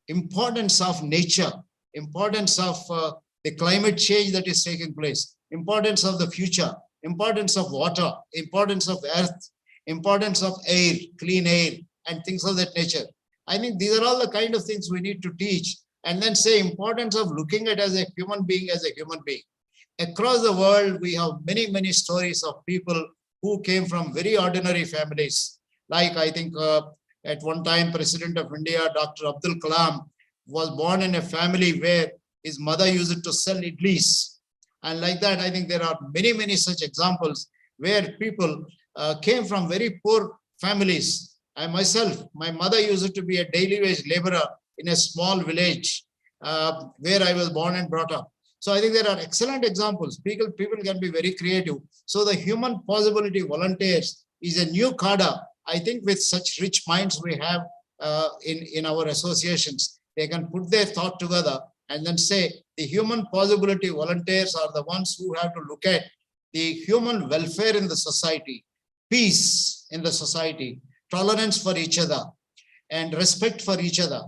importance of nature, importance of the climate change that is taking place, importance of the future, importance of water, importance of earth, importance of air, clean air, and things of that nature. I think these are all the kind of things we need to teach, and then say importance of looking at as a human being. Across the world, we have many, many stories of people who came from very ordinary families. Like I think at one time, President of India, Dr. Abdul Kalam, was born in a family where his mother used to sell idlis. And like that, I think there are many, many such examples where people came from very poor families. I myself, my mother used to be a daily wage laborer in a small village where I was born and brought up. So I think there are excellent examples. People can be very creative. So the human possibility volunteers is a new cadre. I think with such rich minds we have in our associations, they can put their thought together and then say the human possibility volunteers are the ones who have to look at the human welfare in the society, peace in the society, tolerance for each other, and respect for each other,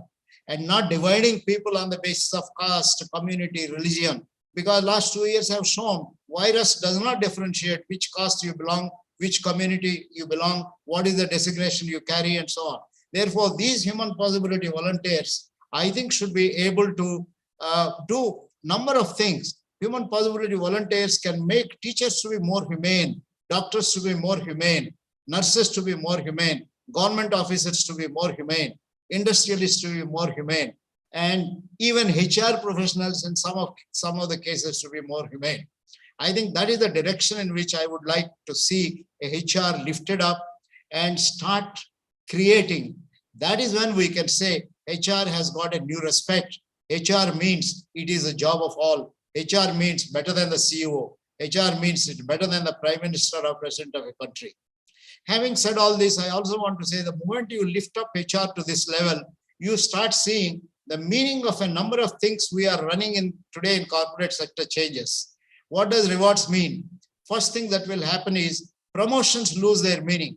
and not dividing people on the basis of caste, community, religion. Because last 2 years have shown virus does not differentiate which caste you belong, which community you belong, what is the designation you carry, and so on. Therefore, these human possibility volunteers, I think, should be able to do number of things. Human possibility volunteers can make teachers to be more humane, doctors to be more humane, nurses to be more humane, government officers to be more humane, industrialists to be more humane, and even HR professionals in some of the cases to be more humane. I think that is the direction in which I would like to see a HR lifted up and start creating. That is when we can say HR has got a new respect. HR means it is a job of all. HR means better than the CEO. HR means it's better than the Prime Minister or President of a country. Having said all this, I also want to say the moment you lift up HR to this level, you start seeing the meaning of a number of things we are running in today in corporate sector changes. What does rewards mean? First thing that will happen is promotions lose their meaning.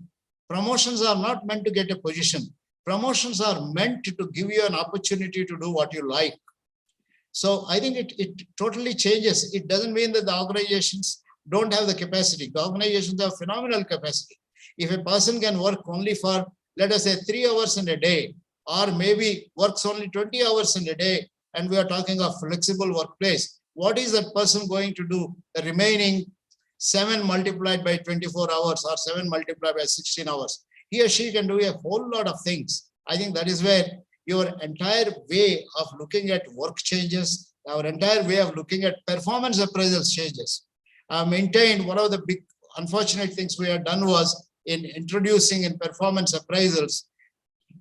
Promotions are not meant to get a position. Promotions are meant to give you an opportunity to do what you like. So I think it totally changes. It doesn't mean that the organizations don't have the capacity. The organizations have phenomenal capacity. If a person can work only for, let us say, 3 hours in a day, or maybe works only 20 hours in a day, and we are talking of flexible workplace, what is that person going to do the remaining 7 multiplied by 24 hours or 7 multiplied by 16 hours? He or she can do a whole lot of things. I think that is where your entire way of looking at work changes, our entire way of looking at performance appraisals changes. Maintained one of the big unfortunate things we have done was in introducing in performance appraisals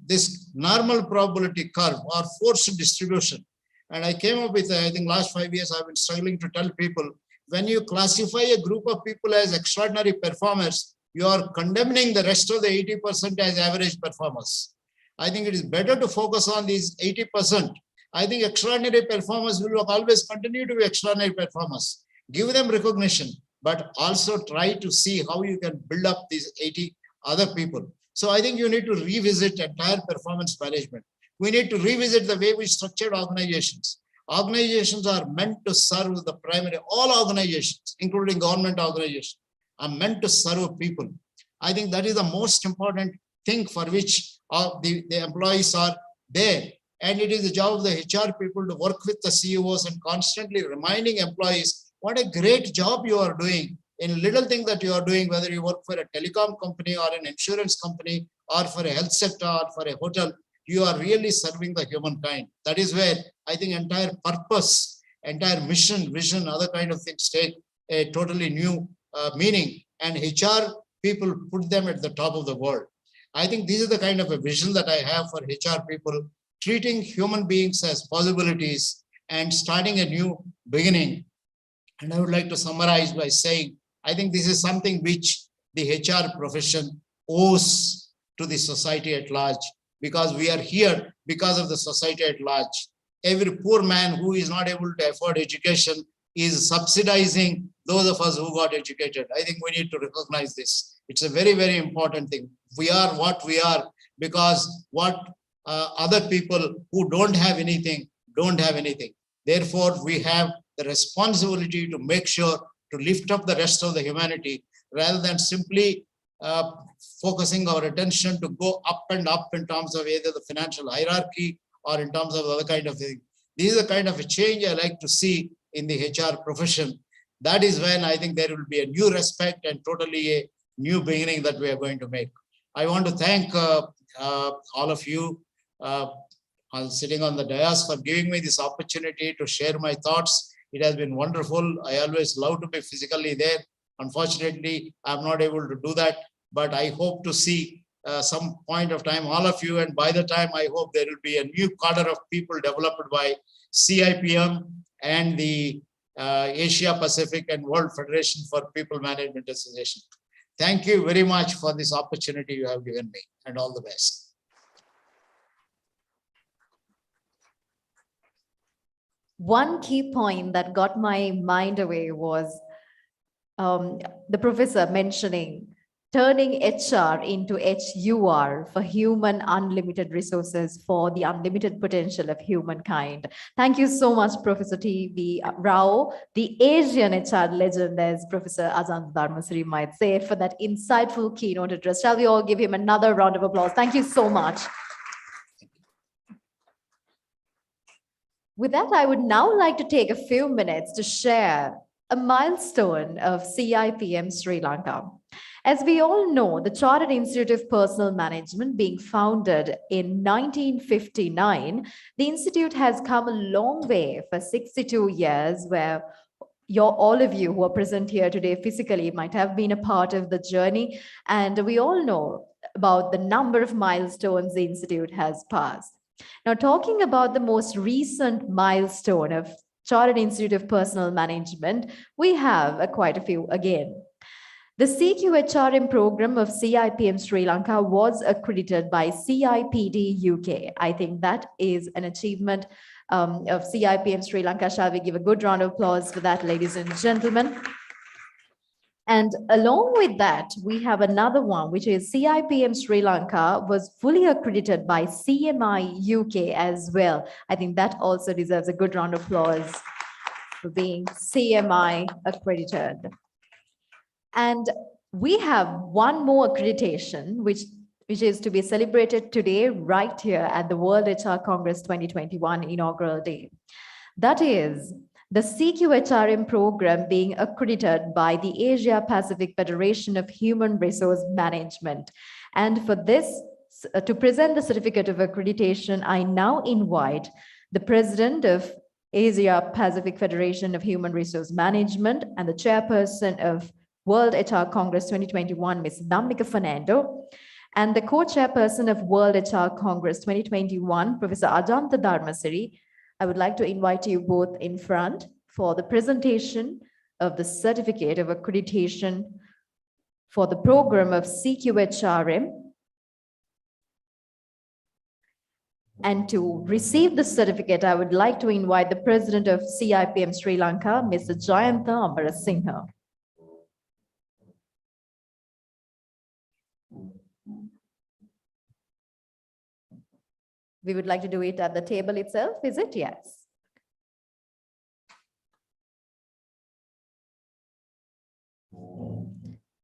this normal probability curve or forced distribution. And I came up with, I think last 5 years, I've been struggling to tell people, when you classify a group of people as extraordinary performers, you are condemning the rest of the 80% as average performers. I think it is better to focus on these 80%. I think extraordinary performers will always continue to be extraordinary performers. Give them recognition, but also try to see how you can build up these 80 other people. So I think you need to revisit entire performance management. We need to revisit the way we structured organizations. Organizations are meant to serve the primary, all organizations, including government organizations, are meant to serve people. I think that is the most important thing for which the employees are there. And it is the job of the HR people to work with the CEOs and constantly reminding employees what a great job you are doing in little thing that you are doing, whether you work for a telecom company or an insurance company or for a health sector or for a hotel, you are really serving the humankind. That is where I think entire purpose entire mission, vision, other kind of things take a totally new meaning, and HR people put them at the top of the world. I think this is the kind of a vision that I have for HR people, treating human beings as possibilities and starting a new beginning. And I would like to summarize by saying, I think this is something which the HR profession owes to the society at large, because we are here because of the society at large. Every poor man who is not able to afford education is subsidizing those of us who got educated. I think we need to recognize this. It's a very, very important thing. We are what we are because what other people who don't have anything, don't have anything. Therefore, we have the responsibility to make sure to lift up the rest of the humanity rather than simply focusing our attention to go up and up in terms of either the financial hierarchy or in terms of other kind of thing. This is the kind of a change I like to see in the HR profession. That is when I think there will be a new respect and totally a new beginning that we are going to make. I want to thank all of you sitting on the dais for giving me this opportunity to share my thoughts. It has been wonderful. I always love to be physically there. Unfortunately, I'm not able to do that, but I hope to see some point of time all of you, and by the time I hope there will be a new cadre of people developed by CIPM and the Asia Pacific and World Federation for People Management Association. Thank you very much for this opportunity you have given me, and all the best. One key point that got my mind away was the professor mentioning turning HR into HUR for human unlimited resources for the unlimited potential of humankind. Thank you so much, Professor T.V. Rao, the Asian HR legend, as Professor Ajanta Dharmasiri might say, for that insightful keynote address. Shall we all give him another round of applause? Thank you so much. With that, I would now like to take a few minutes to share a milestone of CIPM Sri Lanka. As we all know, the Chartered Institute of Personnel Management being founded in 1959, the Institute has come a long way for 62 years, where all of you who are present here today physically might have been a part of the journey. And we all know about the number of milestones the Institute has passed. Now, talking about the most recent milestone of Chartered Institute of Personnel Management, we have quite a few again. The CQHRM program of CIPM Sri Lanka was accredited by CIPD UK. I think that is an achievement of CIPM Sri Lanka. Shall we give a good round of applause for that, ladies and gentlemen? And along with that, we have another one, which is CIPM Sri Lanka was fully accredited by CMI UK as well. I think that also deserves a good round of applause for being CMI accredited. And we have one more accreditation, which is to be celebrated today, right here at the World HR Congress 2021 inaugural day. That is the CQHRM program being accredited by the Asia Pacific Federation of Human Resource Management. And for this, to present the certificate of accreditation, I now invite the president of Asia Pacific Federation of Human Resource Management and the chairperson of World HR Congress 2021, Ms. Namnika Fernando, and the co-chairperson of World HR Congress 2021, Professor Ajanta Dharmasiri. I would like to invite you both in front for the presentation of the certificate of accreditation for the program of CQHRM. And to receive the certificate, I would like to invite the president of CIPM Sri Lanka, Mr. Jayantha Amarasinghe. We would like to do it at the table itself, is it? Yes.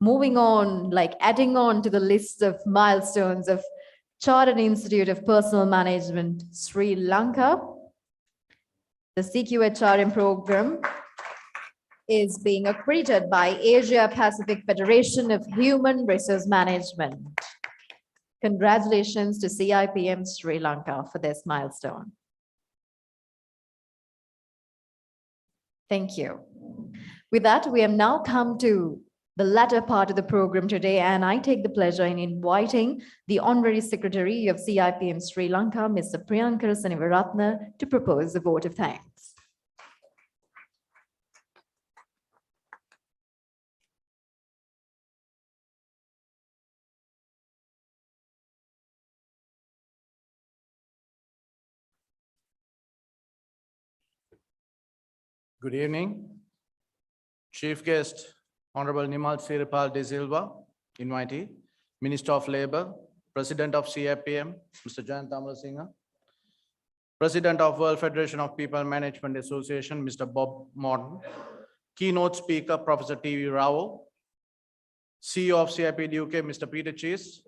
Moving on, like adding on to the list of milestones of Chartered Institute of Personnel Management, Sri Lanka, the CQHRM program is being accredited by Asia Pacific Federation of Human Resource Management. Congratulations to CIPM Sri Lanka for this milestone. Thank you. With that, we have now come to the latter part of the program today, and I take the pleasure in inviting the Honorary Secretary of CIPM Sri Lanka, Mr. Priyankar Sanivaratna, to propose the vote of thanks. Good evening. Chief guest, Honorable Nimal Siripal de Silva, invitee, Minister of Labor, President of CIPM, Mr. Jayant Amarasinghe, President of World Federation of People Management Association, Mr. Bob Morton, keynote speaker, Professor T.V. Rao, CEO of CIPD UK, Mr. Peter Cheese,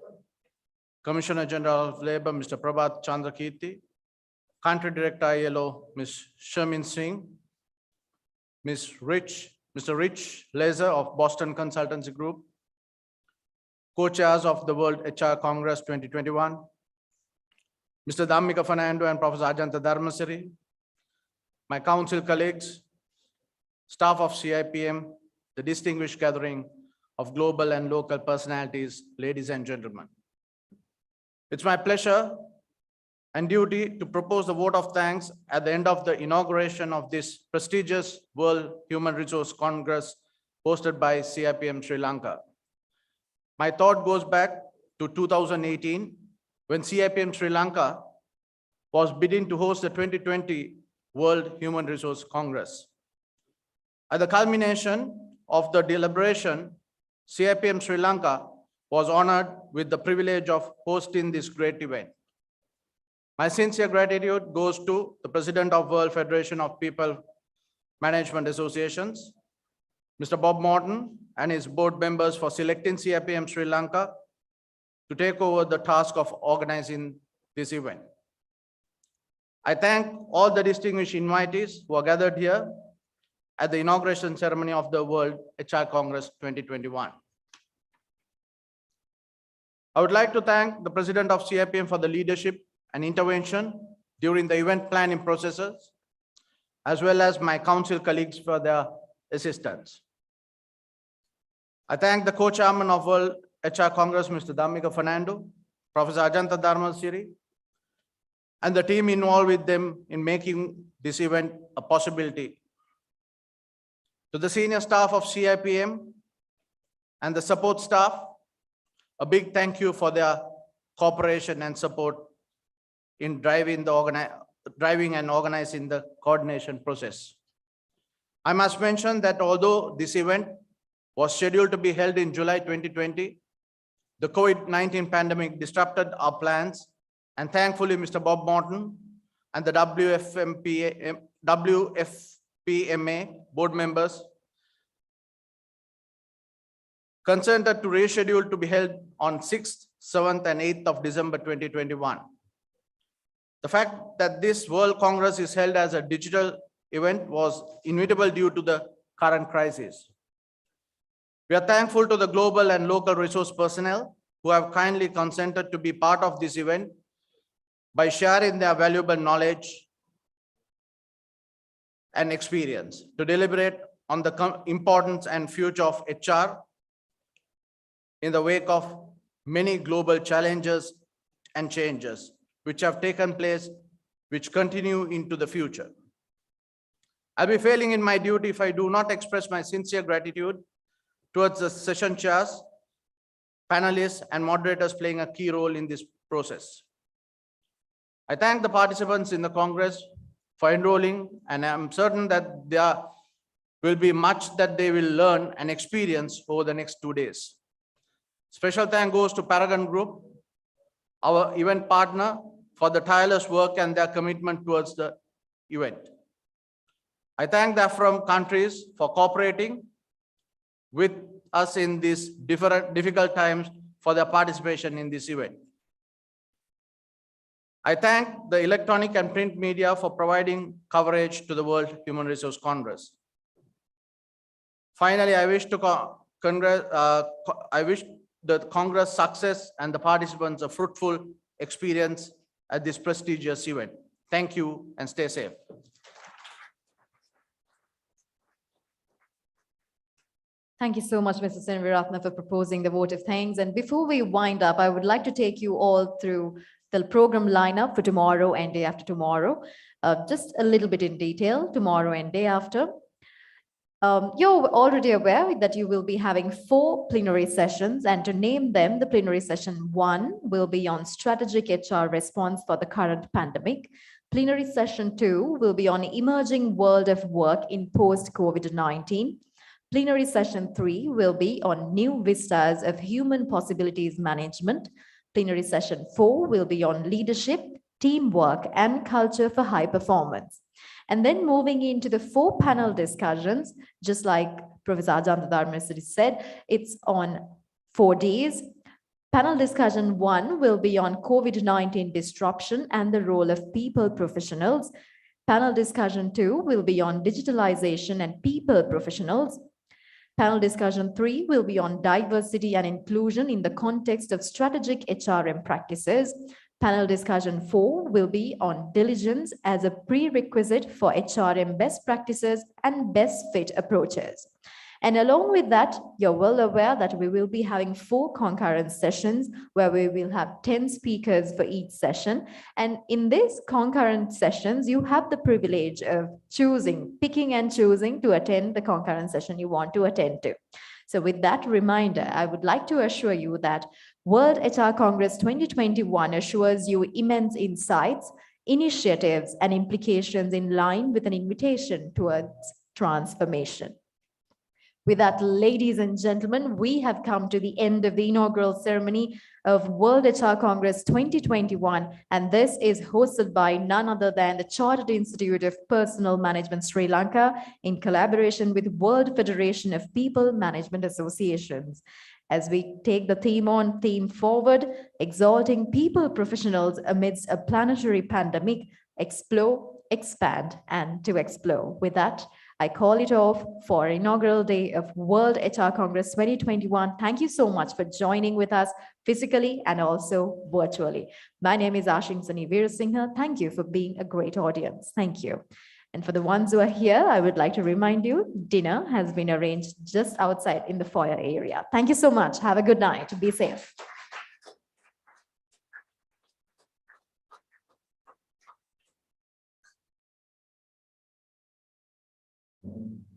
Commissioner General of Labor, Mr. Prabhat Chandrakirti, Country Director ILO, Ms. Sharmin Singh, Mr. Rich Laser of Boston Consultancy Group, co-chairs of the World HR Congress 2021, Mr. Dhammika Fernando and Professor Ajanta Dharmasiri, my council colleagues, staff of CIPM, the distinguished gathering of global and local personalities, ladies and gentlemen. It's my pleasure and duty to propose the vote of thanks at the end of the inauguration of this prestigious World Human Resource Congress hosted by CIPM Sri Lanka. My thought goes back to 2018 when CIPM Sri Lanka was bidding to host the 2020 World Human Resource Congress. At the culmination of the deliberation, CIPM Sri Lanka was honored with the privilege of hosting this great event. My sincere gratitude goes to the President of World Federation of People Management Associations, Mr. Bob Morton, and his board members for selecting CIPM Sri Lanka to take over the task of organizing this event. I thank all the distinguished invitees who are gathered here at the inauguration ceremony of the World HR Congress 2021. I would like to thank the President of CIPM for the leadership and intervention during the event planning processes, as well as my council colleagues for their assistance. I thank the co-chairman of World HR Congress, Mr. Dhammika Fernando, Professor Ajanta Dharmasiri, and the team involved with them in making this event a possibility. To the senior staff of CIPM and the support staff, a big thank you for their cooperation and support in driving and organizing the coordination process. I must mention that although this event was scheduled to be held in July 2020, the COVID-19 pandemic disrupted our plans, and thankfully Mr. Bob Morton and the WFPMA board members consented to reschedule to be held on 6th, 7th, and 8th of December 2021. The fact that this World Congress is held as a digital event was inevitable due to the current crisis. We are thankful to the global and local resource personnel who have kindly consented to be part of this event by sharing their valuable knowledge and experience to deliberate on the importance and future of HR in the wake of many global challenges and changes which have taken place, which continue into the future. I'll be failing in my duty if I do not express my sincere gratitude towards the session chairs, panelists, and moderators playing a key role in this process. I thank the participants in the Congress for enrolling, and I'm certain that there will be much that they will learn and experience over the next 2 days. Special thanks goes to Paragon Group, our event partner, for the tireless work and their commitment towards the event. I thank them from countries for cooperating with us in these difficult times for their participation in this event. I thank the electronic and print media for providing coverage to the World Human Resource Congress. Finally, I wish the Congress success and the participants a fruitful experience at this prestigious event. Thank you and stay safe. Thank you so much, Mr. Sinivaratna, for proposing the vote of thanks. And before we wind up, I would like to take you all through the program lineup for tomorrow and day after tomorrow, just a little bit in detail, tomorrow and day after. You're already aware that you will be having 4 plenary sessions, and to name them, the plenary session 1 will be on strategic HR response for the current pandemic. Plenary session 2 will be on emerging world of work in post-COVID-19. Plenary session 3 will be on new vistas of human possibilities management. Plenary session 4 will be on leadership, teamwork, and culture for high performance. And then moving into the 4 panel discussions, just like Professor Ajanta Dharmasiri said, it's on 4 days. Panel discussion 1 will be on COVID-19 disruption and the role of people professionals. Panel discussion 2 will be on digitalization and people professionals. Panel discussion 3 will be on diversity and inclusion in the context of strategic HRM practices. Panel discussion 4 will be on diligence as a prerequisite for HRM best practices and best fit approaches. And along with that, you're well aware that we will be having 4 concurrent sessions where we will have 10 speakers for each session. And in these concurrent sessions, you have the privilege of picking and choosing to attend the concurrent session you want to attend to. So with that reminder, I would like to assure you that World HR Congress 2021 assures you immense insights, initiatives, and implications in line with an invitation towards transformation. With that, ladies and gentlemen, we have come to the end of the inaugural ceremony of World HR Congress 2021, and this is hosted by none other than the Chartered Institute of Personnel Management Sri Lanka in collaboration with World Federation of People Management Associations. As we take the theme forward, exalting people professionals amidst a planetary pandemic, explore, expand, and to explore. With that, I call it off for inaugural day of World HR Congress 2021. Thank you so much for joining with us physically and also virtually. My name is Ashinsani Veerasinghe. Thank you for being a great audience. Thank you. And for the ones who are here, I would like to remind you, dinner has been arranged just outside in the foyer area. Thank you so much. Have a good night. Be safe. Mm-hmm.